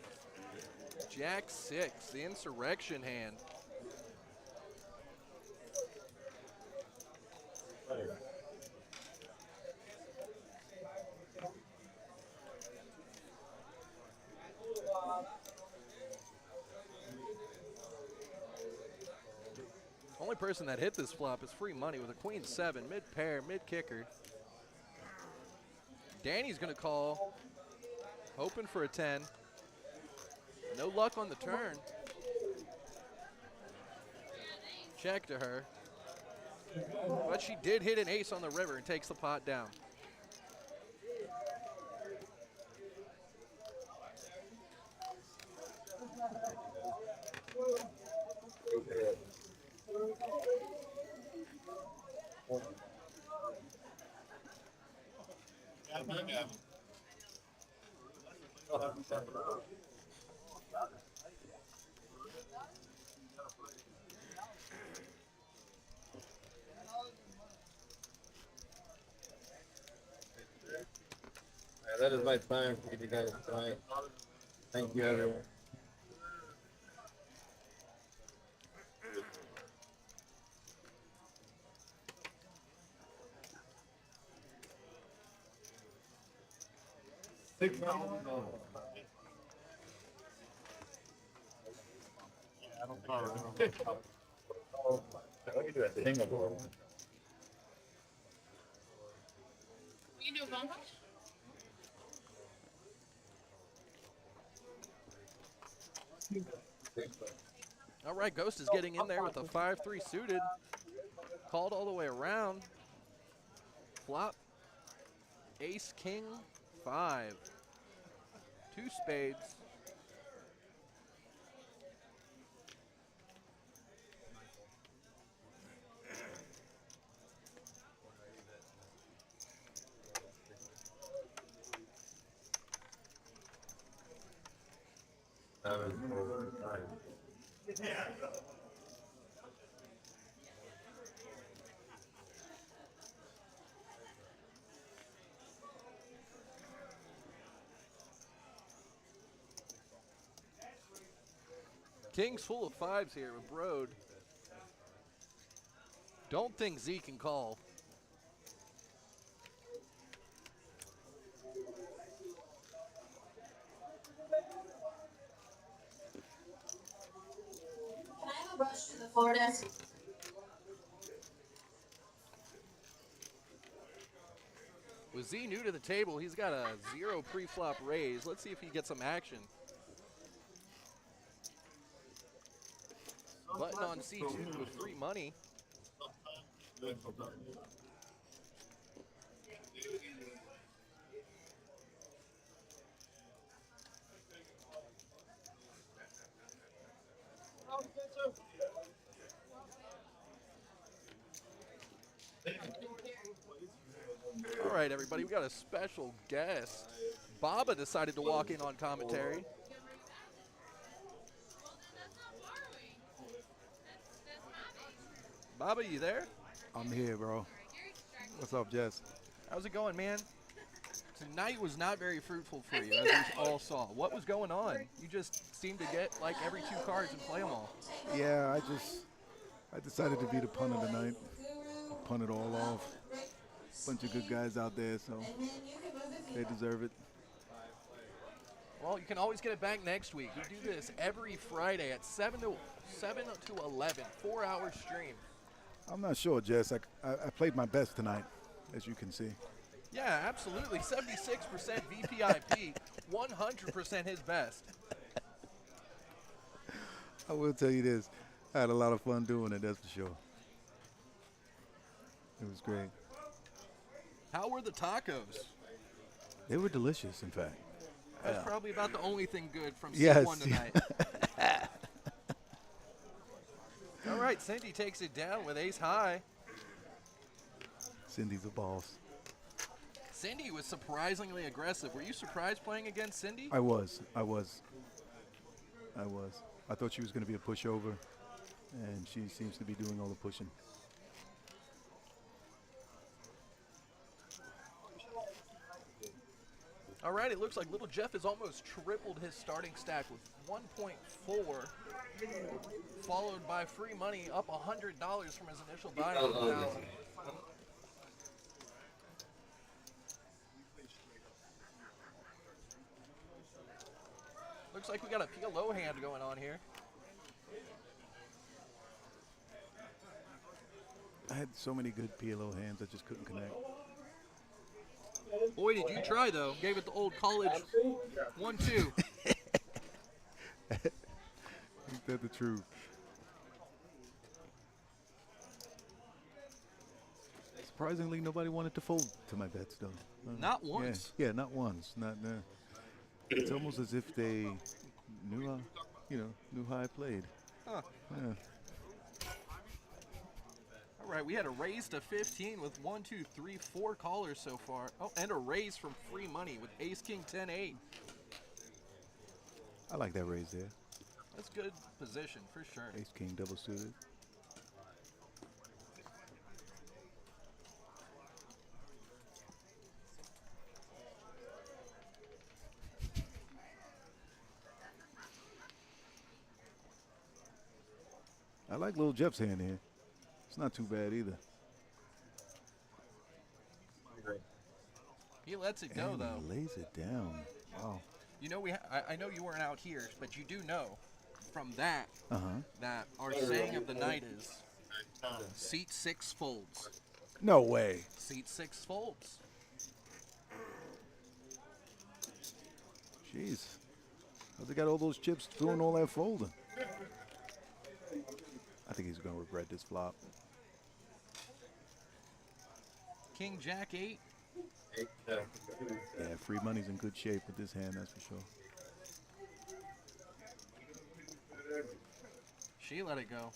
S3: Jack 6, the insurrection hand. Only person that hit this flop is free money with a queen 7, mid pair, mid kicker. Danny's gonna call, hoping for a 10. No luck on the turn. Check to her. But she did hit an ace on the river and takes the pot down.
S1: That is my time for you guys tonight. Thank you, everyone. $6.
S5: I don't think I can do a thing of one.
S7: We can do a phone call?
S3: All right, Ghost is getting in there with a 5-3 suited. Called all the way around. Flop. Ace, king, 5. 2 spades. King's full of 5s here with Broad. Don't think Z can call.
S9: Can I have a brush to the floor desk?
S3: With Z new to the table, he's got a 0 pre-flop raise. Let's see if he gets some action. Button on C2 with free money. All right, everybody, we got a special guest. Baba decided to walk in on commentary. Baba, you there?
S10: I'm here, bro. What's up, Jess?
S3: How's it going, man? Tonight was not very fruitful for you, as we all saw. What was going on? You just seemed to get like every 2 cards and play them all.
S10: Yeah, I decided to be the punter tonight. Punt it all off. Bunch of good guys out there, so they deserve it.
S3: Well, you can always get it back next week. We do this every Friday at 7 to 11, 4-hour stream.
S10: I'm not sure, Jess. I played my best tonight, as you can see.
S3: Yeah, absolutely. 76% VPIP, 100% his best.
S10: I will tell you this. I had a lot of fun doing it, that's for sure. It was great.
S3: How were the tacos?
S10: They were delicious, in fact.
S3: That's probably about the only thing good from
S10: Yes.
S3: C1 tonight. All right, Cindy takes it down with ace high.
S10: Cindy's a boss.
S3: Cindy was surprisingly aggressive. Were you surprised playing against Cindy?
S10: I was. I thought she was going to be a pushover, and she seems to be doing all the pushing.
S3: All right, it looks like Little Jeff has almost tripled his starting stack with 1.4, followed by free money up $100 from his initial buy of 1,000. Looks like we got a PLO hand going on here.
S10: I had so many good PLO hands, I just couldn't connect.
S3: Boy, did you try, though. Gave it the old college 1-2.
S10: Ain't that the truth? Surprisingly, nobody wanted to fold to my bets, though.
S3: Not once.
S10: Yeah, not once. Not. It's almost as if they knew, knew how I played.
S3: Huh.
S10: Yeah.
S3: All right, we had a raise to 15 with 1, 2, 3, 4 callers so far. Oh, and a raise from free money with ace, king, 10, 8.
S10: I like that raise there.
S3: That's good position for sure.
S10: Ace, king, double suited. I like Little Jeff's hand here. It's not too bad either.
S3: He lets it go,
S10: And
S3: though.
S10: he lays it down. Wow.
S3: You know, I know you weren't out here, but you do know from that
S10: Uh-huh.
S3: that our saying of the night is seat 6 folds.
S10: No way.
S3: Seat 6 folds.
S10: Jeez. How's he got all those chips doing all that folding? I think he's going to regret this flop.
S3: King, jack, 8.
S10: Yeah, free money's in good shape with this hand, that's for sure.
S3: She let it go.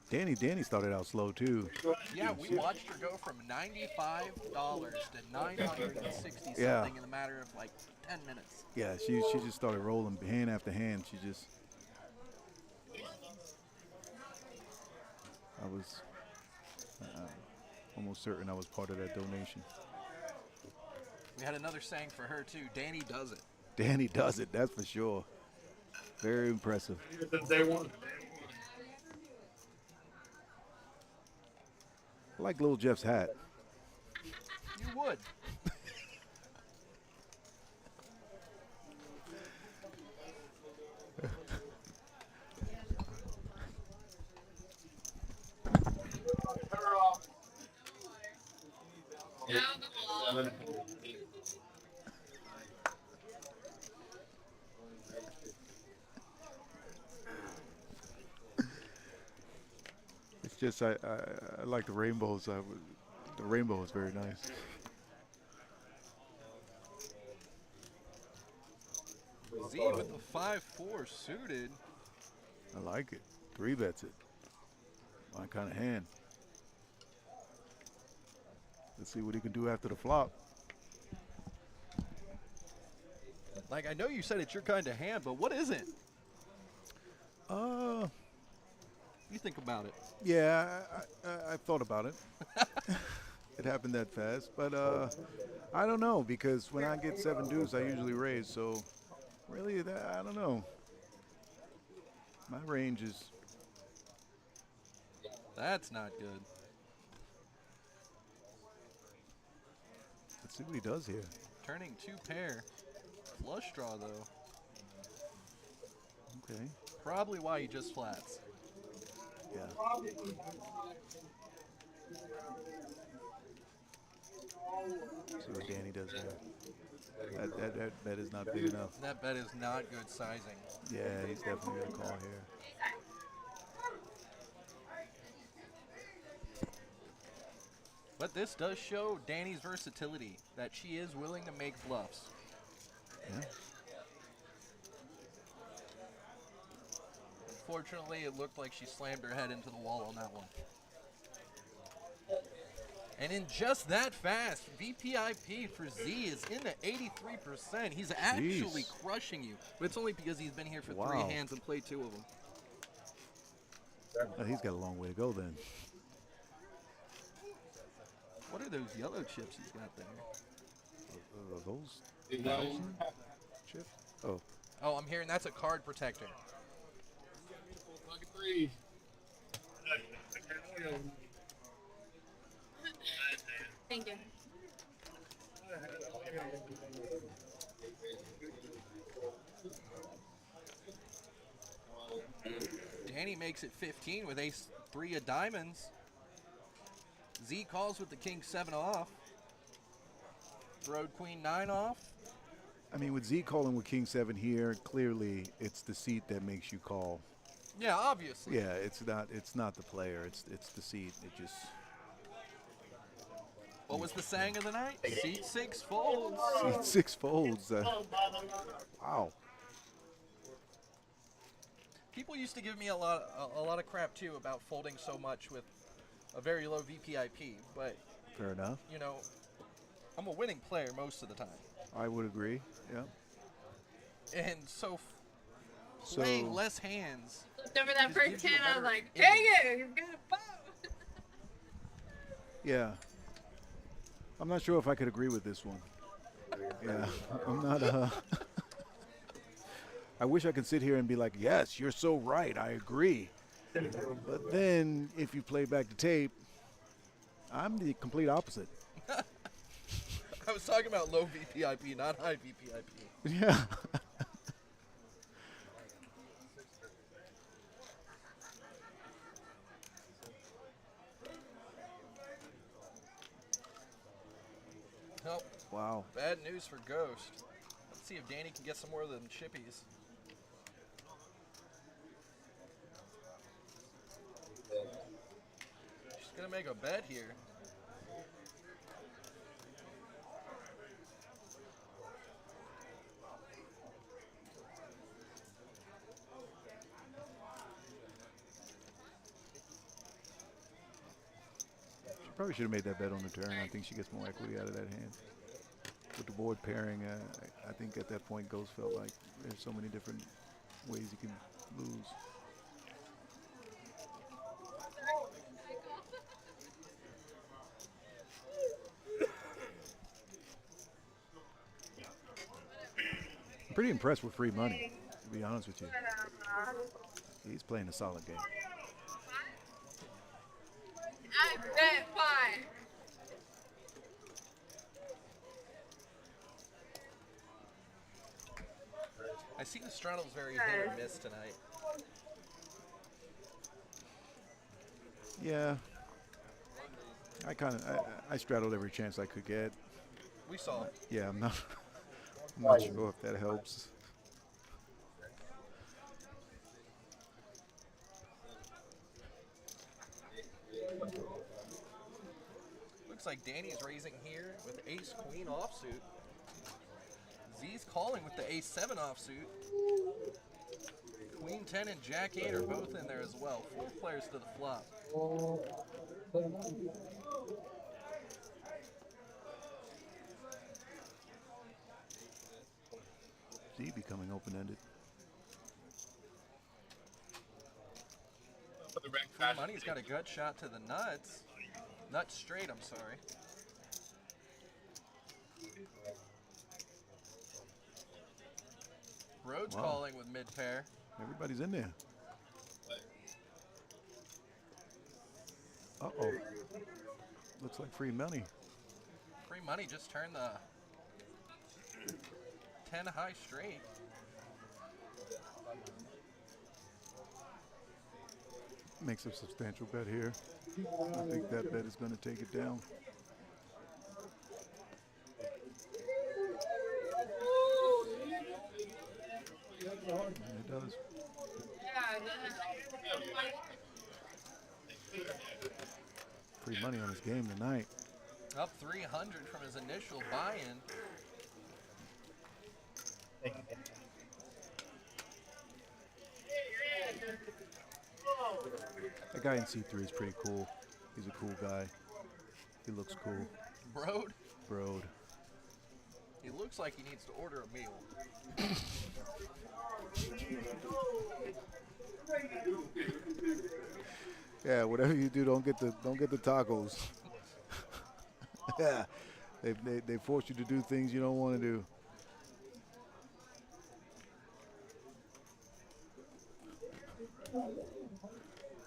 S10: Danny started out slow too.
S3: Yeah, we watched her go from $95 to $960
S10: Yeah.
S3: something in a matter of like 10 minutes.
S10: Yeah, she just started rolling hand after hand. She just. I was almost certain I was part of that donation.
S3: We had another saying for her too. Danny does it.
S10: Danny does it, that's for sure. Very impressive.
S5: Day one.
S10: I like Little Jeff's hat.
S3: You would.
S10: just I like the rainbows. The rainbow is very nice.
S3: Z with the 5-4 suited.
S10: I like it. 3-bets it. My kind of hand. Let's see what he can do after the flop.
S3: Like, I know you said it's your kind of hand, but what is it?
S6: You think about it.
S10: Yeah, I thought about it. It happened that fast, but I don't know, because when I get 7 deuce, I usually raise. So really, I don't know. My range is.
S3: That's not good.
S10: Let's see what he does here.
S3: Turning 2 pair. Flush draw, though.
S10: Okay.
S3: Probably why he just flats.
S10: Yeah. See what Danny does there. That bet is not big enough.
S3: That bet is not good sizing.
S10: Yeah, he's definitely going to call here.
S3: But this does show Danny's versatility, that she is willing to make bluffs.
S10: Yeah.
S3: Unfortunately, it looked like she slammed her head into the wall on that one. And in just that fast, VPIP for Z is in at 83%. He's actually crushing you. But it's only because he's been here for 3 hands and played 2 of them.
S10: Oh, he's got a long way to go then.
S3: What are those yellow chips he's got there?
S10: Those 1,000 chips? Oh.
S3: Oh, I'm hearing that's a card protector.
S7: Thank you.
S3: Danny makes it 15 with ace 3 of diamonds. Z calls with the king 7 off. Throwed queen 9 off.
S10: I mean, with Z calling with king 7 here, clearly it's the seat that makes you call.
S3: Yeah, obviously.
S10: Yeah, it's not the player. It's the seat. It just.
S3: What was the saying of the night? Seat 6 folds.
S10: Seat 6 folds. Wow.
S3: People used to give me a lot of crap too about folding so much with a very low VPIP, but
S10: Fair enough.
S3: you know, I'm a winning player most of the time.
S10: I would agree. Yeah.
S3: And so playing less hands.
S7: Flipped over that
S3: just
S7: first
S3: gives you a
S7: hand, I was
S3: better
S7: like,
S3: image.
S7: dang it, he's got a bow.
S10: Yeah. I'm not sure if I could agree with this one. Yeah. I'm not. I wish I could sit here and be like, yes, you're so right. I agree. But then if you play back the tape, I'm the complete opposite.
S3: I was talking about low VPIP, not high VPIP.
S10: Yeah.
S3: Nope.
S10: Wow.
S3: Bad news for Ghost. Let's see if Danny can get some more of them chippies. She's gonna make a bet here.
S10: She probably should have made that bet on the turn. I think she gets more equity out of that hand. With the board pairing, I think at that point Ghost felt like there's so many different ways you can lose. I'm pretty impressed with free money, to be honest with you. He's playing a solid game.
S7: I bet 5.
S3: I see the straddle's very hit or miss tonight.
S10: Yeah. I straddled every chance I could get.
S3: We saw it.
S10: Yeah, I'm not sure if that helps.
S3: Looks like Danny's raising here with ace queen offsuit. Z's calling with the ace 7 offsuit. Queen 10 and jack 8 are both in there as well. 4 players to the flop.
S10: Z becoming open-ended.
S3: Money's got a gut shot to the nuts. Nuts straight, I'm sorry. Rhodes calling with mid pair.
S10: Everybody's in there. Uh-oh. Looks like free money.
S3: Free money just turned the 10 high straight.
S10: Makes a substantial bet here. I think that bet is going to take it down. It does. Free money on his game tonight.
S3: Up 300 from his initial buy-in.
S10: That guy in C3 is pretty cool. He's a cool guy. He looks cool.
S3: Broad?
S10: Broad.
S3: He looks like he needs to order a meal.
S10: Yeah, whatever you do, don't get the tacos. Yeah, they force you to do things you don't want to do.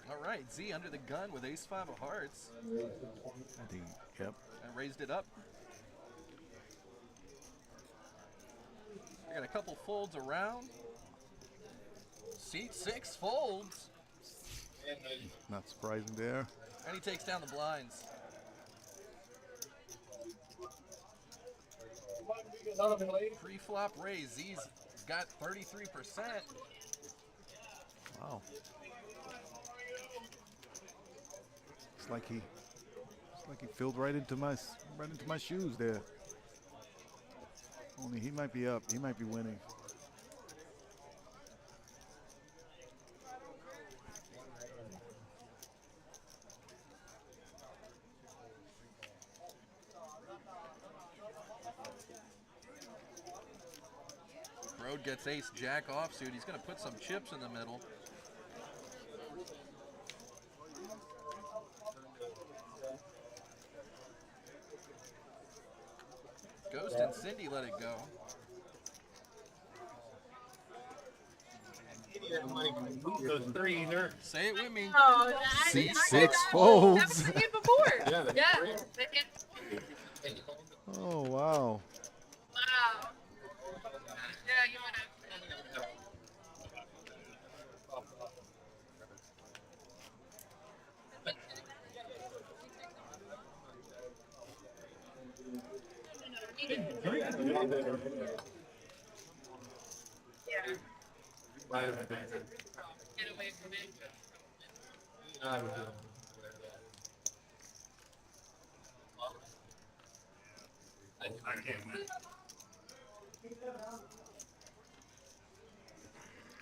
S3: All right, Z under the gun with ace 5 of hearts.
S10: I think, yep.
S3: And raised it up. We got a couple folds around. C6 folds.
S10: Not surprising there.
S3: And he takes down the blinds. Pre-flop raise. Z's got 33%.
S10: Wow. It's like he filled right into my shoes there. Only he might be up. He might be winning.
S3: Road gets ace jack offsuit. He's going to put some chips in the middle. Ghost and Cindy let it go. Say it with me.
S7: Oh,
S10: C6 folds.
S7: That was before. Yeah.
S10: Oh, wow.
S7: Wow. Yeah, you want to. Yeah. Get away from it.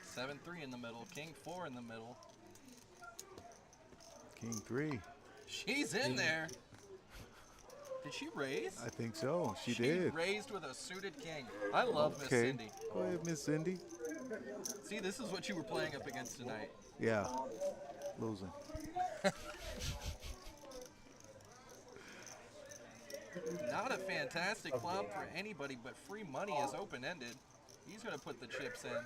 S3: Seven 3 in the middle. King 4 in the middle.
S10: King 3.
S3: She's in there. Did she raise?
S10: I think so. She did.
S3: Raised with a suited king. I love Miss
S10: Okay.
S3: Cindy.
S10: Go ahead, Miss Cindy.
S3: See, this is what you were playing up against tonight.
S10: Yeah. Losing.
S3: Not a fantastic flop for anybody, but free money is open-ended. He's going to put the chips in.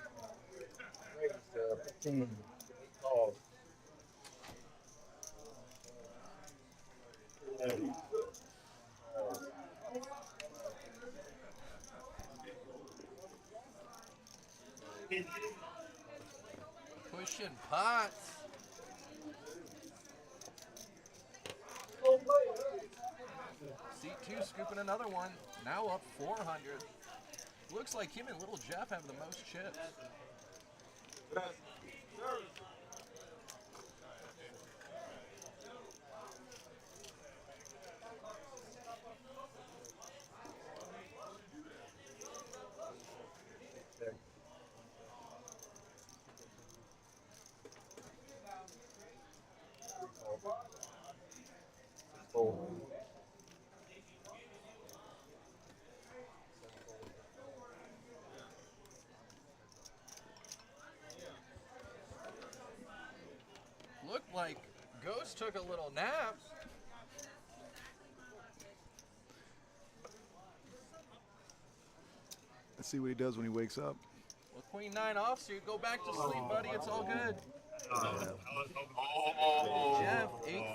S3: Pushing pots. C2 scooping another one. Now up 400. Looks like him and Little Jeff have the most chips. just took a little nap.
S10: Let's see what he does when he wakes up.
S3: Well, Queen 9 offsuit, go back to sleep, buddy. It's all good. Jeff,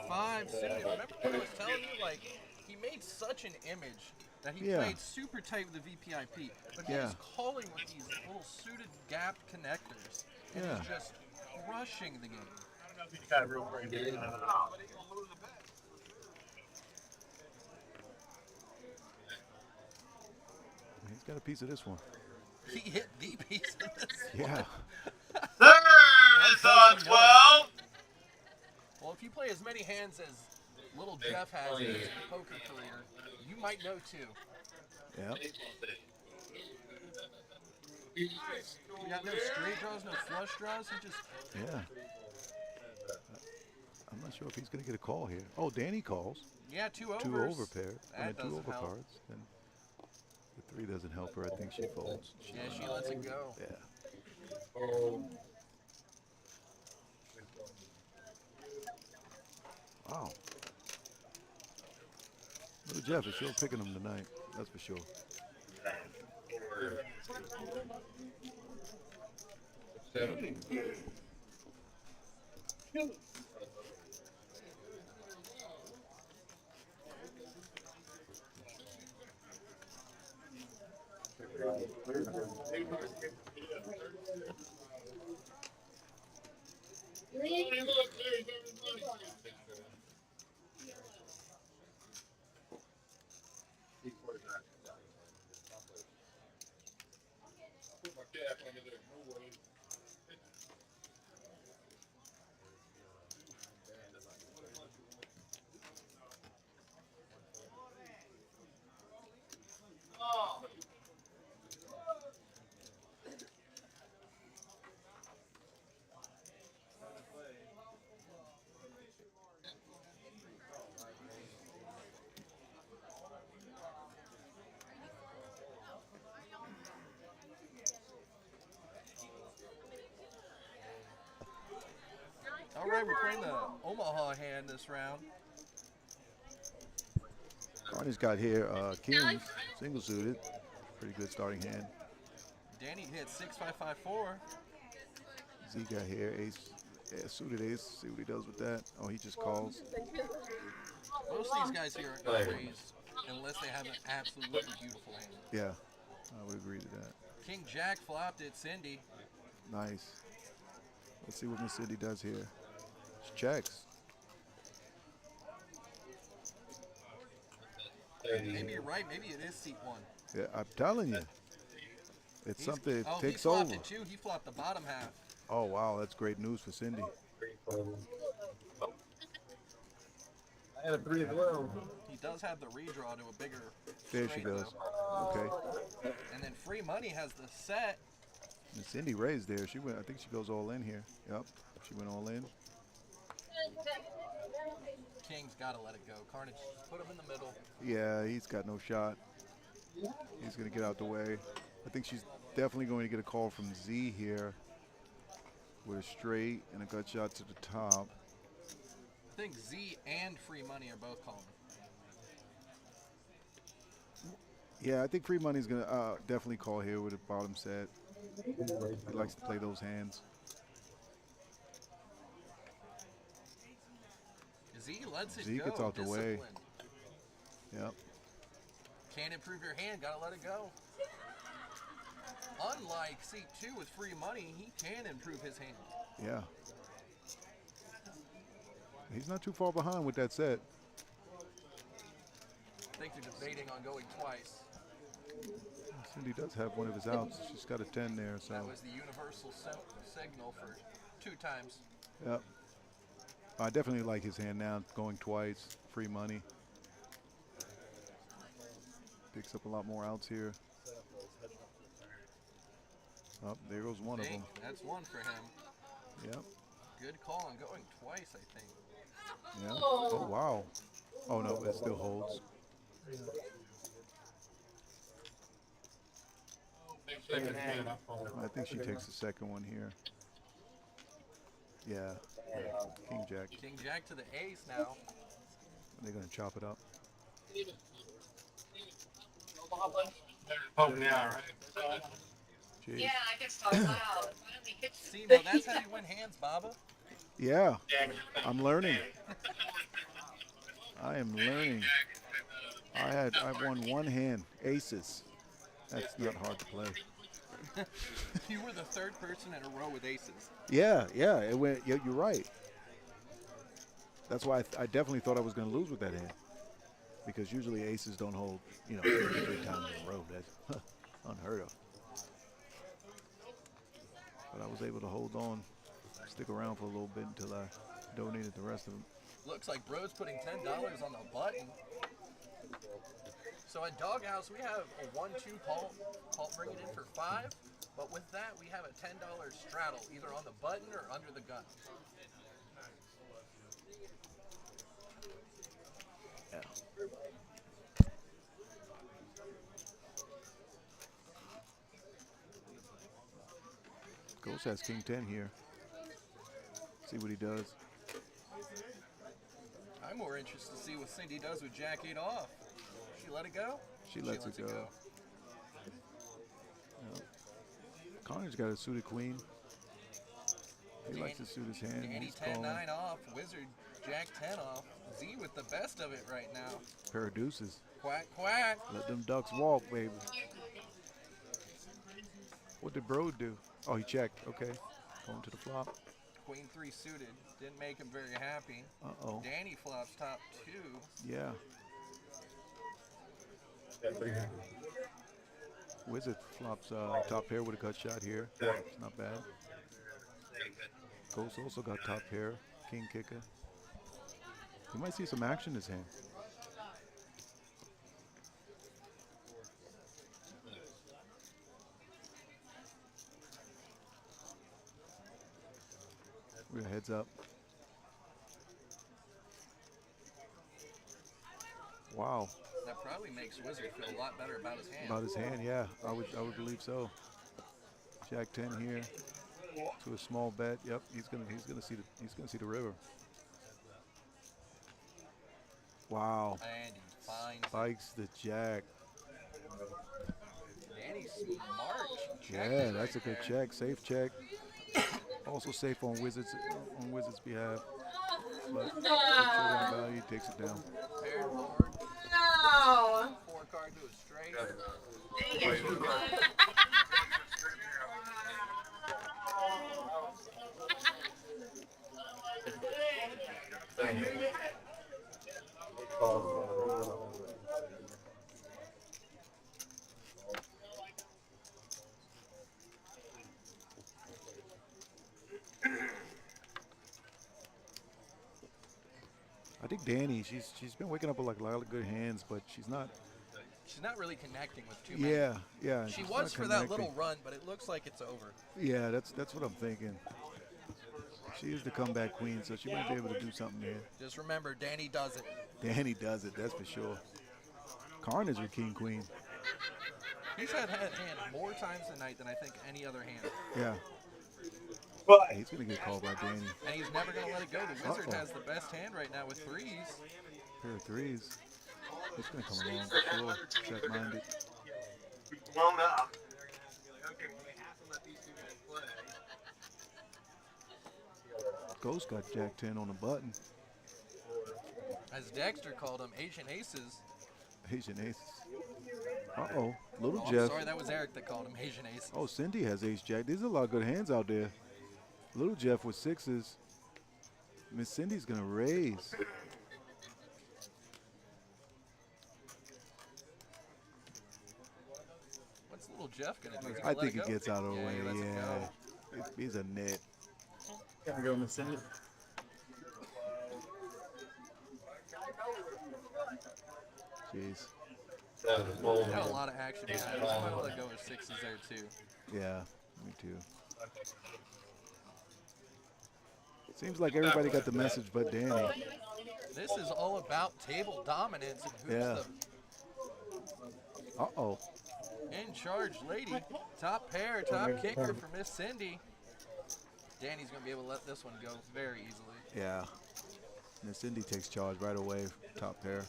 S3: 8-5 suited. Remember what I was telling you? Like, he made such an image that he played super tight with the VPIP. But he's calling with these little suited gap connectors. And he's just crushing the game.
S5: I don't know if he's got a real great game.
S10: He's got a piece of this one.
S3: He hit the piece of this
S10: Yeah.
S3: one.
S5: Third is on 12.
S3: Well, if you play as many hands as little Jeff has in his poker career, you might know too.
S10: Yeah.
S3: You got no straight draws, no flush draws. He just
S10: I'm not sure if he's going to get a call here. Oh, Danny calls.
S3: Yeah, two overs.
S10: Two over pair. I mean,
S3: That
S10: two
S3: doesn't
S10: over
S3: help.
S10: cards. And the 3 doesn't help her. I think she folds.
S3: Yeah, she lets it go.
S10: Yeah. Wow. Little Jeff is sure picking him tonight. That's for sure.
S3: All right, we're playing the Omaha hand this round.
S10: Barney's got here Kings, single suited. Pretty good starting hand.
S3: Danny hit 6-5-5-4.
S10: Z got here ace, suited ace. See what he does with that. Oh, he just calls.
S3: Most of these guys here are going to raise unless they have an absolutely beautiful hand.
S10: Yeah, I would agree to that.
S3: King Jack flopped it, Cindy.
S10: Nice. Let's see what Miss Cindy does here. She checks.
S3: Maybe you're right. Maybe it is seat 1.
S10: Yeah, I'm telling you. It's something it takes
S3: he flopped
S10: over.
S3: it too. He flopped the bottom half.
S10: Oh, wow. That's great news for Cindy.
S1: I had a 3 as well.
S3: He does have the redraw to a bigger
S10: There she
S3: straight,
S10: goes.
S3: though.
S10: Okay.
S3: And then Free Money has the set.
S10: And Cindy raised there. She went. I think she goes all in here. Yep. She went all in.
S3: King's got to let it go. Carnage, put him in the middle.
S10: Yeah, he's got no shot. He's going to get out the way. I think she's definitely going to get a call from Z here with a straight and a gut shot to the top.
S3: I think Z and Free Money are both calling.
S10: Yeah, I think Free Money's going to definitely call here with a bottom set. He likes to play those hands.
S3: Z lets it
S10: Z
S3: go.
S10: gets out the way.
S3: Disciplined.
S10: Yep.
S3: Can't improve your hand, gotta let it go. Unlike seat 2 with Free Money, he can improve his hand.
S10: Yeah. He's not too far behind with that set.
S3: I think they're debating on going twice.
S10: Cindy does have one of his outs. She's got a 10 there, so.
S3: That was the universal signal for 2 times.
S10: Yep. I definitely like his hand now, going twice, Free Money. Picks up a lot more outs here. Oh, there goes one of them.
S3: That's one for him.
S10: Yep.
S3: Good call on going twice, I think.
S10: Yeah. Oh, wow. Oh, no, it still holds. I think she takes the second one here. Yeah. King Jack.
S3: King Jack to the ace now.
S10: They're gonna chop it up.
S5: Oh, yeah, right.
S10: Jeez.
S7: Yeah, I can talk loud.
S3: See, now that's how you win hands, Baba.
S10: Yeah. I'm learning. I am learning. I won one hand, aces. That's not hard to play.
S3: You were the third person in a row with aces.
S10: Yeah, it went. Yeah, you're right. That's why I definitely thought I was going to lose with that hand, because usually aces don't hold, 3 times in a row. That's unheard of. But I was able to hold on, stick around for a little bit until I donated the rest of them.
S3: Looks like Bro's putting $10 on the button. So at Doghouse, we have a 1-2 Paul bringing in for 5. But with that, we have a $10 straddle, either on the button or under the gun.
S10: Yeah. Ghost has King 10 here. See what he does.
S3: I'm more interested to see what Cindy does with Jack 8 off. She let it go?
S10: She lets it go. Yep. Connor's got a suited queen. He likes to suit his hand.
S3: Danny 10-9 off. Wizard Jack 10 off. Z with the best of it right now.
S10: Pair of deuces.
S3: Quack, quack.
S10: Let them ducks walk, baby. What did Bro do? Oh, he checked. Okay. Going to the flop.
S3: Queen 3 suited. Didn't make him very happy.
S10: Uh-oh.
S3: Danny flops top 2.
S10: Yeah. Wizard flops top pair with a cut shot here. It's not bad. Ghost also got top pair. King kicker. You might see some action in his hand. We're heads up. Wow.
S3: That probably makes Wizard feel a lot better about his hand.
S10: About his hand, yeah. I would believe so. Jack 10 here to a small bet. Yep, he's gonna see the river. Wow.
S3: And he finds
S10: Spikes the jack.
S3: Danny's smart.
S10: Yeah, that's a good check. Safe check. Also safe on Wizard's behalf. But the showdown value takes it down.
S3: Paired board.
S7: No.
S3: 4 card to a straight.
S7: Dang it.
S10: I think Danny, she's been waking up with like a lot of good hands, but she's not
S3: really connecting with too many.
S10: Yeah.
S3: She
S10: she's
S3: was
S10: not
S3: for that
S10: connecting.
S3: little run, but it looks like it's over.
S10: Yeah, that's what I'm thinking. She is the comeback queen, so she might be able to do something there.
S3: Just remember, Danny does it.
S10: Danny does it, that's for sure. Carnage with king queen.
S3: He's had hand more times tonight than I think any other hand.
S10: Yeah. He's gonna get called by Danny.
S3: And he's never gonna let it go. The Wizard has the best hand right now with 3s.
S10: Pair of 3s. It's gonna come along for sure. Check-minded.
S5: Blown up.
S10: Ghost got Jack 10 on the button.
S3: As Dexter called him, Asian Aces.
S10: Asian aces. Uh-oh. Little
S3: Oh,
S10: Jeff.
S3: I'm sorry, that was Eric that called him Asian Aces.
S10: Oh, Cindy has ace jack. There's a lot of good hands out there. Little Jeff with 6s. Miss Cindy's gonna raise.
S3: What's little Jeff gonna do?
S10: I think he gets out of the way. Yeah. He's a net.
S2: Gotta go, Miss Cindy.
S10: Jeez.
S3: Got a lot of action behind us. Might let go of 6s there too.
S10: Yeah, me too. Seems like everybody got the message but Danny.
S3: This is all about table dominance and who's
S10: Uh-oh.
S3: the in charge lady. Top pair, top kicker for Miss Cindy. Danny's going to be able to let this one go very easily.
S10: Yeah. Miss Indy takes charge right away, top pair.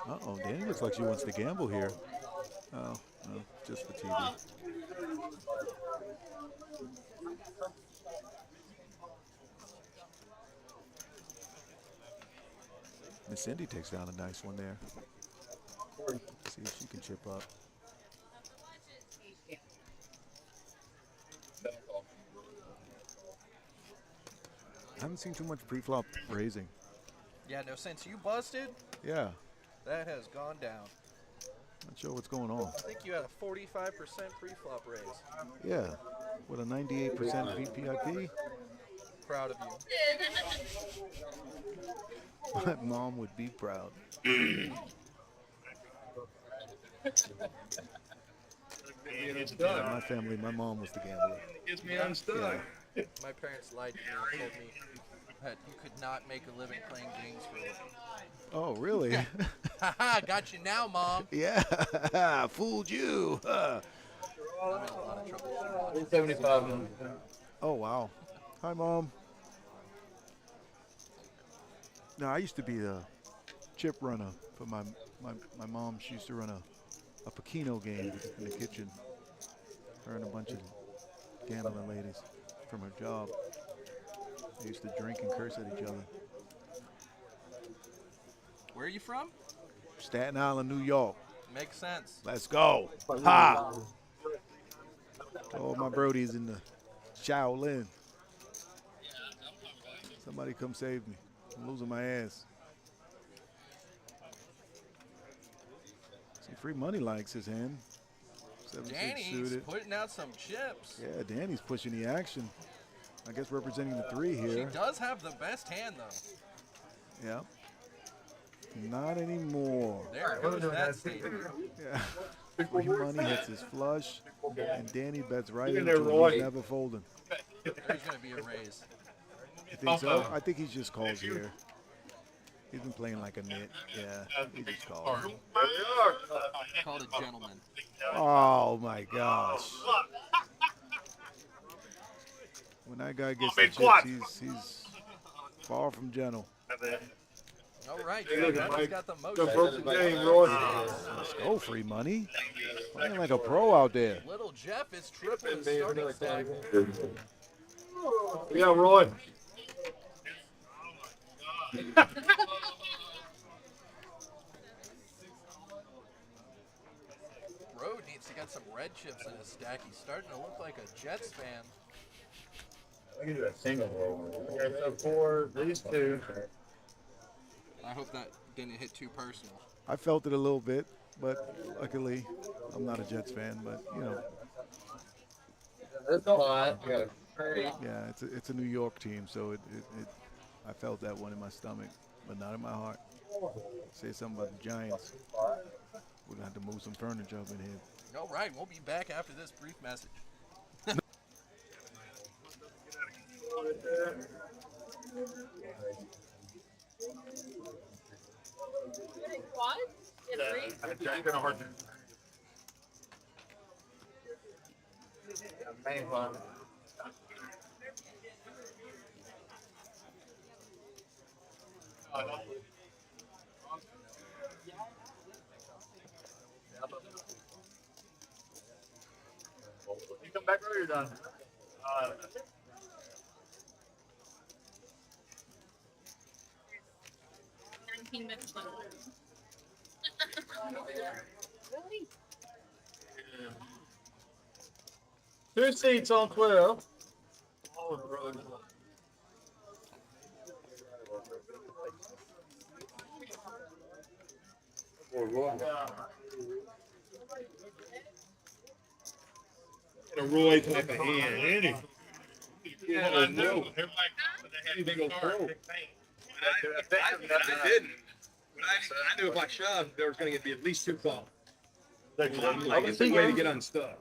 S10: Uh-oh, Danny looks like she wants to gamble here. Oh, no, just the TV. Miss Indy takes down a nice one there. See if she can chip up. I haven't seen too much pre-flop raising.
S3: Yeah, no, since you busted,
S10: Yeah,
S3: that has gone down.
S10: not sure what's going on.
S3: I think you had a 45% pre-flop raise.
S10: Yeah, with a 98% VPIP.
S3: Proud of you.
S10: My mom would be proud. My family, my mom was the gambler.
S2: Gets me unstuck.
S10: Yeah.
S3: My parents lied to me and told me that you could not make a living playing games for a living.
S10: Oh, really?
S3: Haha, got you now, Mom.
S10: Yeah, fooled you.
S3: I'm in a lot of trouble.
S2: 75.
S10: Oh, wow. Hi, Mom. No, I used to be a chip runner for my mom. She used to run a Pekino game in the kitchen. Her and a bunch of gambling ladies from her job. They used to drink and curse at each other.
S3: Where are you from?
S10: Staten Island, New York.
S3: Makes sense.
S10: Let's go. Ha! Oh, my Brody's in the Shaolin. Somebody come save me. I'm losing my ass. See, free money likes his hand. 7-6
S3: Danny's
S10: suited.
S3: putting out some chips.
S10: Yeah, Danny's pushing the action. I guess representing the 3 here.
S3: She does have the best hand, though.
S10: Yeah. Not anymore.
S3: There goes that statement.
S10: Yeah. Free money hits his flush, and Danny bets right
S2: Look at
S10: into
S2: that,
S10: it.
S2: Roy.
S10: He's never folding.
S3: There's going to be a raise.
S10: You think so? I think he just calls here. He's been playing like a nit. Yeah, he just calls.
S3: Called a gentleman.
S10: Oh my gosh. When that guy gets the chips, he's far from gentle.
S3: All right,
S2: Hey, look,
S3: Danny's
S2: Mike.
S3: got the
S2: Go
S3: motion.
S2: broke the game, Roy.
S10: Let's go, free money. Playing like a pro out there.
S3: Little Jeff is triple his starting stack.
S2: Yeah, Roy.
S3: Road needs to get some red chips in his stack. He's starting to look like a Jets fan.
S2: I can do a single roll. So 4, these 2.
S3: I hope that didn't hit too personal.
S10: I felt it a little bit, but luckily, I'm not a Jets fan, but you know.
S2: That's a lot.
S10: Yeah, it's a New York team, so I felt that one in my stomach, but not in my heart. Say something about the Giants. We're gonna have to move some furniture up in here.
S3: All right, we'll be back after this brief message.
S7: What?
S5: I'm gonna hard to.
S2: Main one.
S5: You come back or you're done.
S7: 19 minutes left. Really?
S2: 2 seats on 12.
S5: A Roy type of hand, Andy. Yeah, I know. Everybody go pro.
S1: I didn't. But I knew if I shoved, there was going to be at least 2 calls. Like, it's a way to get unstuck.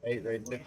S2: Eight right there.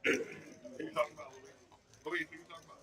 S5: Who you talking about, Louis? Louis, who you talking about?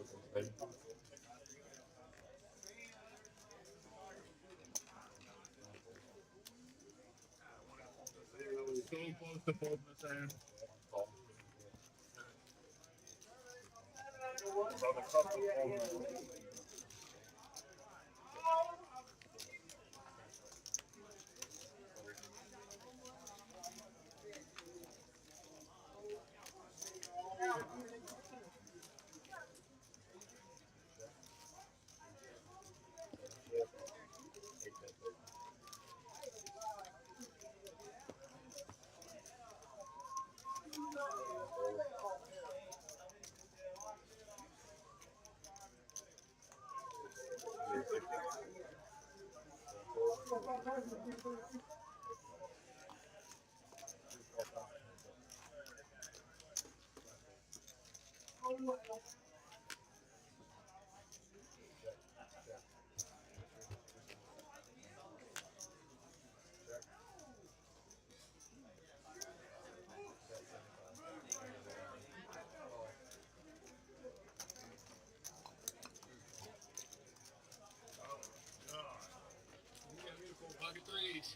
S5: So close to folding this hand.
S1: Pocket threes.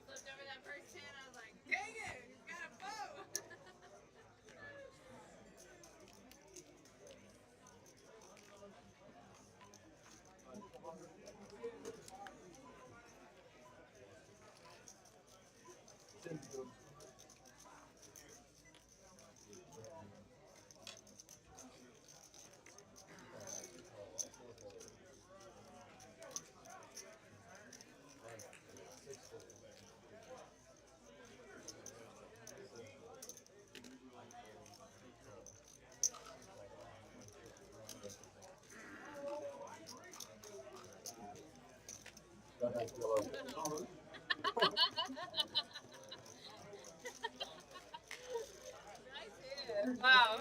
S7: Flipped over that first 10, I was like, dang it, he's got a bow. Wow.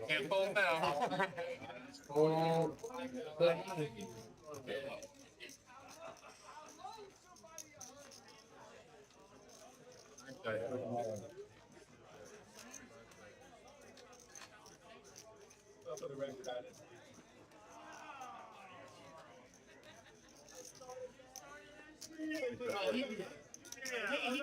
S1: Can't fold now.
S5: He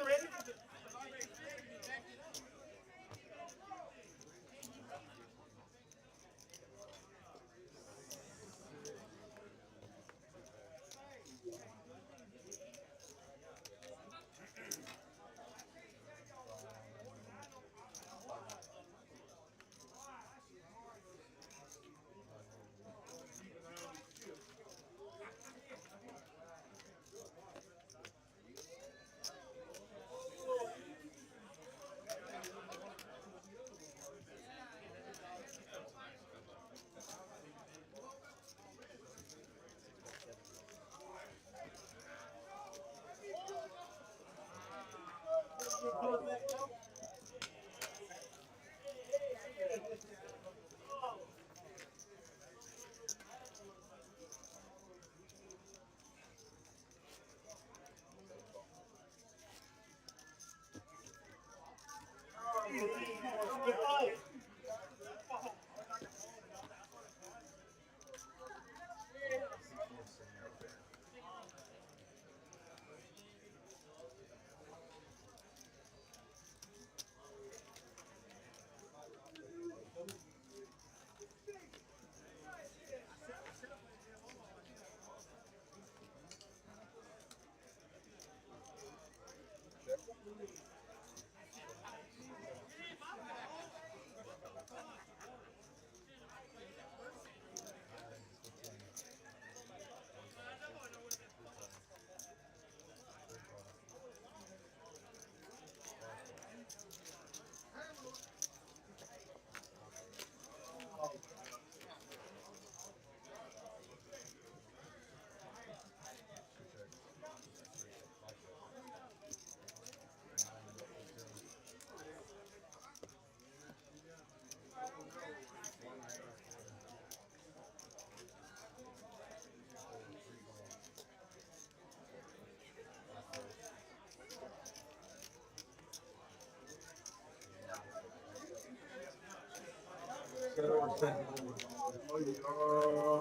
S7: That was the hand before. Yeah, the hand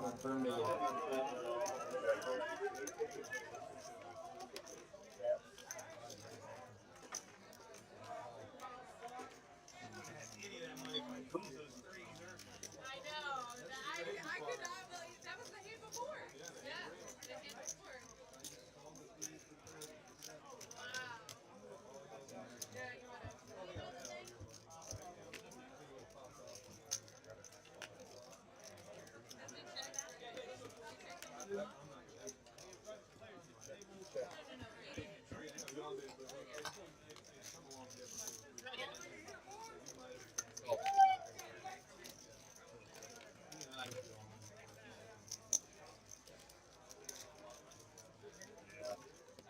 S7: before. Wow.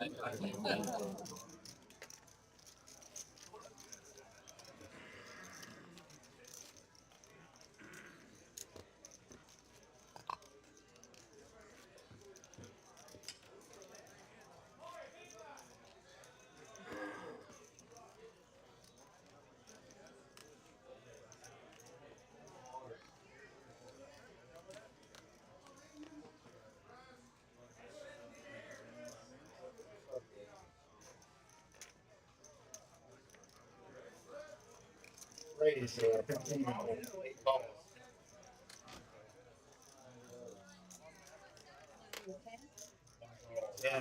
S7: Yeah, you want
S2: Raise 15 balls. Yeah,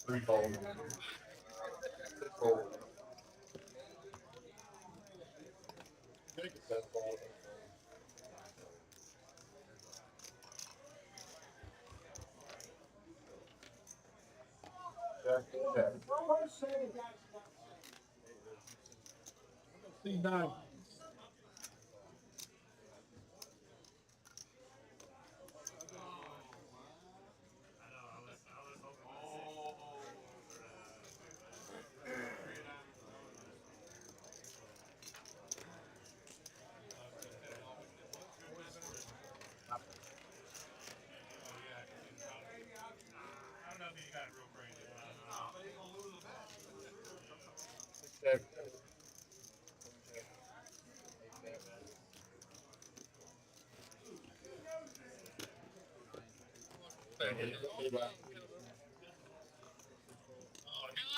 S2: three balls.
S4: C9.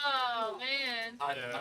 S7: Oh man.
S1: I know.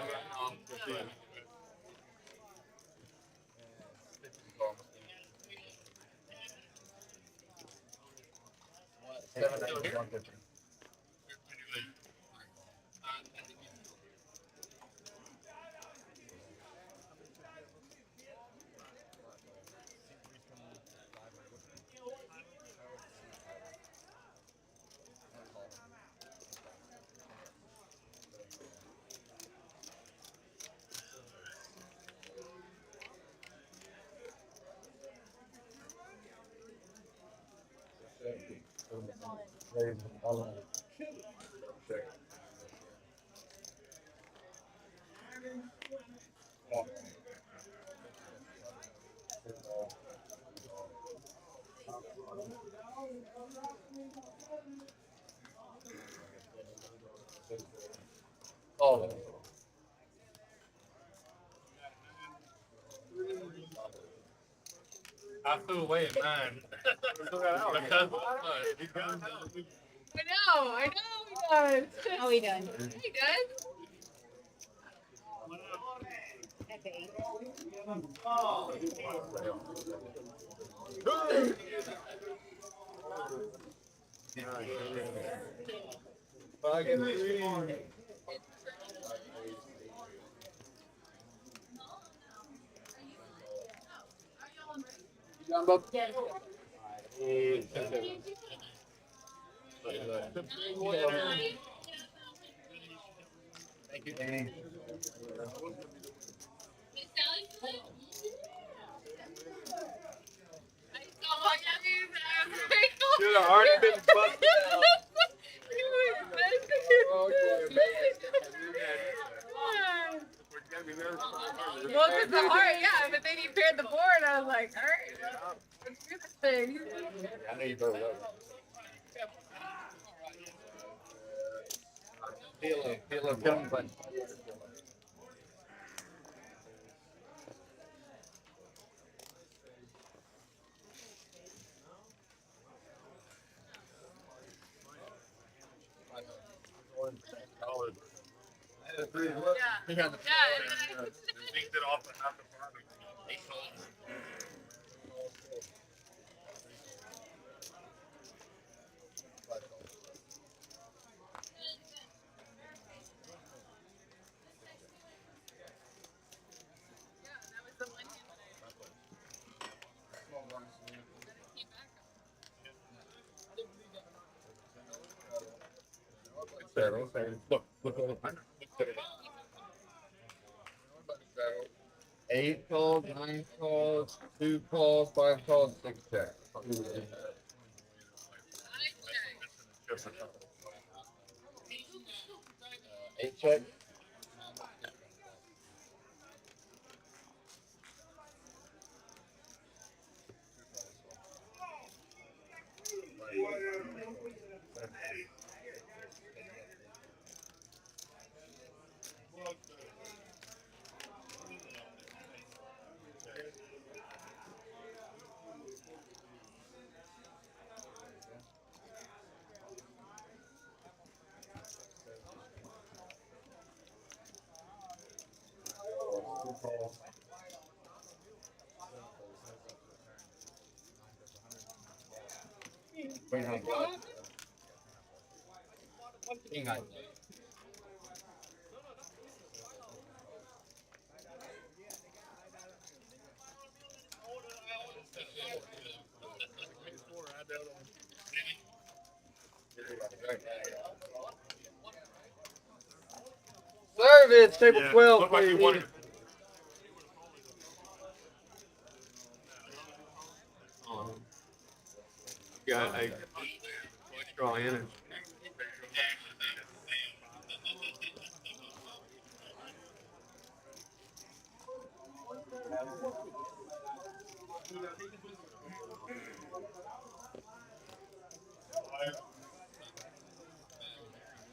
S1: Oh.
S5: I threw away at mine. Because
S7: I know he does.
S9: How we doing?
S7: He does.
S9: Okay.
S1: The big winner.
S2: Thank you, Danny.
S1: Should have already been busted out.
S7: Well, because the heart, yeah, but then you paired the board, I was like, all right, let's do this thing.
S2: I know you better well. Feel a gun button.
S7: Yeah. Yeah.
S5: Things it off and have to farm it.
S1: Look. 8 calls, 9 calls, 2 calls, 5 calls, 6 checks. 8 checks. Service, table 12,
S5: Looked like he
S1: please.
S5: wanted.
S1: Got a straw in it.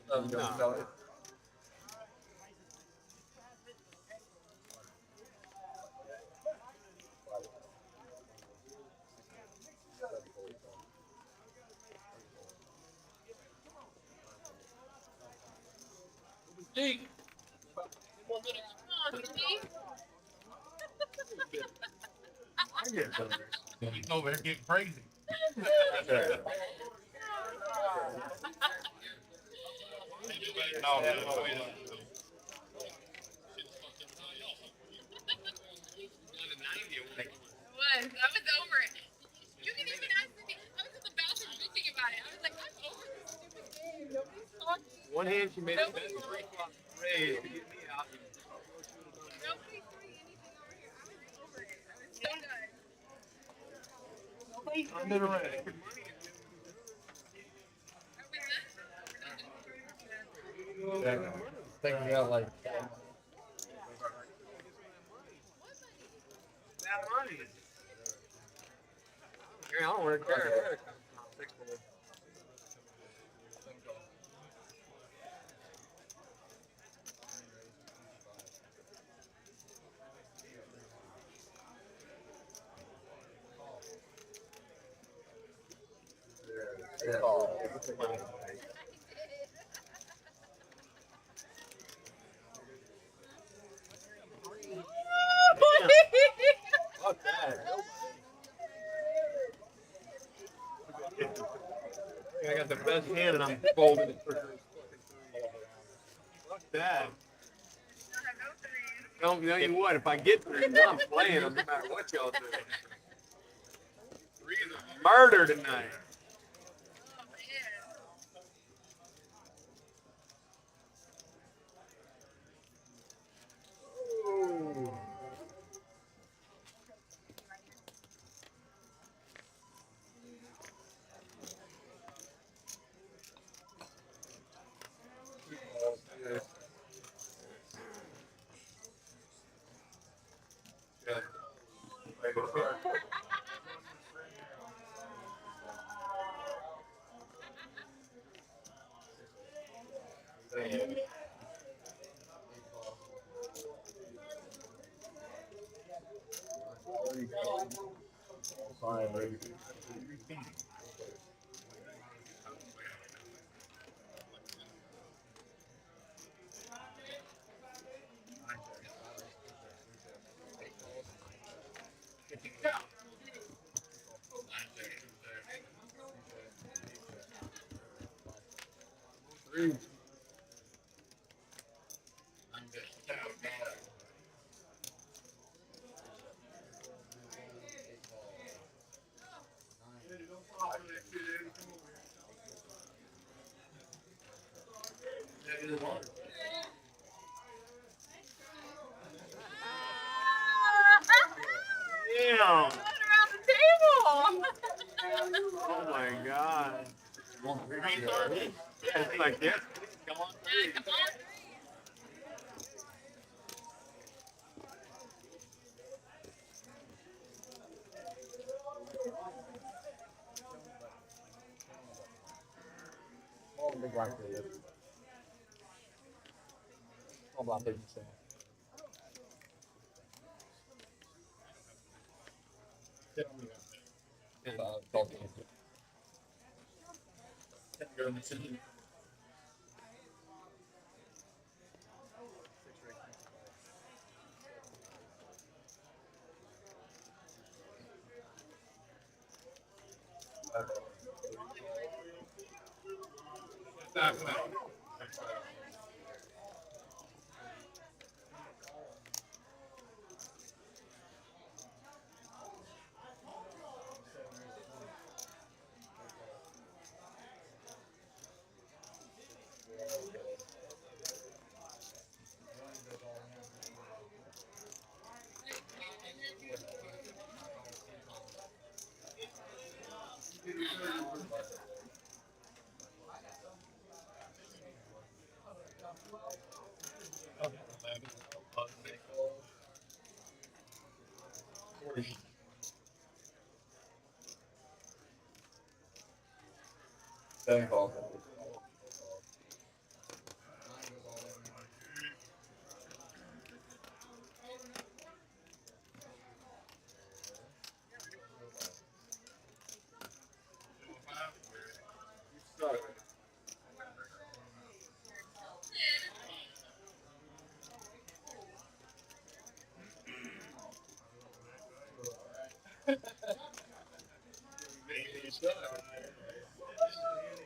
S1: No.
S7: Steve.
S5: I get some. He's over here getting crazy.
S7: I was over it. You can even ask me. I was in the bathroom thinking about it. I was like, I'm over this stupid game. Nobody's talking.
S1: One hand she made it better. 3 o'clock raise to get me out.
S7: Nobody's doing anything over here. I was over it. I was so done.
S5: Under the red.
S1: Think we got like
S5: That money.
S1: I don't want to care. Fuck that. I got the best hand and I'm folding it. Fuck that. Don't know you what, if I get 3, I'm playing them no matter what y'all do. Murder tonight. Damn!
S7: Around the table.
S1: Oh my god. Yeah, it's like this. Come on,
S7: Yeah, come on.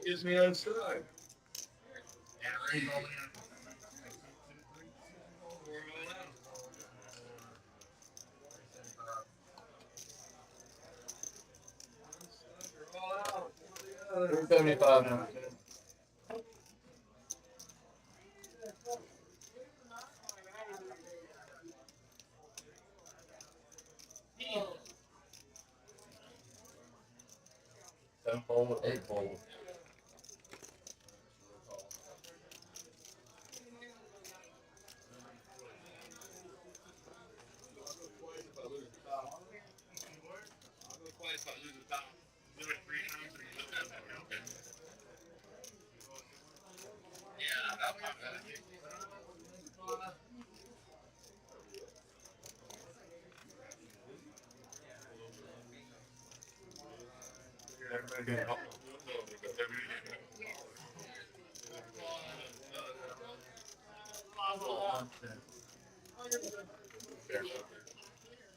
S1: Gives me outside. $75 now. Seven fold, eight fold.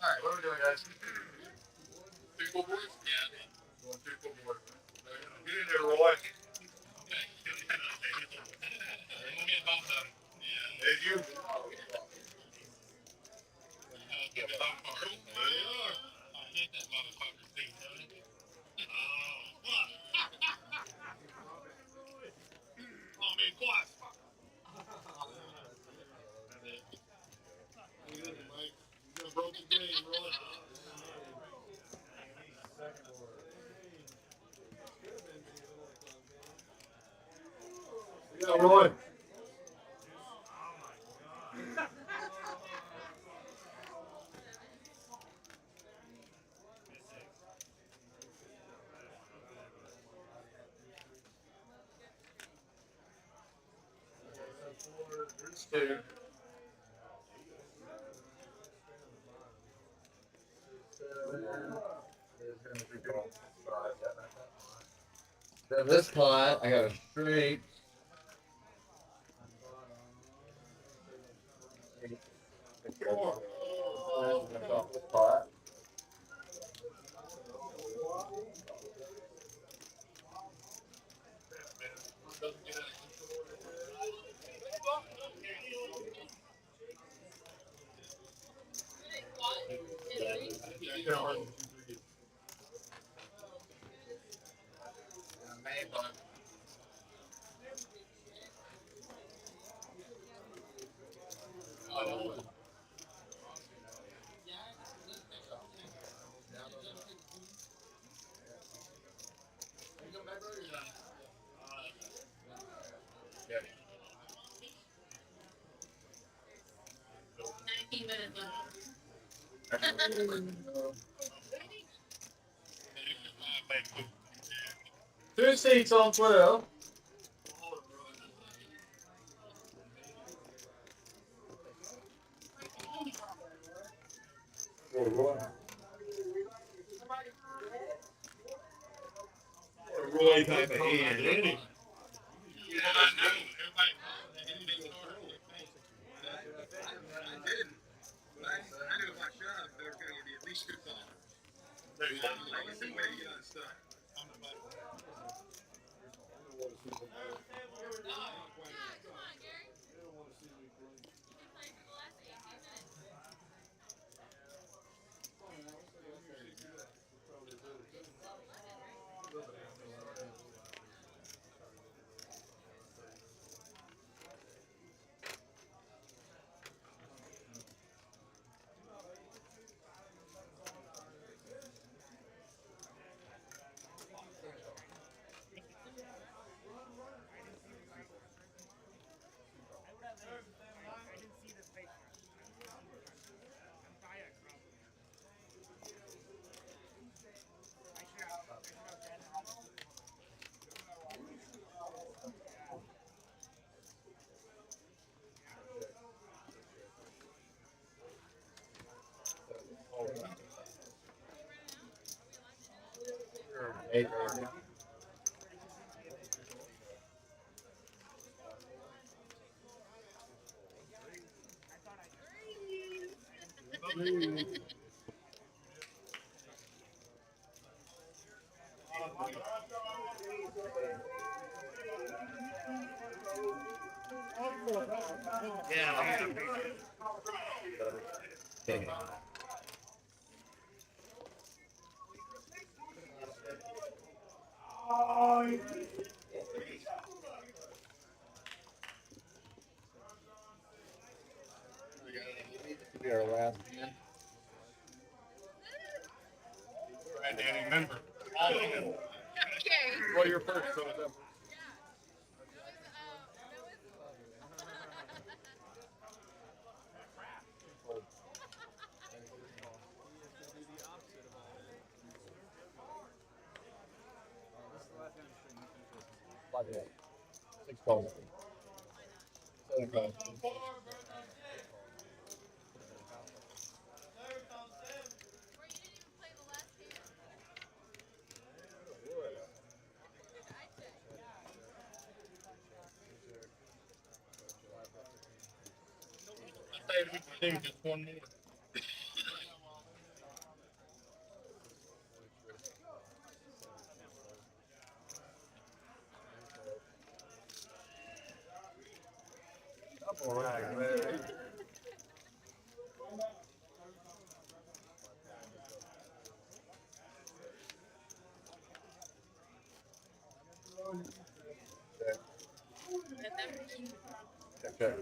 S1: Alright, what are we doing, guys? Two full boards? Yeah. Two full boards. Get in there, Roy. We'll get both of them. Yeah. Did you? Get the both of them. I hate that motherfucker. Oh, man, quiet. You broke the game, Roy. Yeah, Roy. 2. Then this pot, I got a straight. Pot. Two seats on 12. Roy type of hand, isn't he?
S5: Yeah, I know. Everybody called. They didn't make sure. I didn't. But I knew if I shoved, there was going to be at least 2 calls. Like, it's the way to get unstuck. I'm the button.
S1: Be our last hand.
S5: Right, Danny, remember. All of them.
S7: Okay.
S1: Well, you're first, so it's up. Six calls. 7 calls.
S5: I say we can do just one more.
S1: All right, man. Okay.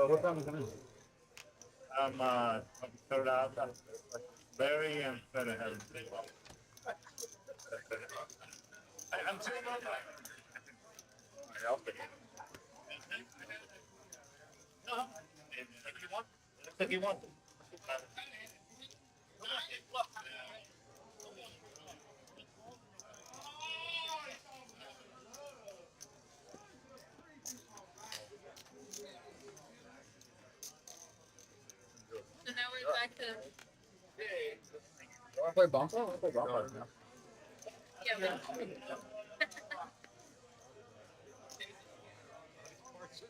S2: What time is it?
S5: I'm third out. Barry and Fred have I'm too low. I'll pick it. No. If you want. If you want.
S7: So now we're back to.
S2: Want to play bumper? Let's play bumper.
S7: Yeah.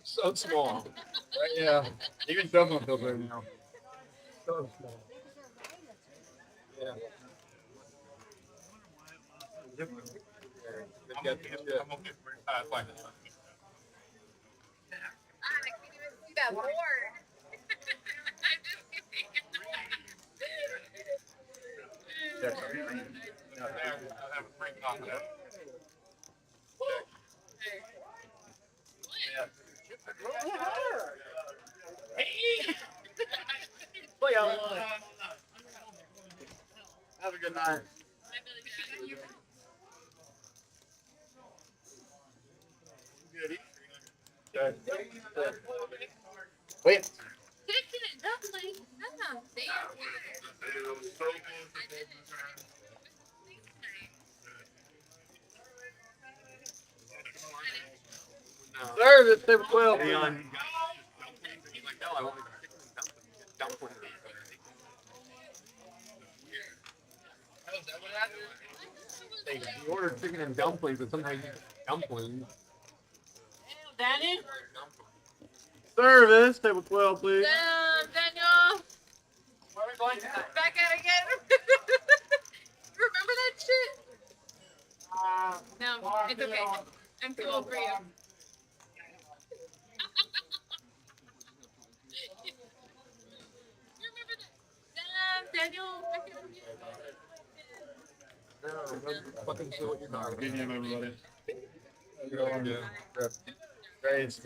S2: So small. Yeah. Even Dublin feels right now. So small. Yeah.
S5: I'm gonna get like this.
S7: I can't even see that board. I'm just kidding.
S5: I have a free copy.
S2: Play out. Have a good night. Wait.
S7: Chicken and dumplings. That sounds fancy.
S2: Service, table 12. You ordered chicken and dumplings, but somehow you dumplings.
S7: Danny?
S2: Service, table 12, please.
S7: Daniel. Where are we going back at it again? Remember that shit? No, it's okay. I'm too old for you. You remember that? Daniel.
S2: Fucking see what you're talking. Good game, everybody. Great.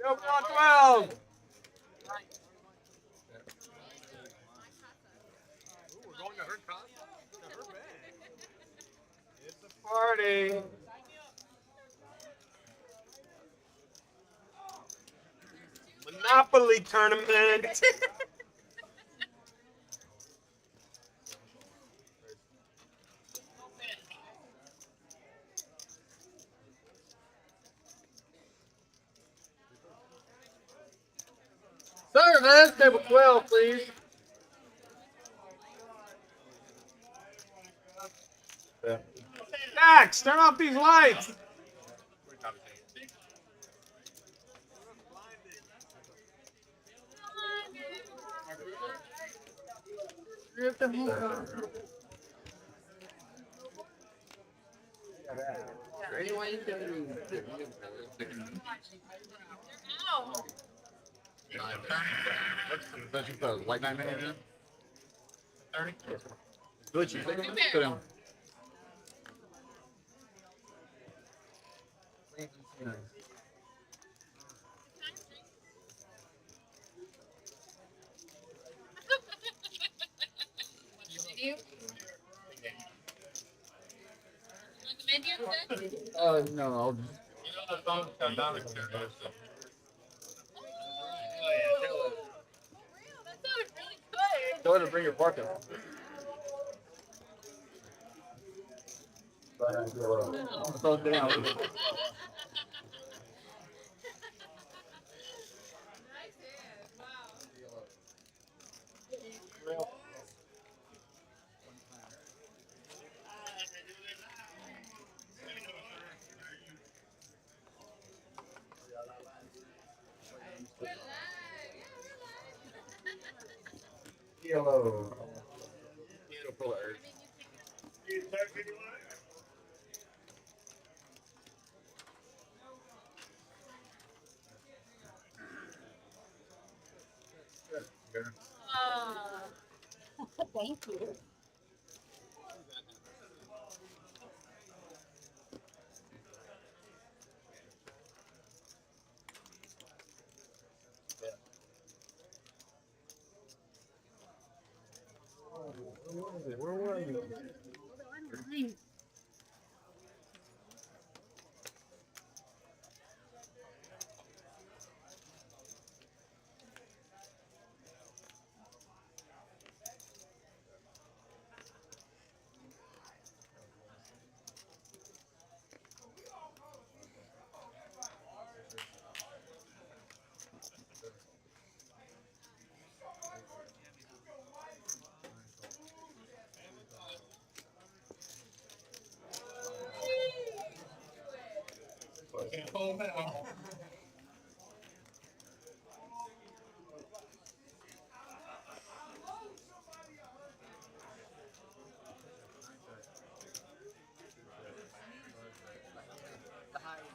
S2: Open on 12. We're going to her concert. It's a party. Monopoly tournament. Service, table 12, please. Yeah. Max, turn off these lights. Get the hell out. Anyone you can do. What's the white knight manager? 30? Glitchy. Put him.
S7: You? Want the menu instead?
S2: No, I'll just.
S5: You know the phone come down the
S7: That sounded really good.
S2: Go ahead and bring your parking. Slow down. Yellow.
S9: Thank you.
S2: Where were you?
S5: Can't hold now.
S2: Okay.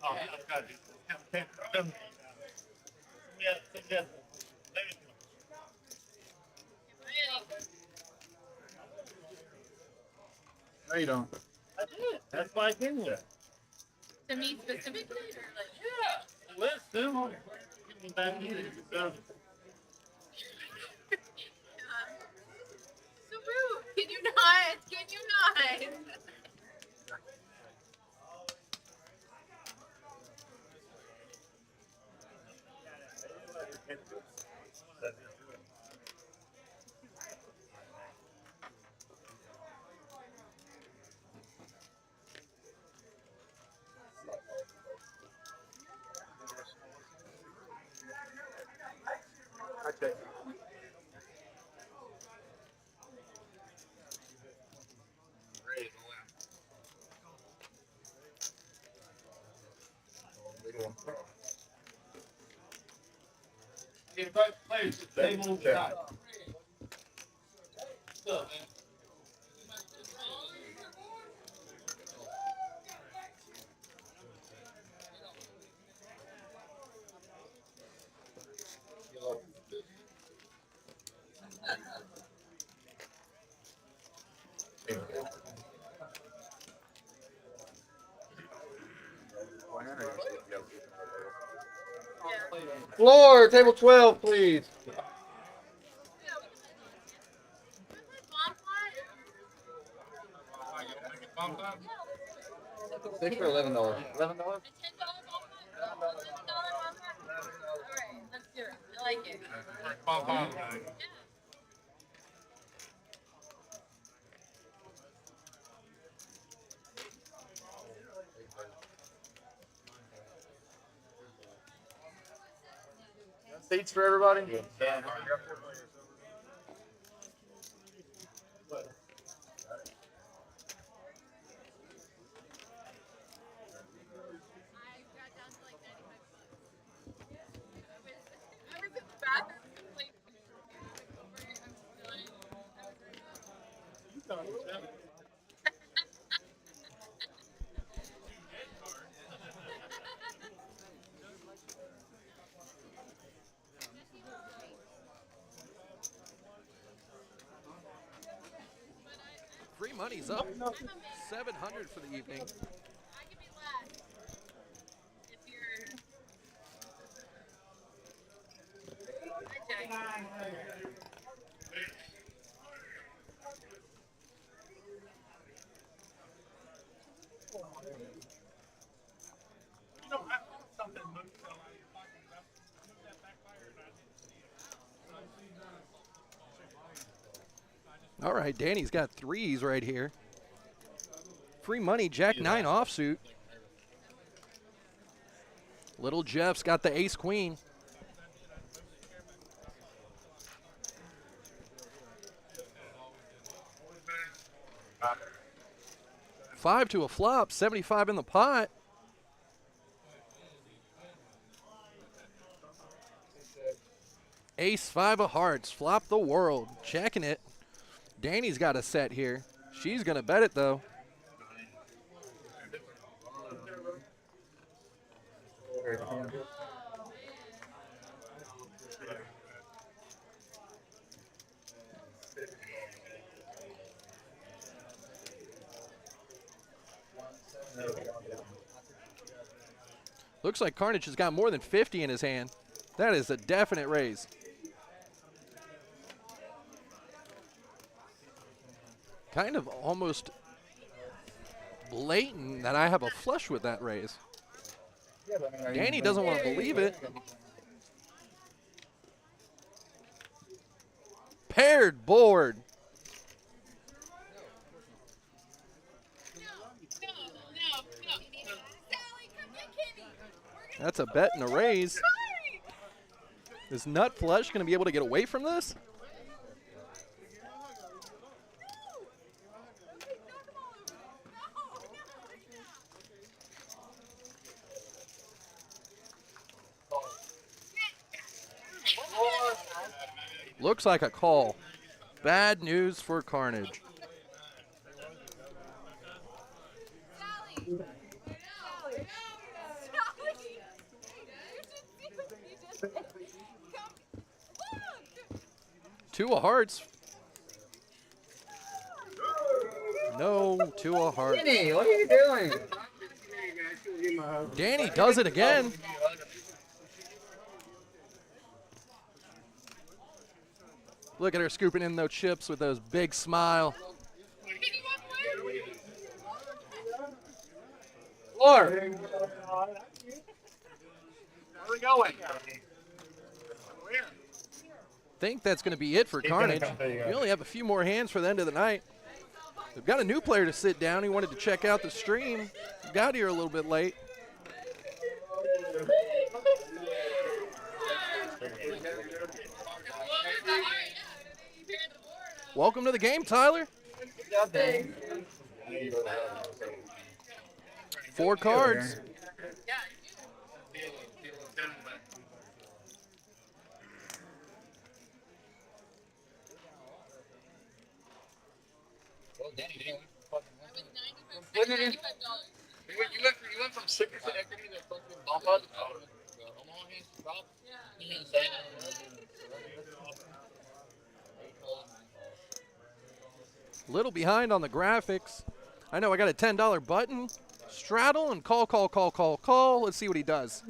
S5: Oh, I've got it. Yeah.
S2: No, you don't.
S5: I did. That's why I gave you that.
S7: To me specifically, or like,
S5: Yeah. Listen. Give me back here.
S7: so rude. Can you not? Can you not?
S2: Okay.
S5: Yeah, right place. Table shot. Stuff, man.
S2: Floor, table 12, please.
S5: Pump up?
S2: 6 for $11. $11?
S7: $10 ballpark? $11 ballpark? Alright, let's do it. I like it.
S5: Pump up.
S2: Seats for everybody?
S7: I've
S2: Yeah.
S7: got down to like $95. I was in the bathroom like
S3: Free money's up. 700 for the evening.
S7: I can be last. If you're
S3: All right, Danny's got threes right here. Free money, Jack 9 offsuit. Little Jeff's got the ace queen. Five to a flop, 75 in the pot. Ace 5 of hearts, flop the world, checking it. Danny's got a set here. She's gonna bet it though. Looks like Carnage has got more than 50 in his hand. That is a definite raise. Kind of almost blatant that I have a flush with that raise. Danny doesn't want to believe it. Paired board. That's a bet and a raise. Is Nut Flush going to be able to get away from this? Looks like a call. Bad news for Carnage. Two of hearts. No, two of hearts.
S2: Danny, what are you doing?
S3: Danny does it again. Look at her scooping in those chips with those big smile.
S2: Floor. Where are we going?
S3: Think that's going to be it for Carnage. We only have a few more hands for the end of the night. We've got a new player to sit down. He wanted to check out the stream. Got here a little bit late. Welcome to the game, Tyler. Four cards.
S2: You went from Cypress to equity to fucking bump up.
S3: Little behind on the graphics. I know I got a $10 button. Straddle and call, call, call, call, call. Let's see what he does.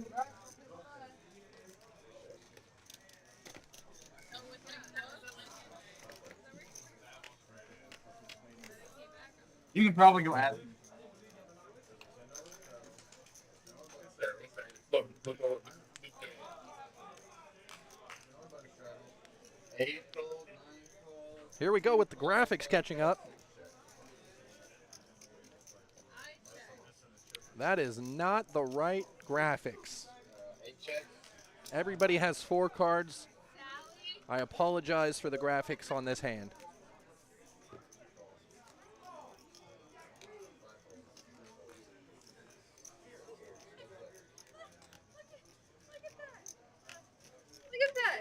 S11: You can probably go ask him.
S1: Look over.
S3: Here we go with the graphics catching up. That is not the right graphics. Everybody has 4 cards. I apologize for the graphics on this hand.
S7: Look at that.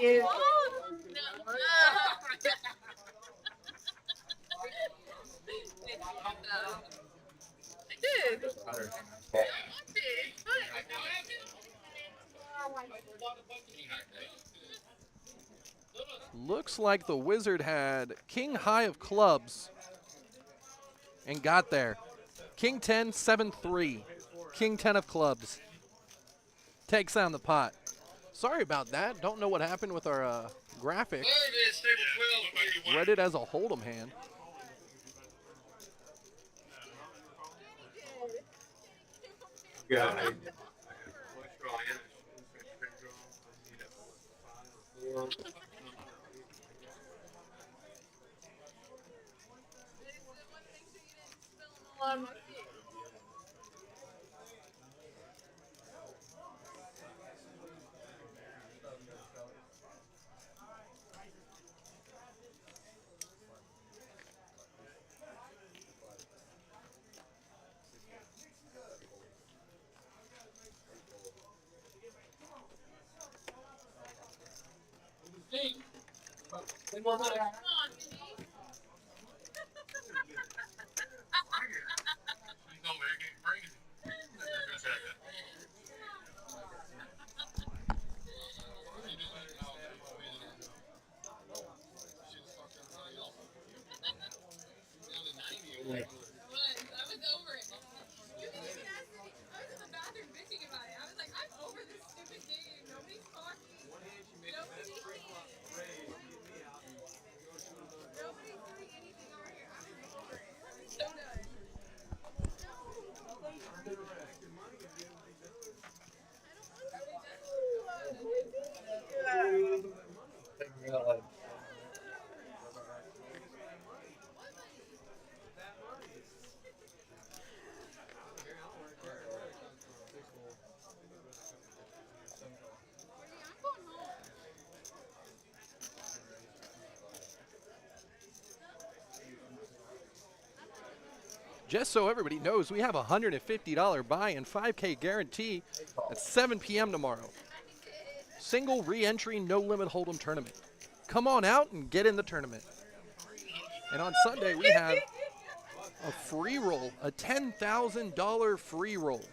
S9: You.
S7: I did.
S3: Looks like the wizard had king high of clubs and got there. King 10, 7-3. King 10 of clubs. Takes down the pot. Sorry about that. Don't know what happened with our graphics. Read it as a hold'em hand.
S1: Yeah.
S3: Just so everybody knows, we have a $150 buy and 5K guarantee at 7 p.m. tomorrow. Single re-entry, no limit hold'em tournament. Come on out and get in the tournament. And on Sunday we have a free roll, a $10,000 free roll.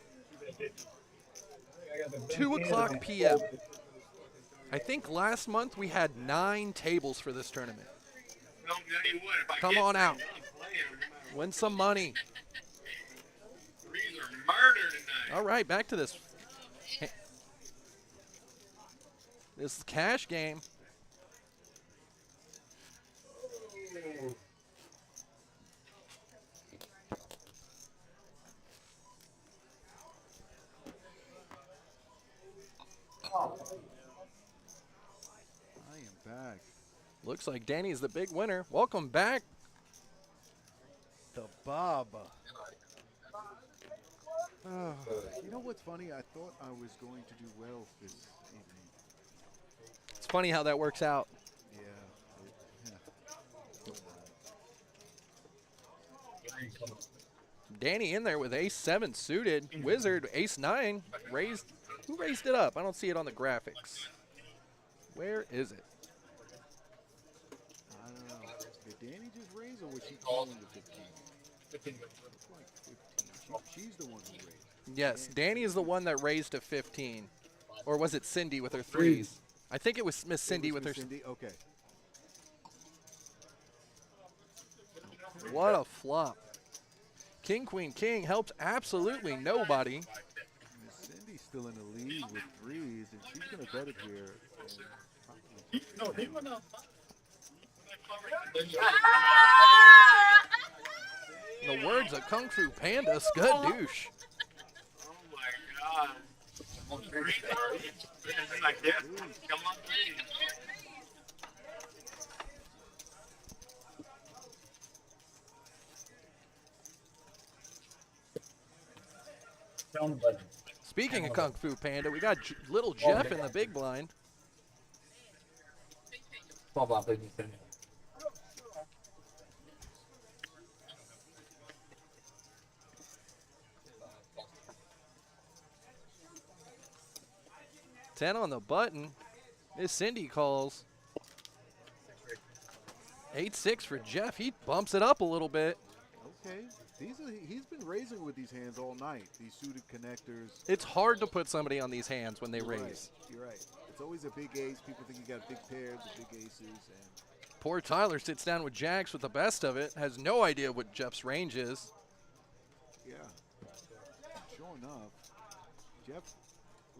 S3: 2 o'clock p.m. I think last month we had 9 tables for this tournament. Come on out. Win some money. All right, back to this. This is cash game.
S10: I am back.
S3: Looks like Danny's the big winner. Welcome back.
S10: The Baba. You know what's funny? I thought I was going to do well this evening.
S3: It's funny how that works out.
S10: Yeah.
S3: Danny in there with ace-7 suited. Wizard, ace-9. Raised. Who raised it up? I don't see it on the graphics. Where is it?
S10: I don't know. Did Danny just raise or was she calling the 15?
S1: 15.
S10: Looks like 15. She's the one who raised.
S3: Yes, Danny is the one that raised to 15. Or was it Cindy with her threes? I think it was Miss Cindy with her.
S10: Cindy? Okay.
S3: What a flop. King, Queen, King helps absolutely nobody.
S10: Miss Cindy's still in the lead with threes, and she's going to bet it here.
S5: No, he went up.
S3: In the words of Kung Fu Panda, skadoosh.
S5: Oh my God. It's like, yeah, come on, please.
S3: Speaking of Kung Fu Panda, we got little Jeff in the big blind. 10 on the button. Miss Cindy calls. 8-6 for Jeff. He bumps it up a little bit.
S10: Okay. He's been raising with these hands all night, these suited connectors.
S3: It's hard to put somebody on these hands when they
S10: You're
S3: raise.
S10: Right. You're right. It's always a big ace. People think you got big pairs, the big aces. And
S3: Poor Tyler sits down with jacks with the best of it. Has no idea what Jeff's range is.
S10: yeah, sure enough, Jeff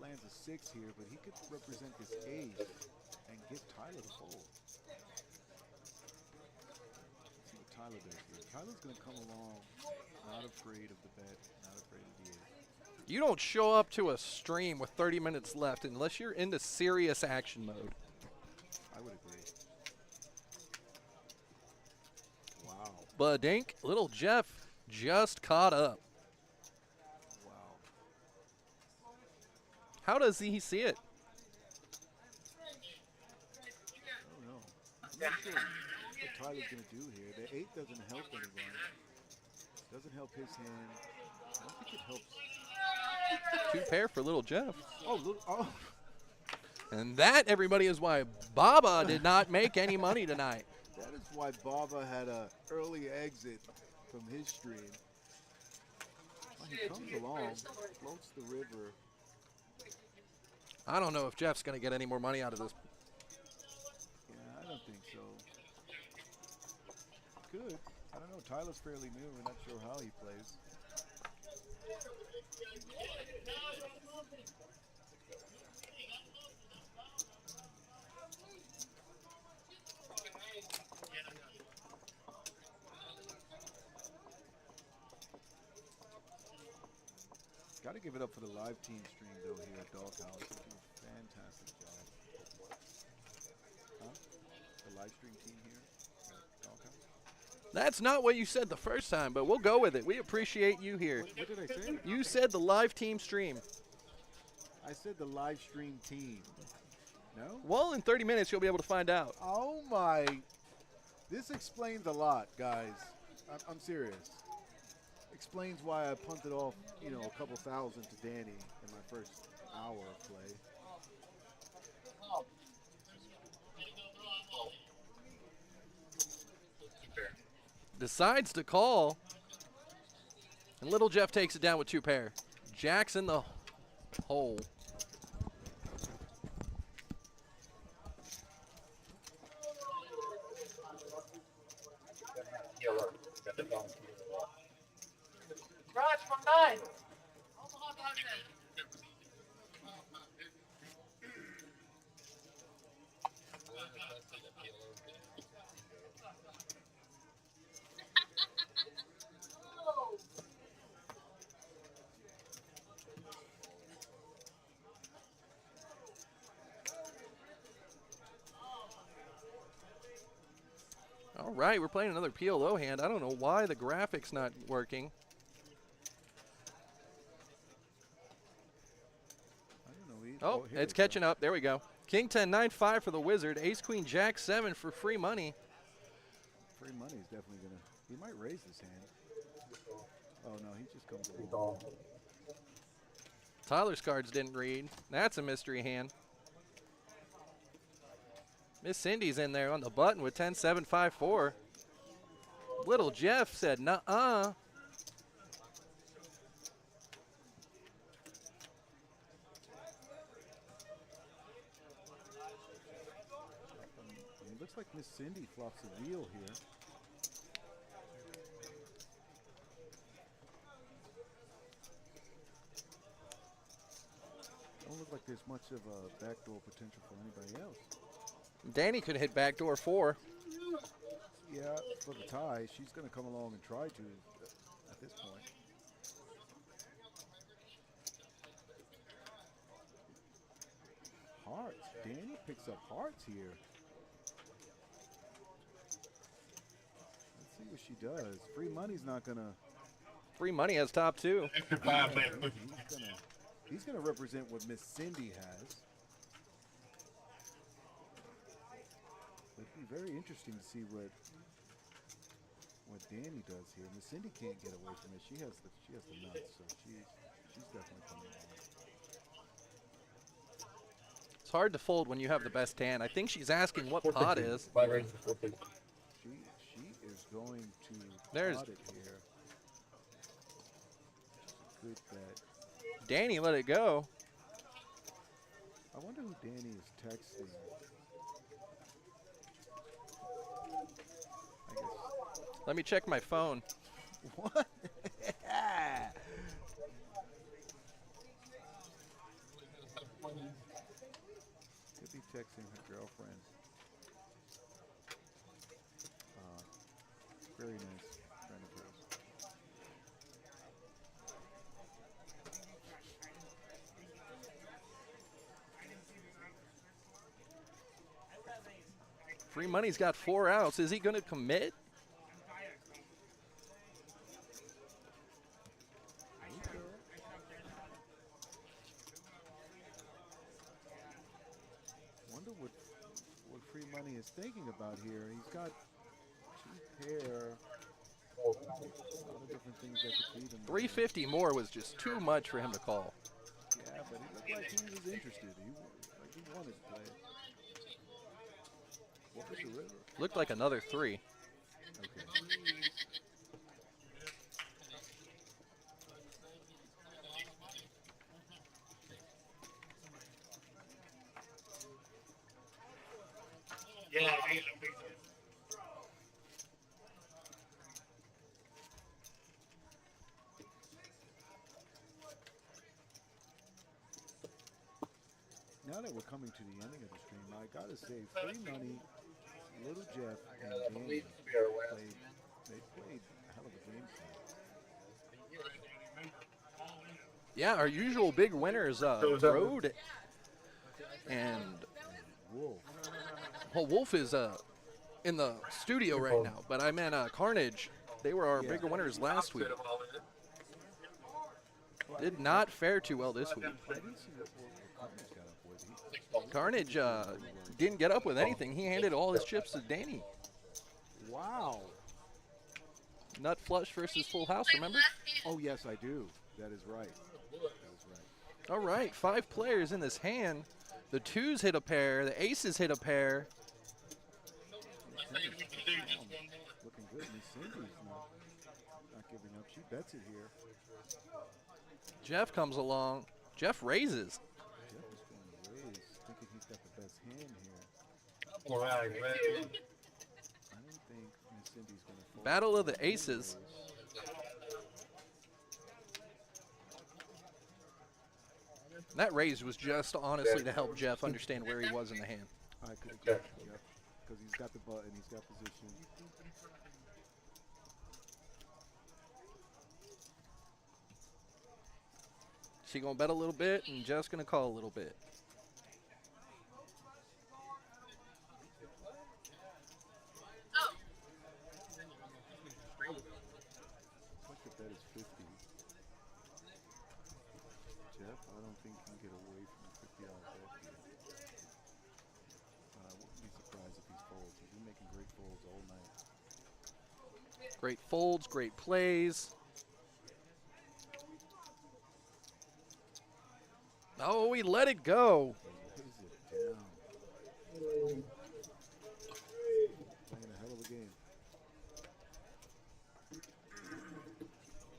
S10: lands a 6 here, but he could represent this ace and give Tyler the fold. Let's see what Tyler does here. Tyler's going to come along, not afraid of the bet, not afraid of the ace.
S3: You don't show up to a stream with 30 minutes left unless you're into serious action mode.
S10: I would agree. Wow.
S3: Badink, little Jeff just caught up.
S10: Wow.
S3: How does he see it?
S10: I don't know. I'm not sure what Tyler's going to do here. The 8 doesn't help anyone. Doesn't help his hand. I don't think it helps.
S3: 2 pair for little Jeff.
S10: Oh.
S3: And that, everybody, is why Baba did not make any money tonight.
S10: That is why Baba had an early exit from his stream. Well, he comes along, floats the river.
S3: I don't know if Jeff's going to get any more money out of this.
S10: Yeah, I don't think so. Good. I don't know. Tyler's fairly new. We're not sure how he plays. Got to give it up for the live team stream, though, here at DogHouse. They do a fantastic job. Huh? The live stream team here at DogHouse?
S3: That's not what you said the first time, but we'll go with it. We appreciate you here.
S10: What did I say?
S3: You said the live team stream.
S10: I said the live stream team. No?
S3: Well, in 30 minutes, you'll be able to find out.
S10: Oh, my. This explains a lot, guys. I'm serious. Explains why I punted off, you know, a couple thousand to Danny in my first hour of play.
S3: Decides to call. And little Jeff takes it down with 2 pair. Jack's in the hole.
S7: Raj from 9.
S3: All right, we're playing another PLO hand. I don't know why the graphics not working. Oh, it's catching up. There we go. King 10, 9-5 for the Wizard. Ace, Queen, Jack 7 for free money.
S10: Free money is definitely going to. He might raise this hand. Oh, no, he just comes along.
S3: Tyler's cards didn't read. That's a mystery hand. Miss Cindy's in there on the button with 10, 7, 5, 4. Little Jeff said, nuh-uh.
S10: It looks like Miss Cindy flops a wheel here. there's much of a backdoor potential for anybody else.
S3: Danny could hit backdoor 4.
S10: Yeah, for the tie, she's going to come along and try to at this point. Hearts. Danny picks up hearts here. Let's see what she does. Free money's not going to...
S3: Free money has top 2.
S10: He's gonna represent what Miss Cindy has. It'd be very interesting to see what Danny does here. Miss Cindy can't get away from it. She has the nuts, so she's definitely coming along.
S3: It's hard to fold when you have the best hand. I think she's asking what pot is.
S10: She is going to
S3: There's
S10: pot it here. Good bet.
S3: Danny let it go.
S10: I wonder who Danny is texting. I guess.
S3: Let me check my phone.
S10: What? Could be texting her girlfriend. Very nice friend of hers.
S3: Free money's got 4 outs. Is he going to commit?
S10: Wonder what free money is thinking about here. He's got 2 pair. A lot of different things that could feed him.
S3: 350 more was just too much for him to call.
S10: Yeah, but he looked like he was interested. He wanted to play. What was the river?
S3: Looked like another 3.
S10: Okay.
S5: Yeah,
S10: Now that we're coming to the ending of the stream, I gotta say, Free Money, Little Jeff, and Danny played a hell of a game tonight.
S3: Yeah, our usual big winners, Road and
S10: Wolf.
S3: well, Wolf is in the studio right now, but I meant Carnage. They were our bigger winners last week. Did not fare too well this week.
S10: I didn't see what Carnage got up with.
S3: Carnage didn't get up with anything. He handed all his chips to Danny.
S10: Wow.
S3: Nut flush versus full house, remember?
S10: Oh, yes, I do. That is right. That is right.
S3: All right, 5 players in this hand. The 2s hit a pair. The aces hit a pair.
S10: Looking good. Miss Cindy's not giving up. She bets it here.
S3: Jeff comes along. Jeff raises.
S10: Jeff is going to raise, thinking he's got the best hand here.
S5: all right, man.
S10: I don't think Miss Cindy's going to fold.
S3: Battle of the aces. That raise was just honestly to help Jeff understand where he was in the hand.
S10: I could agree. Yep. Because he's got the button, he's got position.
S3: She gonna bet a little bit, and Jeff's gonna call a little bit.
S10: Like the bet is 50. Jeff, I don't think he can get away from a $50 bet here. I wouldn't be surprised if he folds. He's been making great folds all night.
S3: Great folds, great plays. Oh, he let it go.
S10: He lays it down. Playing a hell of a game.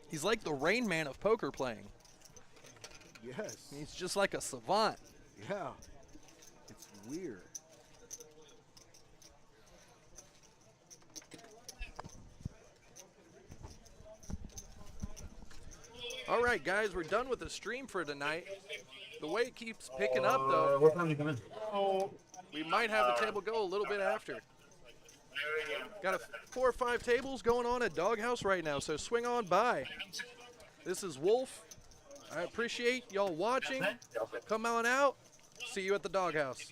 S3: He's like the Rain Man of poker playing.
S10: Yes.
S3: He's just like a savant.
S10: Yeah. It's weird.
S3: All right, guys, we're done with the stream for tonight. The weight keeps picking up, though.
S4: What time you come in?
S3: We might have the table go a little bit after. Got 4 or 5 tables going on at DogHouse right now, so swing on by. This is Wolf. I appreciate y'all watching. Come on out. See you at the DogHouse.